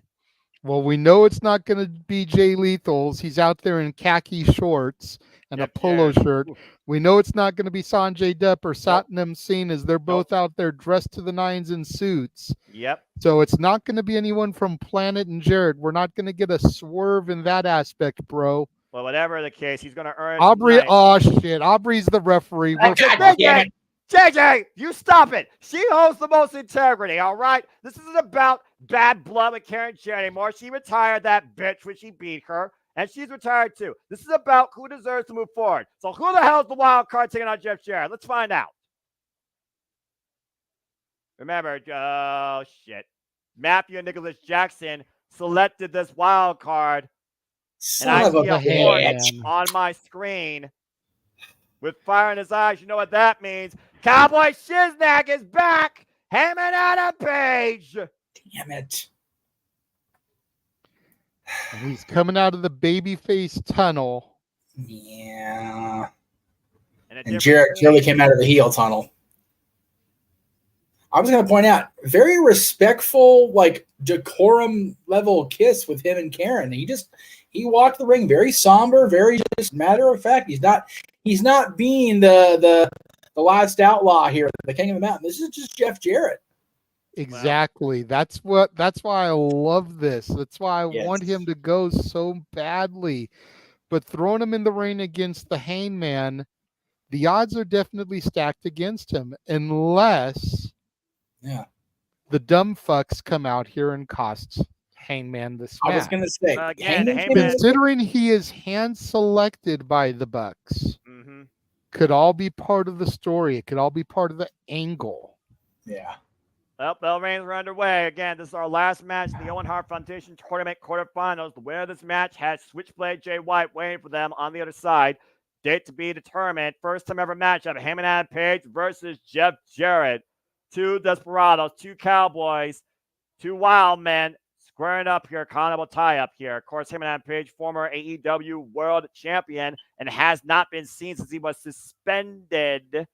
Well, we know it's not going to be Jay Lethal's. He's out there in khaki shorts and a polo shirt. We know it's not going to be Sanjay Dutt or Satnam Singh, as they're both out there dressed to the nines in suits. Yep. So it's not going to be anyone from Planet and Jarrett. We're not going to get a swerve in that aspect, bro. Well, whatever the case, he's going to earn. Aubrey, shit. Aubrey's the referee. JJ, you stop it. She holds the most integrity, all right? This isn't about bad blood with Karen Jarrett anymore. She retired that bitch when she beat her, and she's retired too. This is about who deserves to move forward. So who the hell is the wild card taking on Jeff Jarrett? Let's find out. Remember, Matthew and Nicholas Jackson selected this wild card. And I see a horse on my screen with fire in his eyes. You know what that means. Cowboy Shiznak is back. Hammond Adam Page. Damn it. And he's coming out of the babyface tunnel. Yeah. And Jarrett clearly came out of the heel tunnel. I was going to point out, very respectful, decorum level kiss with him and Karen. He walked the ring very somber, very just matter of fact. He's not being the last outlaw here, the king of the mountain. This is just Jeff Jarrett. Exactly. That's why I love this. That's why I want Yes. him to go so badly. But throwing him in the ring against the Hangman, the odds are definitely stacked against him unless the dumb fucks come out here and cost Hangman this match. I was going to say, Again, considering he is hand selected by the Bucks, could all be part of the story. It could all be part of the angle. Yeah. Well, bell rings are underway. Again, this is our last match in the Owen Hart Foundation Tournament quarterfinals. The winner of this match has Switchblade Jay White waiting for them on the other side. Date to be determined. First time ever matchup. Heyman Adam Page versus Jeff Jarrett. Two desperados, two cowboys, two wild men squaring up here. Carnival tie-up here. Of course, Heyman Adam Page, former AEW World Champion, and has not been seen since he was suspended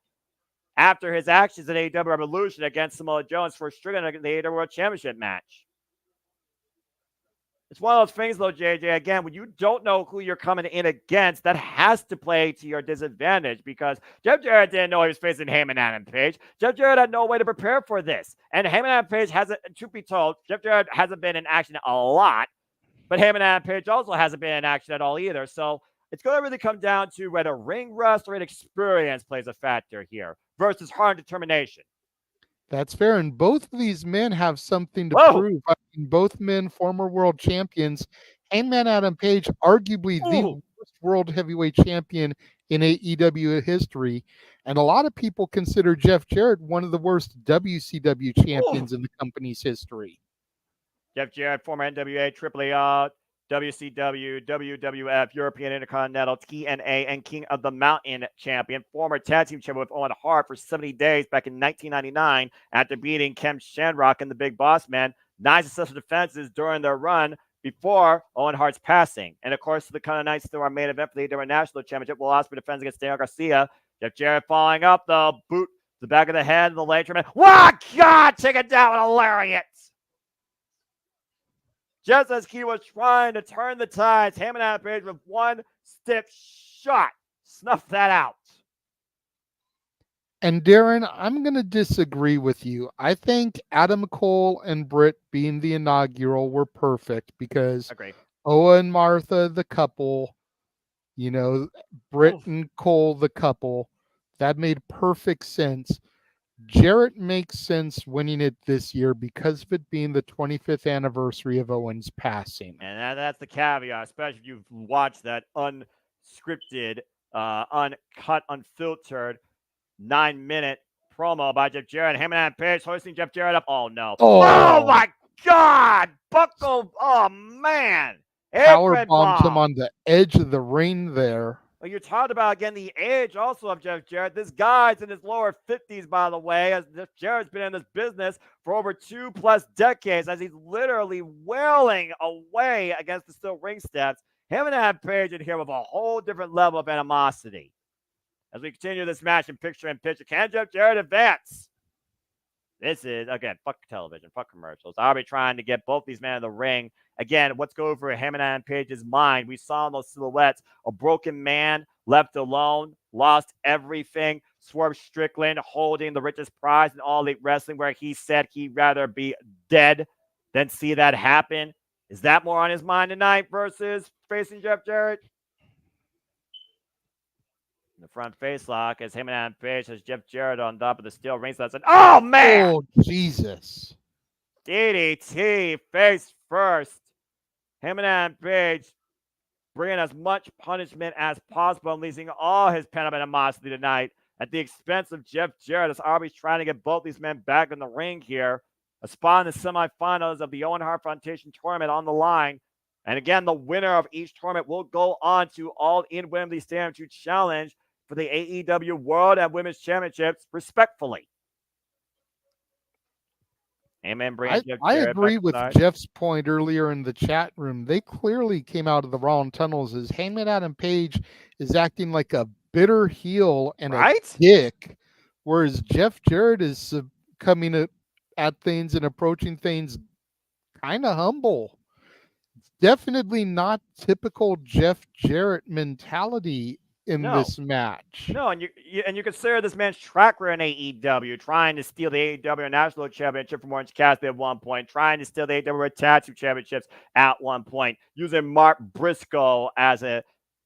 after his actions at AEW Revolution against Samoa Joe's first string in the AEW World Championship match. It's one of those things, though, JJ, again, when you don't know who you're coming in against, that has to play to your disadvantage because Jeff Jarrett didn't know he was facing Heyman Adam Page. Jeff Jarrett had no way to prepare for this. And Heyman Adam Page hasn't, truth be told, Jeff Jarrett hasn't been in action a lot, but Heyman Adam Page also hasn't been in action at all either. So it's going to really come down to whether ring rust or inexperience plays a factor here versus hard determination. That's fair. And both of these men have something to prove. I mean, both men, former world champions. Hangman Adam Page, arguably the worst world heavyweight champion in AEW history. And a lot of people consider Jeff Jarrett one of the worst WCW champions in the company's history. Jeff Jarrett, former NWA, AAA, WCW, WWF, European Intercontinental, TNA, and King of the Mountain champion. Former tag team champion with Owen Hart for 70 days back in 1999 after beating Ken Shamrock and the Big Boss Man. 9 successful defenses during their run before Owen Hart's passing. And, of course, the kind of nights to our main event for the AEW International Championship, Will Ospreay defends against Daniel Garcia. Jeff Jarrett following up the boot to the back of the head and the leg. Wow, God, take it down with a lariat. Just as he was trying to turn the tides, Heyman Adam Page with one stiff shot snuffed that out. And Darren, I'm going to disagree with you. I think Adam Cole and Britt being the inaugural were perfect because Owen and Martha, the couple, you know, Britt and Cole, the couple, that made perfect sense. Jarrett makes sense winning it this year because of it being the 25th anniversary of Owen's passing. And that's the caveat, especially if you've watched that unscripted, uncut, unfiltered 9-minute promo by Jeff Jarrett. Heyman Adam Page hoisting Jeff Jarrett up. Oh, no. Oh my God. Buckle. Oh, man. Power bombs him on the edge of the ring there. Well, you talked about, again, the age also of Jeff Jarrett. This guy's in his lower 50s, by the way, as Jeff Jarrett's been in this business for over 2+ decades, as he's literally wailing away against the steel ring steps. Him and Adam Page in here with a whole different level of animosity. As we continue this match in picture-in-picture, can Jeff Jarrett advance? This is, again, fuck television, fuck commercials. I'll be trying to get both these men in the ring. Again, what's going over Heyman Adam Page's mind? We saw in those silhouettes a broken man left alone, lost everything. Swerve Strickland holding the richest prize in All Elite Wrestling, where he said he'd rather be dead than see that happen. Is that more on his mind tonight versus facing Jeff Jarrett? The front face lock as Heyman Adam Page has Jeff Jarrett on top of the steel ring steps. Oh, man! Oh, Jesus. DDT face first. Heyman Adam Page bringing as much punishment as possible, unleashing all his pent-up animosity tonight at the expense of Jeff Jarrett, as Arby's trying to get both these men back in the ring here. A spot in the semifinals of the Owen Hart Foundation tournament on the line. And again, the winner of each tournament will go on to All in Wembley Stadium to challenge for the AEW World and Women's Championships, respectfully. Amen. I agree with Jeff's point earlier in the chat room. They clearly came out of the wrong tunnels as Heyman Adam Page is acting like a bitter heel and a dick, whereas Jeff Jarrett is coming at things and approaching things kind of humble. It's definitely not typical Jeff Jarrett mentality in this match. No, and you consider this man's track record in AEW, trying to steal the AEW International Championship from Orange Cassidy at one point, trying to steal the AEW Tag Team Championships at one point, using Mark Briscoe as an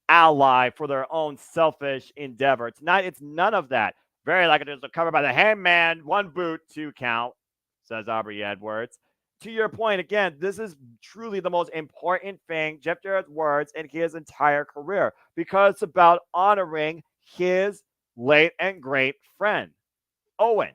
ally for their own selfish endeavor. It's none of that. Very like it is covered by the Hangman, 1 boot, 2 count, says Aubrey Edwards. To your point, again, this is truly the most important thing, Jeff Jarrett's words, in his entire career, because it's about honoring his late and great friend, Owen.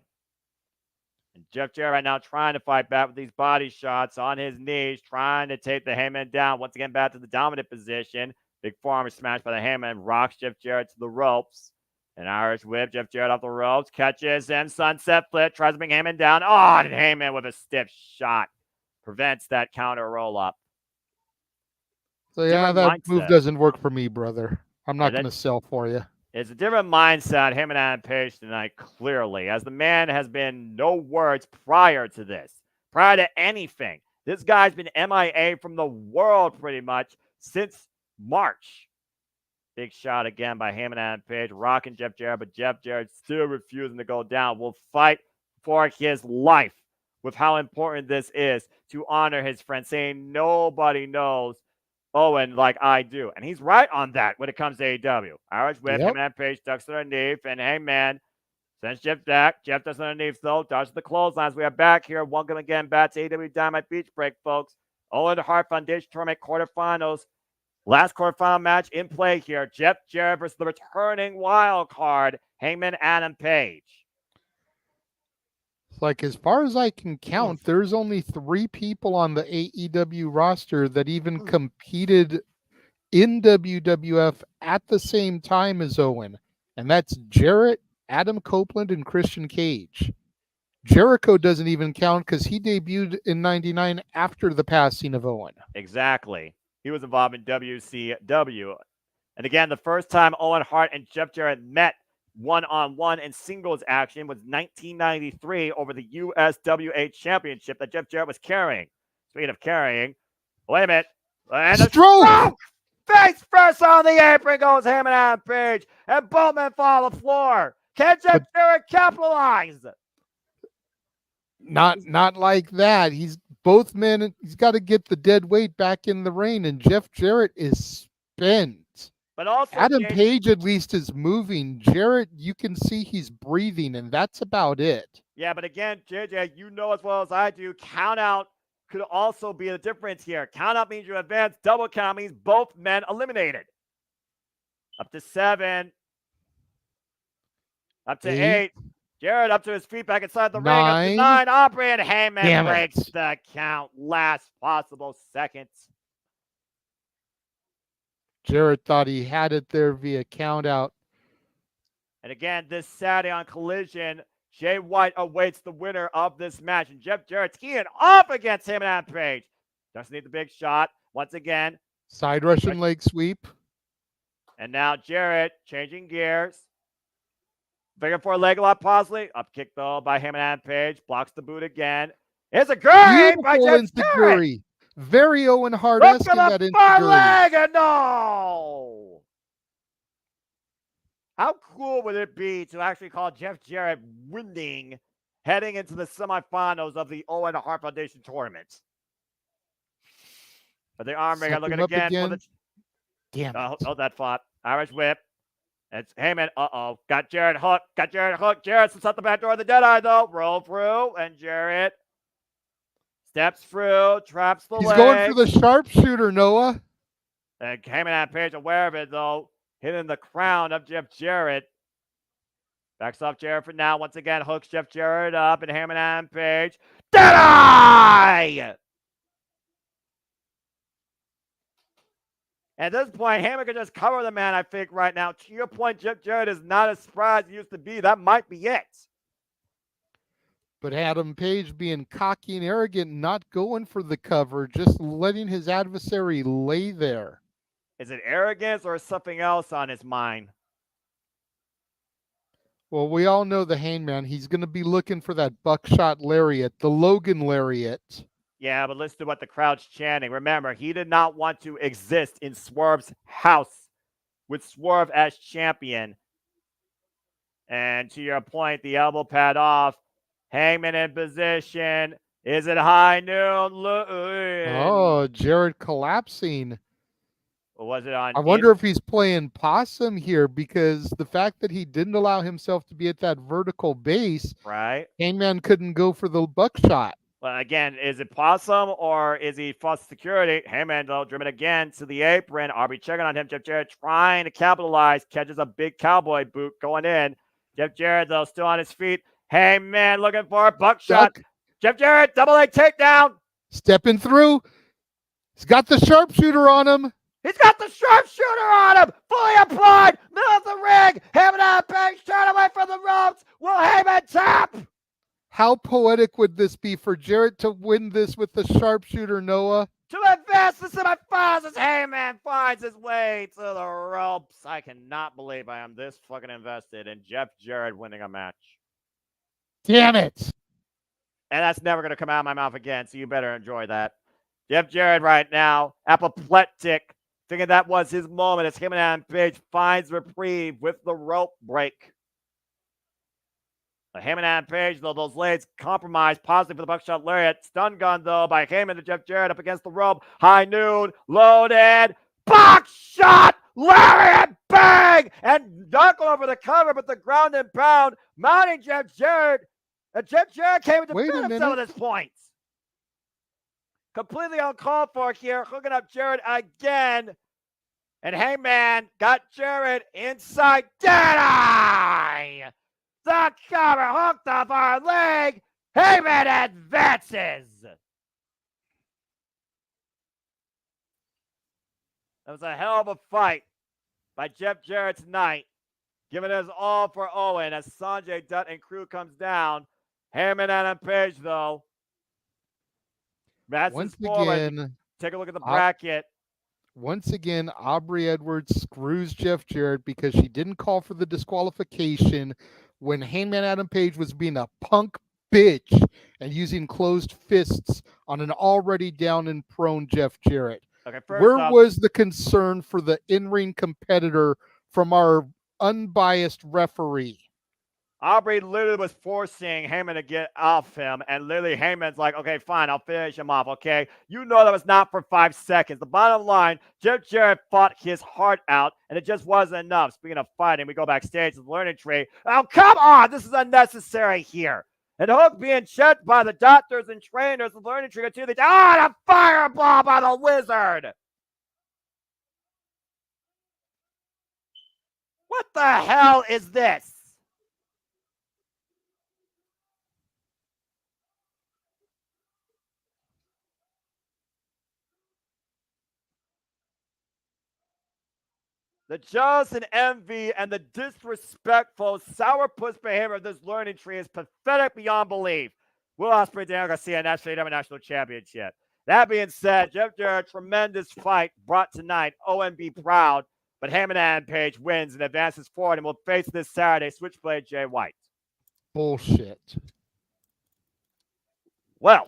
And Jeff Jarrett right now trying to fight back with these body shots on his knees, trying to take the Hangman down. Once again, back to the dominant position. Big forearm smash by the Hangman, rocks Jeff Jarrett to the ropes. An Irish whip, Jeff Jarrett off the ropes, catches and sunset flip, tries to bring Heyman down. Oh, and Heyman with a stiff shot prevents that counter roll up. So yeah, that move doesn't work for me, brother. I'm not going to sell for you. It's a different mindset, him and Adam Page tonight, clearly, as the man has been no words prior to this, prior to anything. This guy's been MIA from the world pretty much since March. Big shot again by Heyman and Adam Page, rocking Jeff Jarrett, but Jeff Jarrett still refusing to go down. Will fight for his life with how important this is to honor his friend, saying nobody knows Owen like I do. And he's right on that when it comes to AEW. Irish whip, Heyman and Adam Page ducks underneath, and Heyman sends Jeff back. Jeff does underneath, though, dodges the clotheslines. We are back here. Welcome again back to AEW Dynamite Beach Break, folks. Owen Hart Foundation Tournament quarterfinals. Last quarterfinal match in play here. Jeff Jarrett versus the returning wild card, Heyman Adam Page. Like, as far as I can count, there's only 3 people on the AEW roster that even competed in WWF at the same time as Owen. And that's Jarrett, Adam Copeland, and Christian Cage. Jericho doesn't even count because he debuted in '99 after the passing of Owen. Exactly. He was involved in WCW. And again, the first time Owen Hart and Jeff Jarrett met one-on-one in singles action was 1993 over the USWA Championship that Jeff Jarrett was carrying. Speaking of carrying, wait a minute. And a stroke! Face first on the apron goes Heyman and Adam Page, and both men fall on the floor. Can Jeff Jarrett capitalize? Not like that. He's both men. He's got to get the dead weight back in the ring, and Jeff Jarrett is spent. But also, Adam Page at least is moving. Jarrett, you can see he's breathing, and that's about it. Yeah, but again, JJ, you know as well as I do, count out could also be the difference here. Count out means you advance. Double count means both men eliminated. Up to 7. Up to 8. Jarrett up to his feet back inside the ring. Up to 9. Aubrey and Heyman breaks the count. Last possible seconds. Jarrett thought he had it there via count out. And again, this Saturday on Collision, Jay White awaits the winner of this match. And Jeff Jarrett teeing off against him and Adam Page. Doesn't need the big shot. Once again. Side Russian leg sweep. And now Jarrett changing gears. Figure for a leg lock possibly. Up kick though by him and Adam Page. Blocks the boot again. It's a great by Jeff Jarrett. Very Owen Hart-esque in that leg, no! How cool would it be to actually call Jeff Jarrett winning heading into the semifinals of the Owen Hart Foundation tournament? But the arm wringer looking again. For the... Damn. Oh, that fought. Irish whip. It's Heyman. Uh-oh. Got Jarrett hooked. Jarrett sits out the back door of the Deadeye, though. Roll through, and Jarrett steps through, traps the leg. He's going for the sharpshooter, Noah. And Heyman and Page aware of it, though. Hitting the crown of Jeff Jarrett. Backs off Jarrett for now. Once again, hooks Jeff Jarrett up, and Heyman and Page. Deadeye! At this point, Heyman can just cover the man, I think, right now. To your point, Jeff Jarrett is not as spry as he used to be. That might be it. But Adam Page being cocky and arrogant, not going for the cover, just letting his adversary lay there. Is it arrogance or something else on his mind? Well, we all know the Hangman. He's going to be looking for that buckshot lariat, the Logan lariat. Yeah, but listen to what the crowd's chanting. Remember, he did not want to exist in Swerve's house with Swerve as champion. And to your point, the elbow pad off. Hangman in position. Is it high noon? Oh, Jarrett collapsing. Or was it on? I wonder if he's playing possum here, because the fact that he didn't allow himself to be at that vertical base, right? Hangman couldn't go for the buckshot. Well, again, is it possum or is he false security? Heyman, though, driven again to the apron. RB checking on him. Jeff Jarrett trying to capitalize. Catches a big cowboy boot going in. Jeff Jarrett, though, still on his feet. Heyman looking for a buckshot. Jeff Jarrett, double leg takedown. Stepping through. He's got the sharpshooter on him. He's got the sharpshooter on him. Fully applied. Middle of the ring. Heyman on Page. Turn away from the ropes. Will Heyman tap? How poetic would this be for Jarrett to win this with the sharpshooter, Noah? To advance the semifinals as Heyman finds his way to the ropes. I cannot believe I am this fucking invested in Jeff Jarrett winning a match. Damn it. And that's never going to come out of my mouth again, so you better enjoy that. Jeff Jarrett right now, apoplectic, thinking that was his moment as Heyman on Page finds reprieve with the rope break. Heyman and Page, though, those legs compromised positive for the buckshot lariat. Stun gun, though, by Heyman to Jeff Jarrett up against the rope. High noon, loaded, buckshot, lariat, bang! And knuckle over the cover, but the ground and pound, mounting Jeff Jarrett. And Jeff Jarrett came to defend himself at this point. Completely uncalled for here, hooking up Jarrett again. And Heyman got Jarrett inside dead eye. The cover hooked off our leg. Heyman advances. That was a hell of a fight by Jeff Jarrett tonight, giving his all for Owen as Sanjay Dutt and crew comes down. Heyman and Page, though. Once again, take a look at the bracket. Once again, Aubrey Edwards screws Jeff Jarrett because she didn't call for the disqualification when Hangman Adam Page was being a punk bitch and using closed fists on an already down and prone Jeff Jarrett. Okay, Where was the concern for the in-ring competitor from our unbiased referee? Aubrey literally was forcing Heyman to get off him, and literally Heyman's like, okay, fine, I'll finish him off, okay? You know that was not for 5 seconds. The bottom line, Jeff Jarrett fought his heart out, and it just wasn't enough. Speaking of fighting, we go backstage to the learning tree. Oh, come on! This is unnecessary here. And Hook being checked by the doctors and trainers, the learning tree continues. The fireball by the Wizard! What the hell is this? The jealous and envy and the disrespectful sourpuss behavior of this learning tree is pathetic beyond belief. Will Ospreay, Daniel Garcia, AEW International Championship. That being said, Jeff Jarrett, tremendous fight brought tonight. Owen be proud, but Heyman and Page wins and advances forward and will face this Saturday Switchblade Jay White. Bullshit. Well,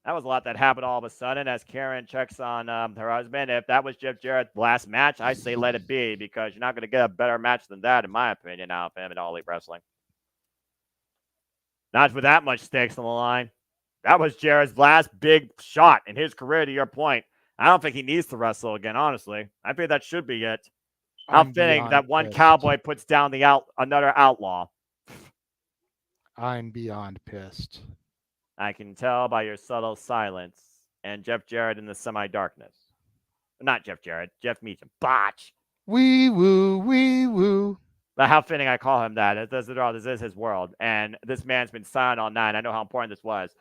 that was a lot that happened all of a sudden as Karen checks on her husband. If that was Jeff Jarrett's last match, I say let it be, because you're not going to get a better match than that, in my opinion, out of him in All Elite Wrestling. Not with that much stakes on the line. That was Jarrett's last big shot in his career, to your point. I don't think he needs to wrestle again, honestly. I think that should be it. How fitting that one cowboy puts down another outlaw. I'm beyond pissed. I can tell by your subtle silence and Jeff Jarrett in the semi-darkness. Not Jeff Jarrett, Jeff Meacham. Botch. Wee woo, wee woo. But how fitting I call him that. This is his world. And this man's been silent all night. I know how important this was.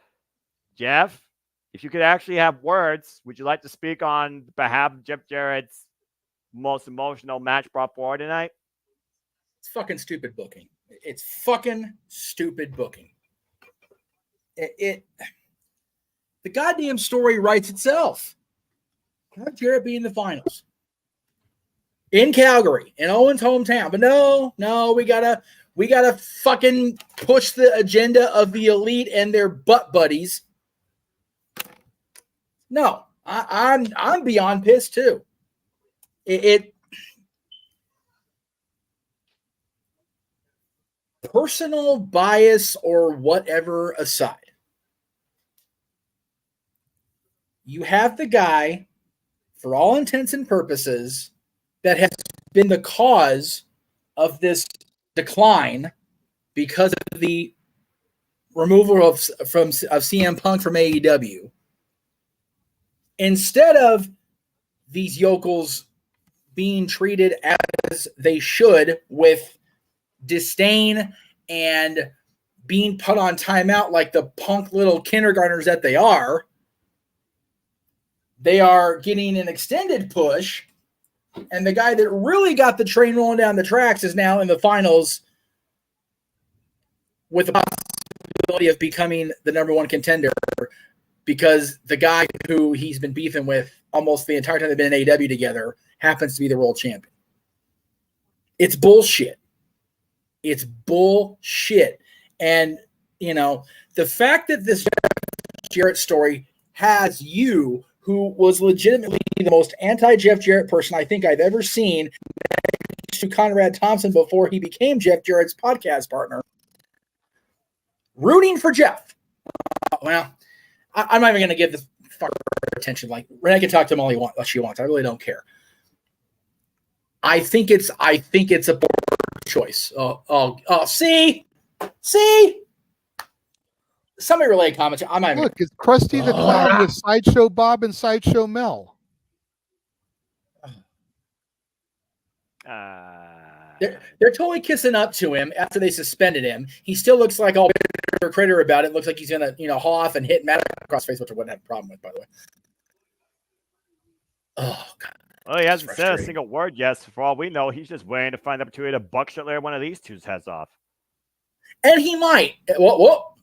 Jeff, if you could actually have words, would you like to speak on behalf of Jeff Jarrett's most emotional match brought forward tonight? It's fucking stupid booking. It's fucking stupid booking. The goddamn story writes itself. Jeff Jarrett be in the finals in Calgary, in Owen's hometown. But no, we gotta fucking push the agenda of the elite and their butt buddies. No, I'm beyond pissed too. personal bias or whatever aside, you have the guy, for all intents and purposes, that has been the cause of this decline because of the removal of CM Punk from AEW. Instead of these yokels being treated as they should, with disdain and being put on timeout like the punk little kindergartners that they are getting an extended push, and the guy that really got the train rolling down the tracks is now in the finals with the possibility of becoming the number one contender, because the guy who he's been beefing with almost the entire time they've been in AEW together happens to be the world champion. It's bullshit. It's bullshit. And, you know, the fact that this Jeff Jarrett story has you, who was legitimately the most anti-Jeff Jarrett person I think I've ever seen, to Conrad Thompson before he became Jeff Jarrett's podcast partner, rooting for Jeff. Well, I'm not even going to give this fucker attention. Like, Renee can talk to him all she wants. I really don't care. I think it's a poor choice. See. Somebody relay comments. Look, it's Krusty the Clown with Sideshow Bob and Sideshow Mel. They're totally kissing up to him after they suspended him. He still looks like all bitter critter about it. Looks like he's gonna, haul off and hit Matt across the face, which I wouldn't have a problem with, by the way. Oh God. Well, he hasn't said a single word yet. So for all we know, he's just waiting to find the opportunity to buckshot layer one of these two's heads off. And he might. Well,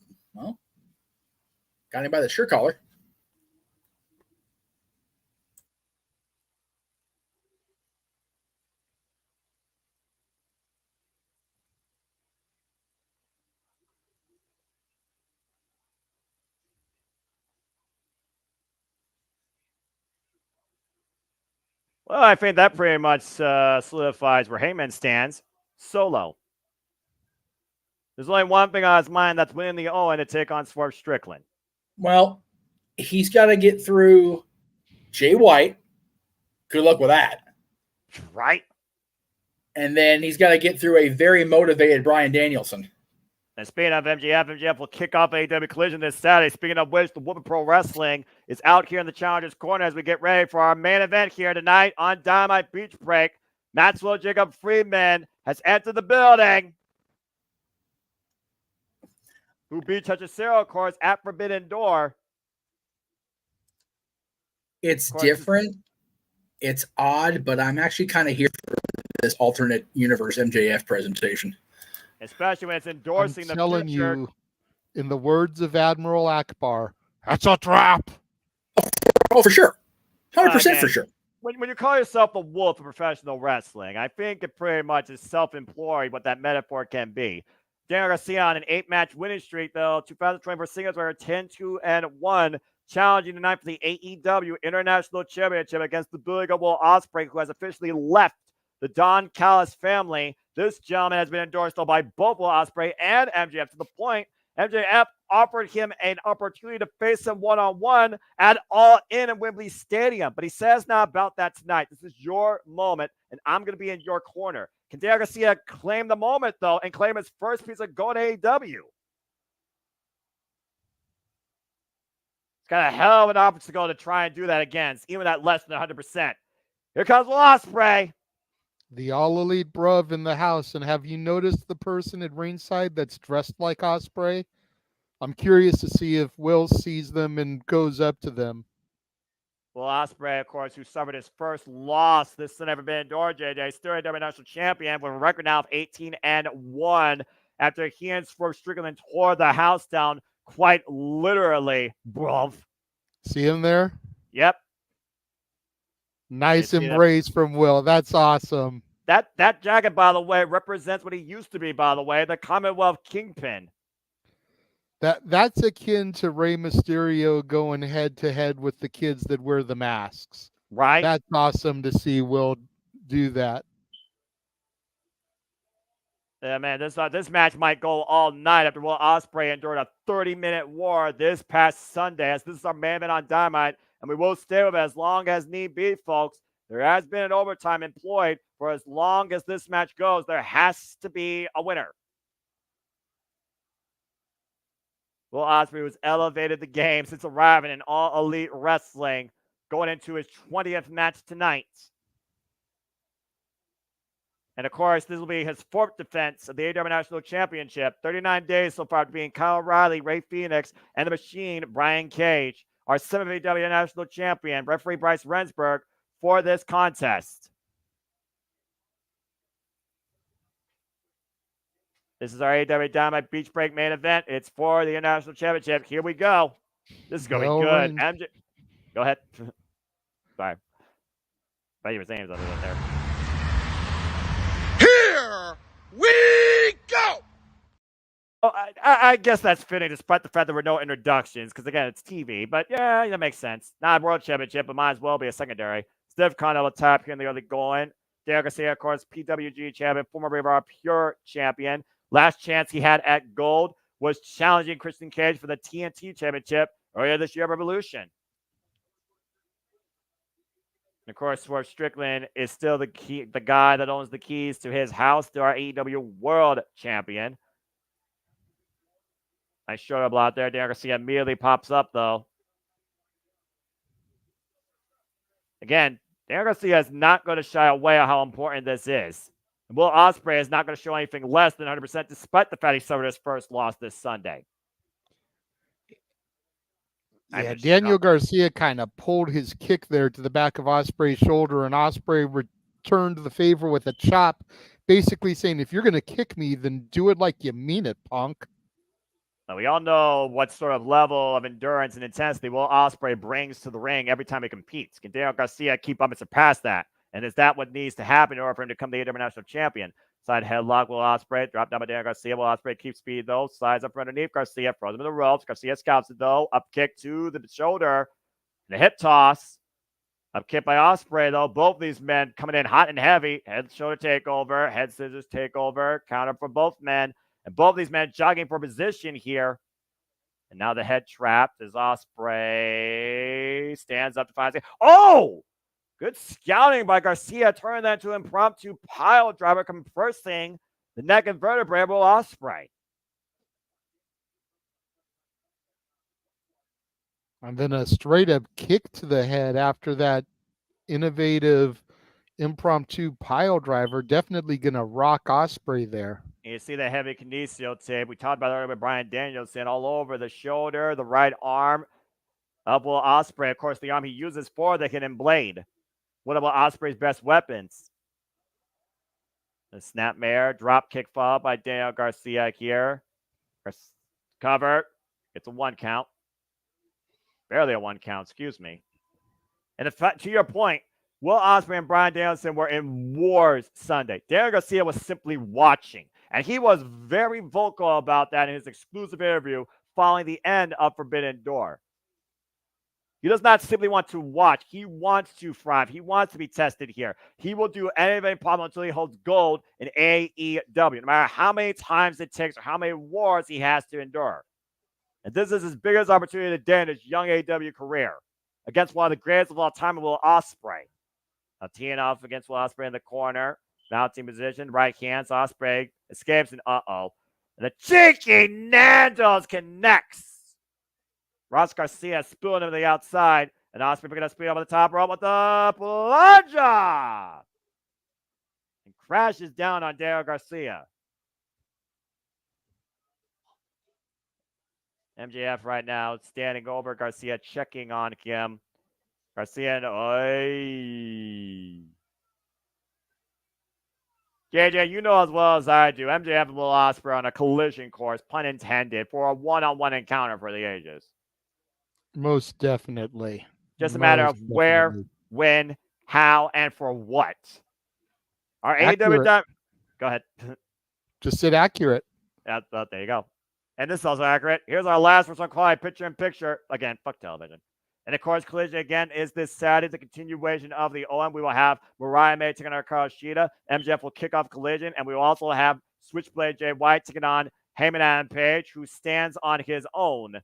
got him by the shirt collar. Well, I think that pretty much solidifies where Heyman stands. Solo. There's only one thing on his mind, that's winning the Owen to take on Swerve Strickland. Well, he's got to get through Jay White. Good luck with that. Right. And then he's got to get through a very motivated Bryan Danielson. And speaking of MJF will kick off AEW Collision this Saturday. Speaking of which, the Woman Pro Wrestling is out here in the Challengers Corner as we get ready for our main event here tonight on Dynamite Beach Break. Maxwell Jacob Friedman has entered the building. Who beat Hechicero, of course, at Forbidden Door. It's different. It's odd, but I'm actually kind of here for this alternate universe MJF presentation. Especially when it's endorsing I'm telling you, in the words of Admiral Akbar, that's a trap. Oh, for sure. 100% for sure. When you call yourself a wolf in professional wrestling, I think it pretty much is self-employed what that metaphor can be. Daniel Garcia on an 8-match winning streak, though. 2024 singles were 10-2-1, challenging tonight for the AEW International Championship against the Big Will Ospreay, who has officially left the Don Callis family. This gentleman has been endorsed by both Will Ospreay and MJF, to the point MJF offered him an opportunity to face him one-on-one at All In Wembley Stadium. But he says not about that tonight. This is your moment, and I'm going to be in your corner. Can Daniel Garcia claim the moment, though, and claim his first piece of gold AEW? He's got a hell of an obstacle to try and do that against, even at less than 100%. Here comes Will Ospreay. The All Elite Bruv in the house. And have you noticed the person at ringside that's dressed like Ospreay? I'm curious to see if Will sees them and goes up to them. Will Ospreay, of course, who suffered his first loss this has never been endured, JJ, still AEW International Champion with a record now of 18-1 after he and Swerve Strickland tore the house down, quite literally, bruv. See him there? Yep. Nice embrace from Will. That's awesome. That jacket, by the way, represents what he used to be, by the way, the Commonwealth Kingpin. That's akin to Rey Mysterio going head-to-head with the kids that wear the masks. Right. That's awesome to see Will do that. Yeah, man, this match might go all night after Will Ospreay endured a 30-minute war this past Sunday. As this is our main event on Dynamite, and we will stay with it as long as need be, folks. There has been an overtime employed for as long as this match goes. There has to be a winner. Will Ospreay was elevated the game since arriving in All Elite Wrestling, going into his 20th match tonight. And, of course, this will be his 4th defense of the AEW International Championship. 39 days so far after being Kyle O'Reilly, Ray Phoenix, and the Machine, Brian Cage. Our 7th AEW International Champion, referee Bryce Rensburg, for this contest. This is our AEW Dynamite Beach Break main event. It's for the International Championship. Here we go. This is going to be good. MJ, go ahead. Sorry. I thought you were saying something there. Here we go! Oh, I guess that's fitting, despite the fact there were no introductions, because, again, it's TV. But, yeah, that makes sense. Not a World Championship, but might as well be a secondary. Steve Connell will top here in the early going. Daniel Garcia, of course, PWG champion, former Raw Pure champion. Last chance he had at Gold was challenging Christian Cage for the TNT Championship earlier this year at Revolution. And of course, Swerve Strickland is still the guy that owns the keys to his house, to our AEW World Champion. Nice shoulder out there. Daniel Garcia immediately pops up, though. Again, Daniel Garcia is not going to shy away on how important this is. And Will Ospreay is not going to show anything less than 100%, despite the fact he suffered his first loss this Sunday. Yeah, Daniel Garcia kind of pulled his kick there to the back of Ospreay's shoulder, and Ospreay returned the favor with a chop, basically saying, if you're going to kick me, then do it like you mean it, punk. Now, we all know what sort of level of endurance and intensity Will Ospreay brings to the ring every time he competes. Can Daniel Garcia keep up and surpass that? And is that what needs to happen in order for him to become the International Champion? Side headlock, Will Ospreay. Drop down by Daniel Garcia. Will Ospreay keeps speed, though. Slides up from underneath Garcia. Throws him to the ropes. Garcia scouts it, though. Up kick to the shoulder. The hip toss. Up kick by Ospreay, though. Both these men coming in hot and heavy. Head shoulder takeover. Head scissors takeover. Counter for both men. And both these men jogging for position here. And now the head trapped as Ospreay stands up to find it. Oh! Good scouting by Garcia, turning that into an impromptu pile driver, compressing the neck and vertebrae of Will Ospreay. And then a straight-up kick to the head after that innovative impromptu pile driver. Definitely going to rock Ospreay there. And you see the heavy kinesio tape. We talked about it earlier with Bryan Danielson, all over the shoulder, the right arm of Will Ospreay. Of course, the arm he uses for the hidden blade. One of Ospreay's best weapons. The snapmare, drop kick followed by Daniel Garcia here. Cover. It's a 1 count. Barely a 1 count, excuse me. And to your point, Will Ospreay and Bryan Danielson were in wars Sunday. Daniel Garcia was simply watching. And he was very vocal about that in his exclusive interview following the end of Forbidden Door. He does not simply want to watch. He wants to thrive. He wants to be tested here. He will do anything possible until he holds gold in AEW, no matter how many times it takes or how many wars he has to endure. And this is his biggest opportunity today in his young AEW career against one of the greatest of all time, Will Ospreay. Now teeing off against Will Ospreay in the corner. Mounting position, right hand. Ospreay escapes and And the cheeky Nando's connects. Ross Garcia spilling him to the outside. And Ospreay picking up speed over the top rope with the plunger. And crashes down on Daniel Garcia. MJF right now standing over Garcia, checking on him. Garcia and JJ, you know as well as I do, MJF and Will Ospreay on a collision course, pun intended, for a one-on-one encounter for the ages. Most definitely. Just a matter of where, when, how, and for what. Our AEW... Go ahead. Just said accurate. Yeah, there you go. And this is also accurate. Here's our last one, quality picture-in-picture. Again, fuck television. And, of course, Collision, again, is this Saturday, the continuation of the Owen. We will have Mariah May taking on Carl Shida. MJF will kick off Collision, and we will also have Switchblade Jay White taking on Heyman Adam Page, who stands on his own.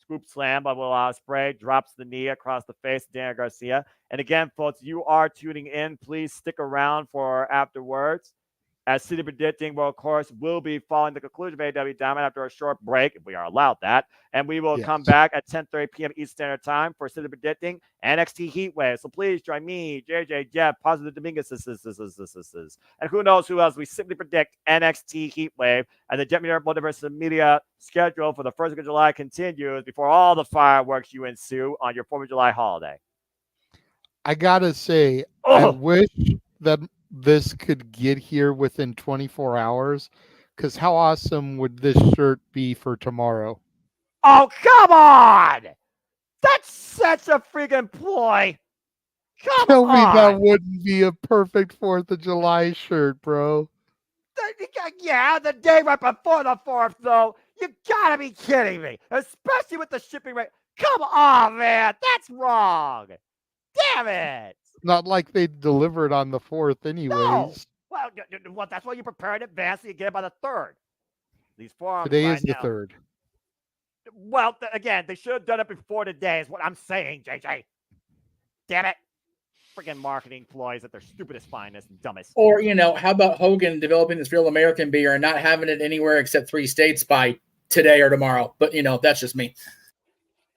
Scoop slam by Will Ospreay, drops the knee across the face of Daniel Garcia. And again, folks, you are tuning in. Please stick around for afterwards. As City Predicting will, of course, will be following the conclusion of AEW Dynamite after a short break, if we are allowed that. And we will come back at 10:30 p.m. Eastern Standard Time for City Predicting NXT Heatwave. So please join me, JJ, Jeff, Positive Dominguez, and who knows who else. We simply predict NXT Heatwave, and the Jet Multiverse Media schedule for the 1st of July continues before all the fireworks you ensue on your 4th of July holiday. I gotta say, I wish that this could get here within 24 hours, because how awesome would this shirt be for tomorrow? Oh, come on! That's such a freaking ploy. Tell me that wouldn't be a perfect 4th of July shirt, bro. Yeah, the day right before the 4th, though. You gotta be kidding me. Especially with the shipping rate. Come on, man. That's wrong. Damn it. Not like they delivered on the 4th anyways. No. Well, that's why you prepare in advance so you get it by the 3rd. These forums Today right is the now. 3rd. Well, again, they should have done it before today is what I'm saying, JJ. Damn it. Freaking marketing ploys at their stupidest, finest, and dumbest. Or, how about Hogan developing this real American beer and not having it anywhere except 3 states by today or tomorrow? But, that's just me.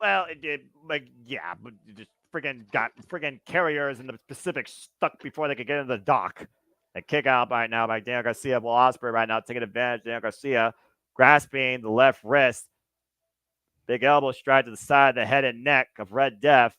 Well, it did, but it just friggin' got friggin' carriers in the Pacific stuck before they could get into the dock. A kick out right now by Daniel Garcia. Will Ospreay right now taking advantage. Daniel Garcia grasping the left wrist. Big elbow strike to the side of the head and neck of Red Death.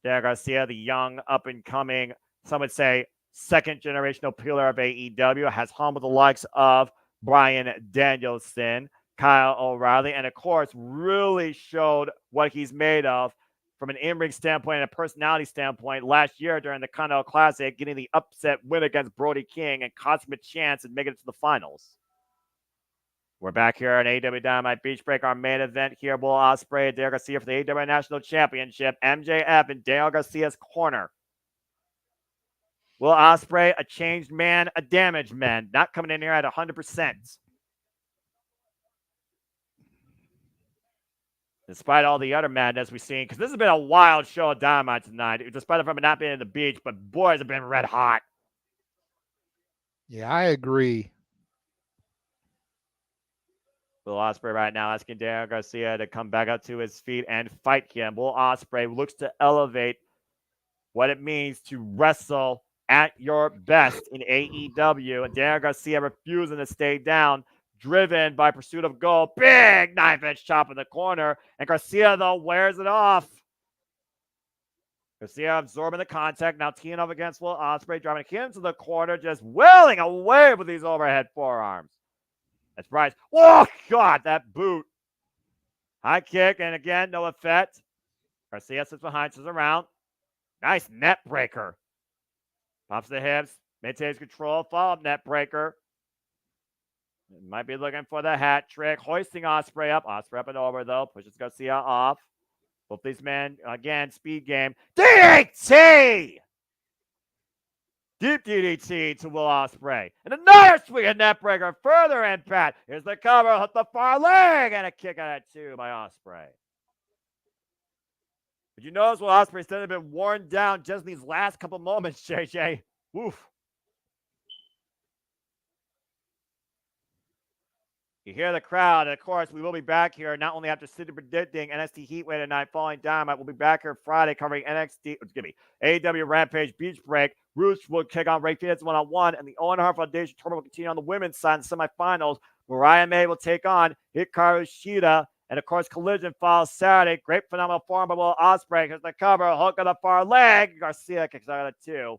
Daniel Garcia, the young, up-and-coming, some would say, second-generational pillar of AEW, has humbled the likes of Bryan Danielson, Kyle O'Reilly, and, of course, really showed what he's made of from an in-ring standpoint and a personality standpoint last year during the Continental Classic, getting the upset win against Brody King and costing him a chance and making it to the finals. We're back here on AEW Dynamite Beach Break, our main event here. Will Ospreay and Daniel Garcia for the AEW International Championship. MJF in Daniel Garcia's corner. Will Ospreay, a changed man, a damaged man, not coming in here at 100%. Despite all the other madness we've seen, because this has been a wild show of Dynamite tonight, despite the not being in the beach, but boys have been red hot. Yeah, I agree. Will Ospreay right now asking Daniel Garcia to come back up to his feet and fight him. Will Ospreay looks to elevate what it means to wrestle at your best in AEW. And Daniel Garcia refusing to stay down, driven by pursuit of gold. Big knife-edge chop in the corner. And Garcia, though, wears it off. Garcia absorbing the contact, now teeing up against Will Ospreay, driving him to the corner, just wailing away with these overhead forearms. That's Bryce. Oh, God, that boot. High kick, and again, no effect. Garcia sits behind, sits around. Nice net breaker. Pops the hips, maintains control, follow-up net breaker. Might be looking for the hat trick. Hoisting Ospreay up. Ospreay up and over, though. Pushes Garcia off. Both these men, again, speed game. DDT! Deep DDT to Will Ospreay. And another swing net breaker. Further impact. Here's the cover. Hit the far leg. And a kick out at 2 by Ospreay. But you notice Will Ospreay's still been worn down just in these last couple moments, JJ. Woof. You hear the crowd, and of course, we will be back here not only after City Predicting NXT Heatwave tonight, following Dynamite. We'll be back here Friday covering AEW Rampage Beach Break. Roots will kick on Ray Phoenix one-on-one, and the Owen Hart Foundation tournament will continue on the women's side in the semifinals. Mariah May will take on Hikaru Shida, and of course, Collision follows Saturday. Great phenomenal form by Will Ospreay. Here's the cover, hook on the far leg. Garcia kicks out at 2.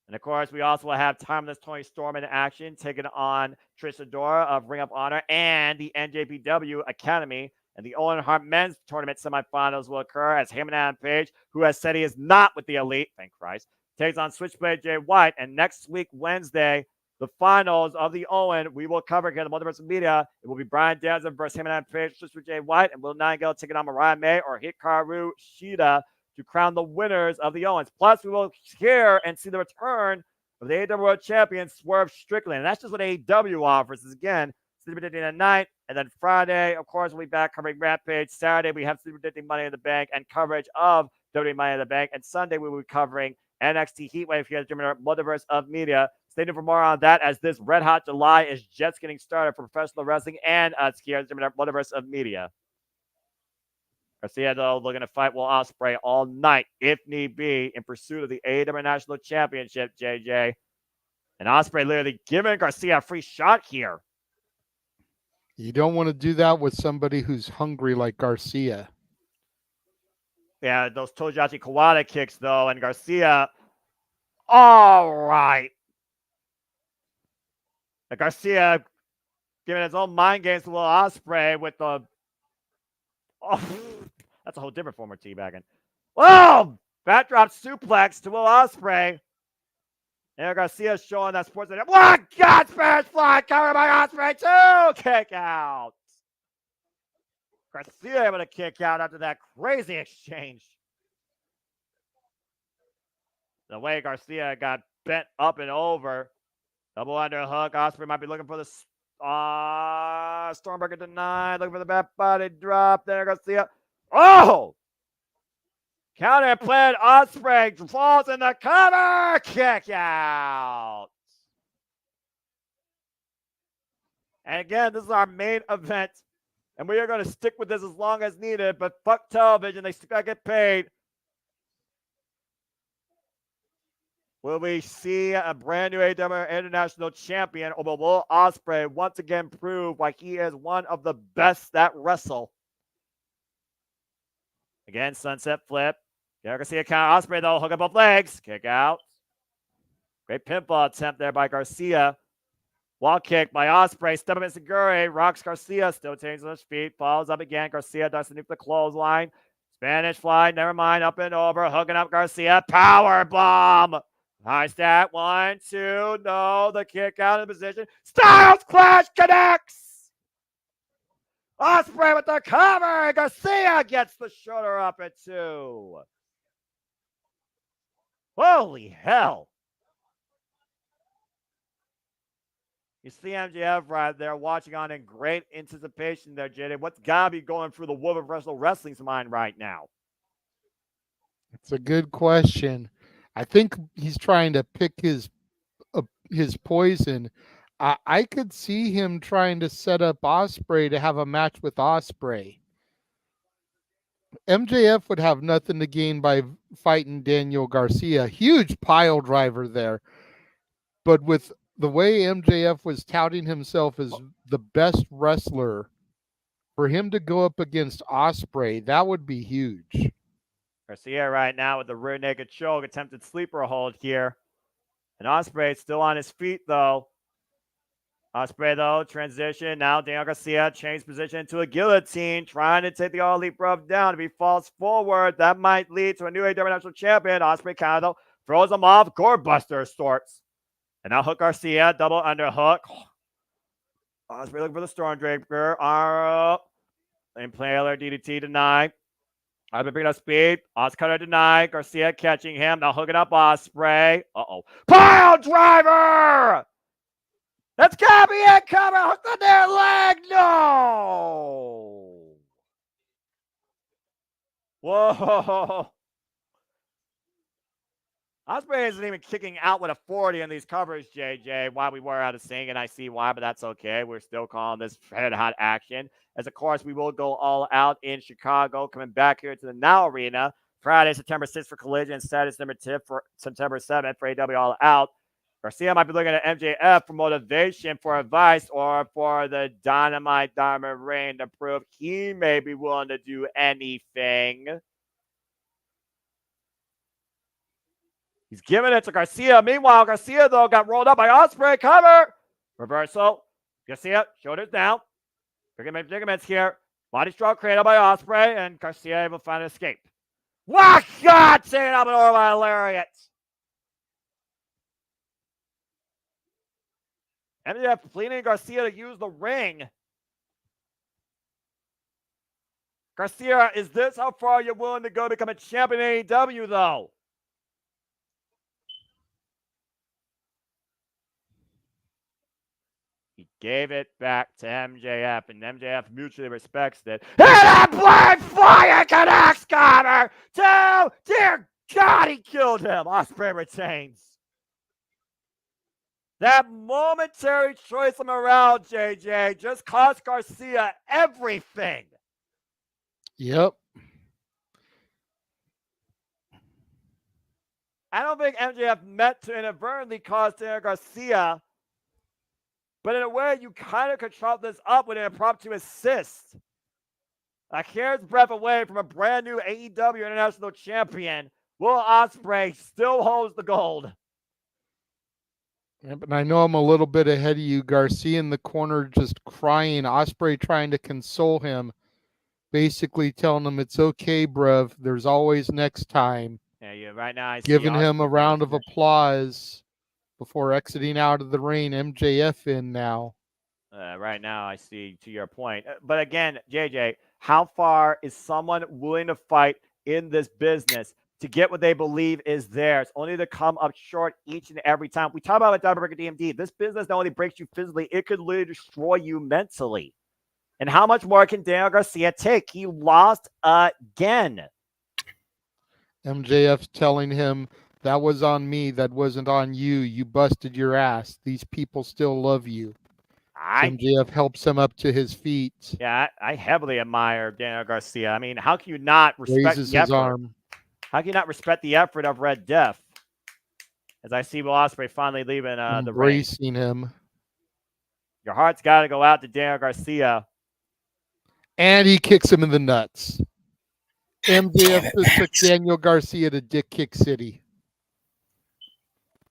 And, of course, we also will have Timeless Tony Storm in action, taking on Trish Adora of Ring of Honor and the NJPW Academy. And the Owen Hart Men's Tournament semifinals will occur as Heyman Adam Page, who has said he is not with the Elite, thank Christ, takes on Switchblade Jay White. And next week, Wednesday, the finals of the Owen, we will cover here in the Multiverse Media. It will be Bryan Danielson versus Heyman Adam Page, Switchblade Jay White, and Willow Nightingale taking on Mariah May or Hikaru Shida to crown the winners of the Owens. Plus, we will hear and see the return of the AEW World Champion, Swerve Strickland. And that's just what AEW offers. Is again, Super Predicting at night. And then Friday, of course, we'll be back covering Rampage. Saturday, we have Super Predicting Money in the Bank and coverage of WWE Money in the Bank. And Sunday, we will be covering NXT Heatwave here at the Multiverse of Media. Stay tuned for more on that as this Red Hot July is just getting started for professional wrestling and us here at the Multiverse of Media. Garcia, though, looking to fight Will Ospreay all night, if need be, in pursuit of the AEW International Championship, JJ. And Ospreay literally giving Garcia a free shot here. You don't want to do that with somebody who's hungry like Garcia. Yeah, those Tojachi Kawada kicks, though, and Garcia. All right. And Garcia giving his own mind games to Will Ospreay with the. Oh, that's a whole different form of teabagging. Oh! Backdrop suplex to Will Ospreay. And Garcia showing that sports. What? God, Spanish fly covered by Ospreay, too! Kick out. Garcia able to kick out after that crazy exchange. The way Garcia got bent up and over. Double underhook. Ospreay might be looking for the Stormbreaker denied. Looking for the back body drop. There, Garcia. Oh! Counter plan. Ospreay falls in the cover. Kick out. And again, this is our main event. And we are going to stick with this as long as needed. But fuck television. They still got to get paid. Will we see a brand new AEW International Champion, or will Will Ospreay once again prove why he is one of the best that wrestle? Again, sunset flip. You're going to see a counter. Ospreay, though, hook up both legs. Kick out. Great pinfall attempt there by Garcia. Wall kick by Ospreay. Step up into Seguri. Rocks Garcia. Still changes on his feet. Follows up again. Garcia does the the clothesline. Spanish fly. Never mind. Up and over. Hooking up Garcia. Power bomb. High stat. 1, 2. No. The kick out of position. Styles Clash connects. Ospreay with the cover. Garcia gets the shoulder up at 2. Holy hell. You see MJF right there watching on in great anticipation there, JD. What's got to be going through the Wolf of Wrestling's mind right now? It's a good question. I think he's trying to pick his poison. I could see him trying to set up Ospreay to have a match with Ospreay. MJF would have nothing to gain by fighting Daniel Garcia. Huge pile driver there. But with the way MJF was touting himself as the best wrestler, for him to go up against Ospreay, that would be huge. Garcia right now with the rear naked choke, attempted sleeper hold here. And Ospreay still on his feet, though. Ospreay, though, transition. Now Daniel Garcia changed position to a guillotine, trying to take the All Elite Bruv down. If he falls forward, that might lead to a new AEW National Champion. Ospreay kind of, though, throws him off. Gorebuster sorts. And now Hook Garcia, double underhook. Ospreay looking for the Stormbreaker. Impaler DDT denied. Ospreay picking up speed. Oscutter denied. Garcia catching him. Now hooking up Ospreay. Pile driver! That's gotta be it, cover. Hooked on their leg. No! Whoa! Ospreay isn't even kicking out with a 40 in these covers, JJ. Why we were out of sync, and I see why, but that's okay. We're still calling this red hot action. As, of course, we will go all out in Chicago, coming back here to the Now Arena. Friday, September 6th for Collision, Saturday, September 10th for September 7th for AEW All Out. Garcia might be looking at MJF for motivation, for advice, or for the Dynamite Diamond Ring to prove he may be willing to do anything. He's giving it to Garcia. Meanwhile, Garcia, though, got rolled up by Ospreay. Cover. Reversal. Garcia, shoulders down. Predicaments here. Body stroke created by Ospreay, and Garcia able to find an escape. What? God, taking up an Orlando lariat. MJF pleading Garcia to use the ring. Garcia, is this how far you're willing to go to become a champion in AEW, though? gave it back to MJF, and MJF mutually respects it. And a blind fire connects Connor to, dear God, he killed him. Ospreay retains. That momentary choice of morale, JJ, just cost Garcia everything. Yep. I don't think MJF meant to inadvertently cause Daniel Garcia, but in a way, you kind of could chop this up with an impromptu assist. A hair's breadth away from a brand new AEW International Champion, Will Ospreay still holds the gold. Yep, and I know I'm a little bit ahead of you. Garcia in the corner just crying. Ospreay trying to console him, basically telling him it's okay, bruv. There's always next time. Yeah, right now I see giving him a Ospreay round of applause before exiting out of the ring. MJF in now. Right now I see, to your point. But again, JJ, how far is someone willing to fight in this business to get what they believe is theirs, only to come up short each and every time? We talk about Double Champion D.M.D. This business not only breaks you physically, it could literally destroy you mentally. And how much more can Daniel Garcia take? He lost again. MJF telling him, that was on me, that wasn't on you. You busted your ass. These people still love you. MJF helps him up to his feet. Yeah, I heavily admire Daniel Garcia. I mean, how can you not respect Raises the his effort? arm. How can you not respect the effort of Red Death? As I see Will Ospreay finally leaving the ring. Embracing him. Your heart's got to go out to Daniel Garcia. And he kicks him in the nuts. MJF just took Daniel Garcia to Dick Kick City.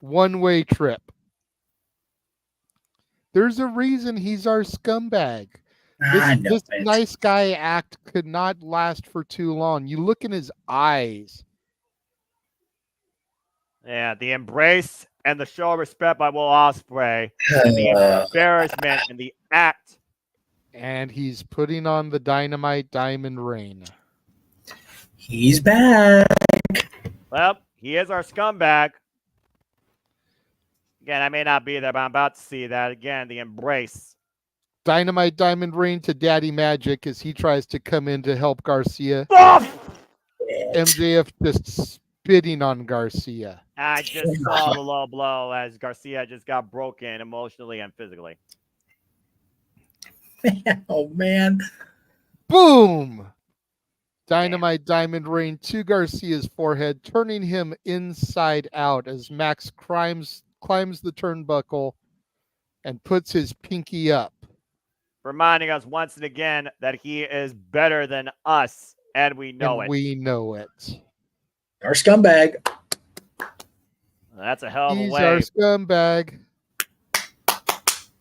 One-way trip. There's a reason he's our scumbag. This nice guy act could not last for too long. You look in his eyes. Yeah, the embrace and the show of respect by Will Ospreay, and the embarrassment and the act. And he's putting on the Dynamite Diamond Ring. He's back. Well, he is our scumbag. Again, I may not be there, but I'm about to see that again. The embrace. Dynamite Diamond Ring to Daddy Magic as he tries to come in to help Garcia. MJF just spitting on Garcia. I just saw the low blow as Garcia just got broken emotionally and physically. Oh, man. Boom! Dynamite Diamond Ring to Garcia's forehead, turning him inside out as Max climbs the turnbuckle and puts his pinky up. Reminding us once and again that he is better than us, and we know it. We know it. Our scumbag. That's a hell of a way. He's our scumbag.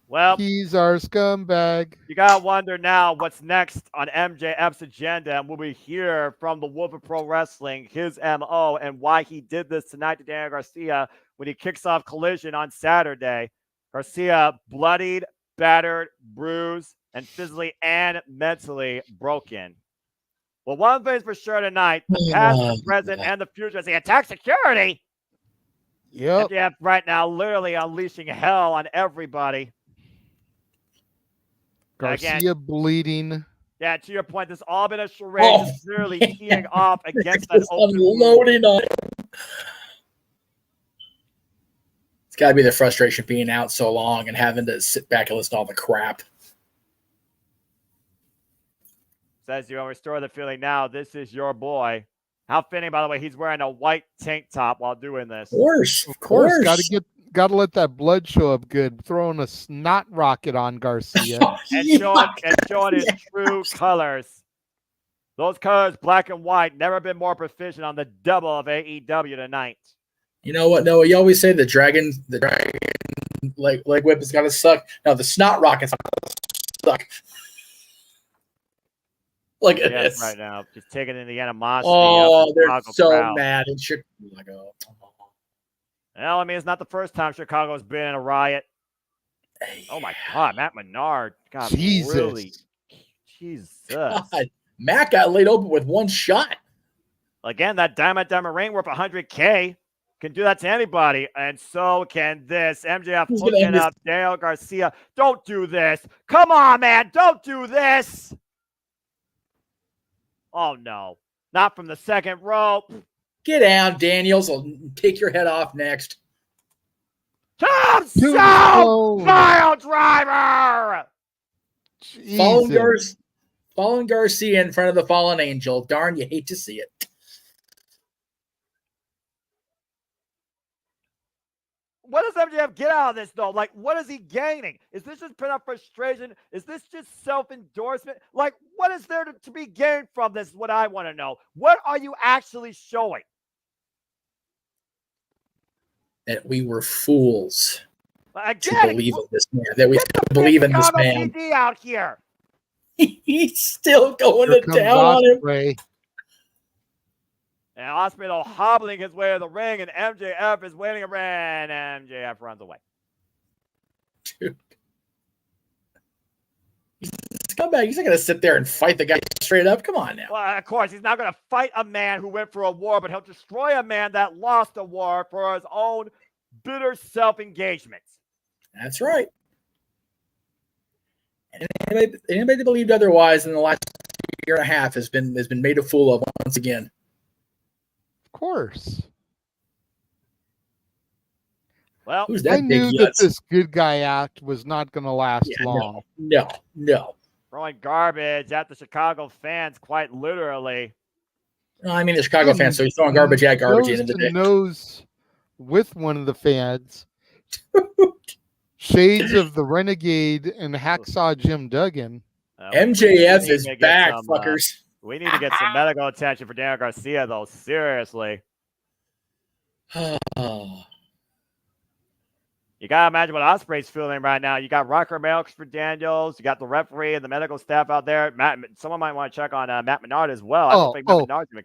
Well, he's our scumbag. You gotta wonder now what's next on MJF's agenda, and will we hear from the Wolf of Pro Wrestling, his MO, and why he did this tonight to Daniel Garcia when he kicks off Collision on Saturday. Garcia bloodied, battered, bruised, and physically and mentally broken. Well, one thing's for sure tonight, the past, the present, and the future as he attacks security. Yep. MJF right now literally unleashing hell on everybody. Garcia again, bleeding. Yeah, to your point, this has all been a charade, just literally teeing off against that open unloading on him. It's got to be the frustration being out so long and having to sit back and listen to all the crap. Says you will restore the feeling now. This is your boy. How fitting, by the way, he's wearing a white tank top while doing this. Of course. Gotta let that blood show up good. Throwing a snot rocket on Garcia. and showing his true colors. Those colors, black and white, never been more proficient on the double of AEW tonight. You know what, Noah? You always say the dragon leg whip has got to suck. No, the snot rocket's got to suck. Look at this. Right now. Just taking in the animosity. Oh, they're so crowd. mad in Chicago. Well, I mean, it's not the first time Chicago's been in a riot. Oh, my God. Matt Menard. God, Jesus. Really? Jesus. God. Matt got laid open with one shot. Again, that Diamond Ring worth $100K. can do that to anybody, and so can this. MJF Who's gonna hooking end this? up Daniel Garcia. Don't do this. Come on, man. Don't do this. Oh, no. Not from the second row. Get down, Daniels. I'll take your head off next. Tombstone Mile Driver. Fallen Garcia in front of the fallen angel. Darn, you hate to see it. What does MJF get out of this, though? Like, what is he gaining? Is this just pent-up frustration? Is this just self-endorsement? Like, what is there to be gained from this is what I want to know. What are you actually showing? That we were fools to Again, believe in this man. That we believe in this man. PD out here. He's still going to town on him. And Ospreay, though, hobbling his way to the ring, and MJF is waiting around, and MJF runs away. Dude. He's a scumbag. He's not going to sit there and fight the guy straight up. Come on now. Well, of course, he's not going to fight a man who went for a war, but he'll destroy a man that lost a war for his own bitter self-engagements. That's right. And anybody that believed otherwise in the last year and a half has been made a fool of once again. Of course. Well, I knew that this good guy act was not going to last long. No. Throwing garbage at the Chicago fans, quite literally. No, I mean the Chicago fans, so he's throwing garbage at garbage in the day. Nose with one of the fans. Shades of the Renegade and Hacksaw Jim Duggan. MJF is back, fuckers. We need to get some medical attention for Daniel Garcia, though. Seriously. You got to imagine what Ospreay's feeling right now. You got Rocker Melks for Daniels. You got the referee and the medical staff out there. Someone might want to check on Matt Menard as well.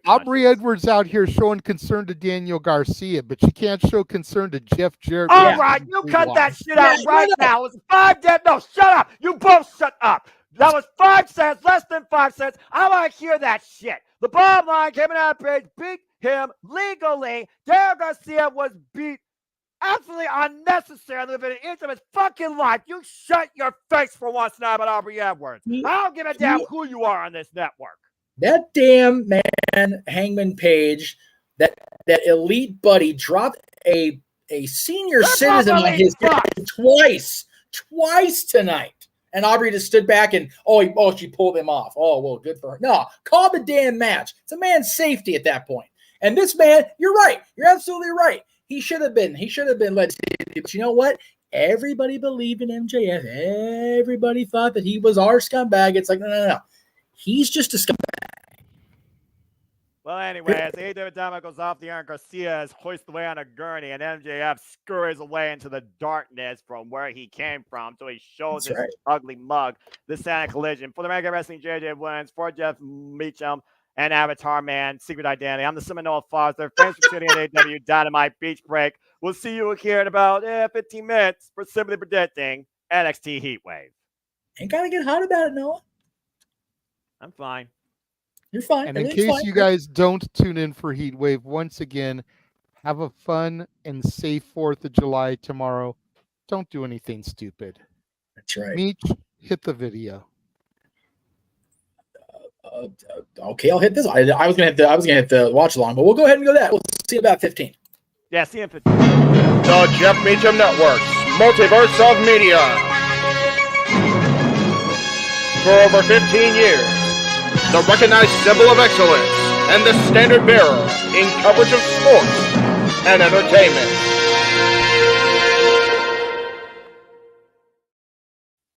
Aubrey Edwards out here showing concern to Daniel Garcia, but you can't show concern to Jeff Jarrett. All right, you cut that shit out right now. It was 5 dead. No, shut up. You both shut up. That was 5 cents, less than 5 cents. I want to hear that shit. The bottom line, Kevin Page beat him legally. Daniel Garcia was beat absolutely unnecessarily within an inch of his fucking life. You shut your face for once now about Aubrey Edwards. I don't give a damn who you are on this network. That damn man, Hangman Page, that elite buddy dropped a senior citizen on his head twice tonight. And Aubrey just stood back and, she pulled him off. Oh, well, good for her. No, call the damn match. It's a man's safety at that point. And this man, you're right. You're absolutely right. He should have been led to, but you know what? Everybody believed in MJF. Everybody thought that he was our scumbag. It's like, no. He's just a scumbag. Well, anyway, as AEW Dynamite goes off the air, Garcia is hoisted away on a gurney, and MJF scurries away into the darkness from where he came from. So he shows his ugly mug. This Santa Collision. For the American Wrestling, JJ Wins. For Jeff Meacham and Avatar Man, Secret Identity. I'm the Seminole Foster. Thanks for tuning in to AEW Dynamite Beach Break. We'll see you here in about 15 minutes for Simply Predicting NXT Heatwave. Ain't gotta get hot about it, Noah. I'm fine. You're fine. And in case you guys don't tune in for Heatwave, once again, have a fun and safe 4th of July tomorrow. Don't do anything stupid. That's right. Meech, hit the video. Okay, I'll hit this. I was gonna hit the watch along, but we'll go ahead and go that. We'll see you about 15. Yeah, see you in 15. The Jeff Meacham Network's Multiverse of Media. For over 15 years, the recognized symbol of excellence and the standard bearer in coverage of sports and entertainment.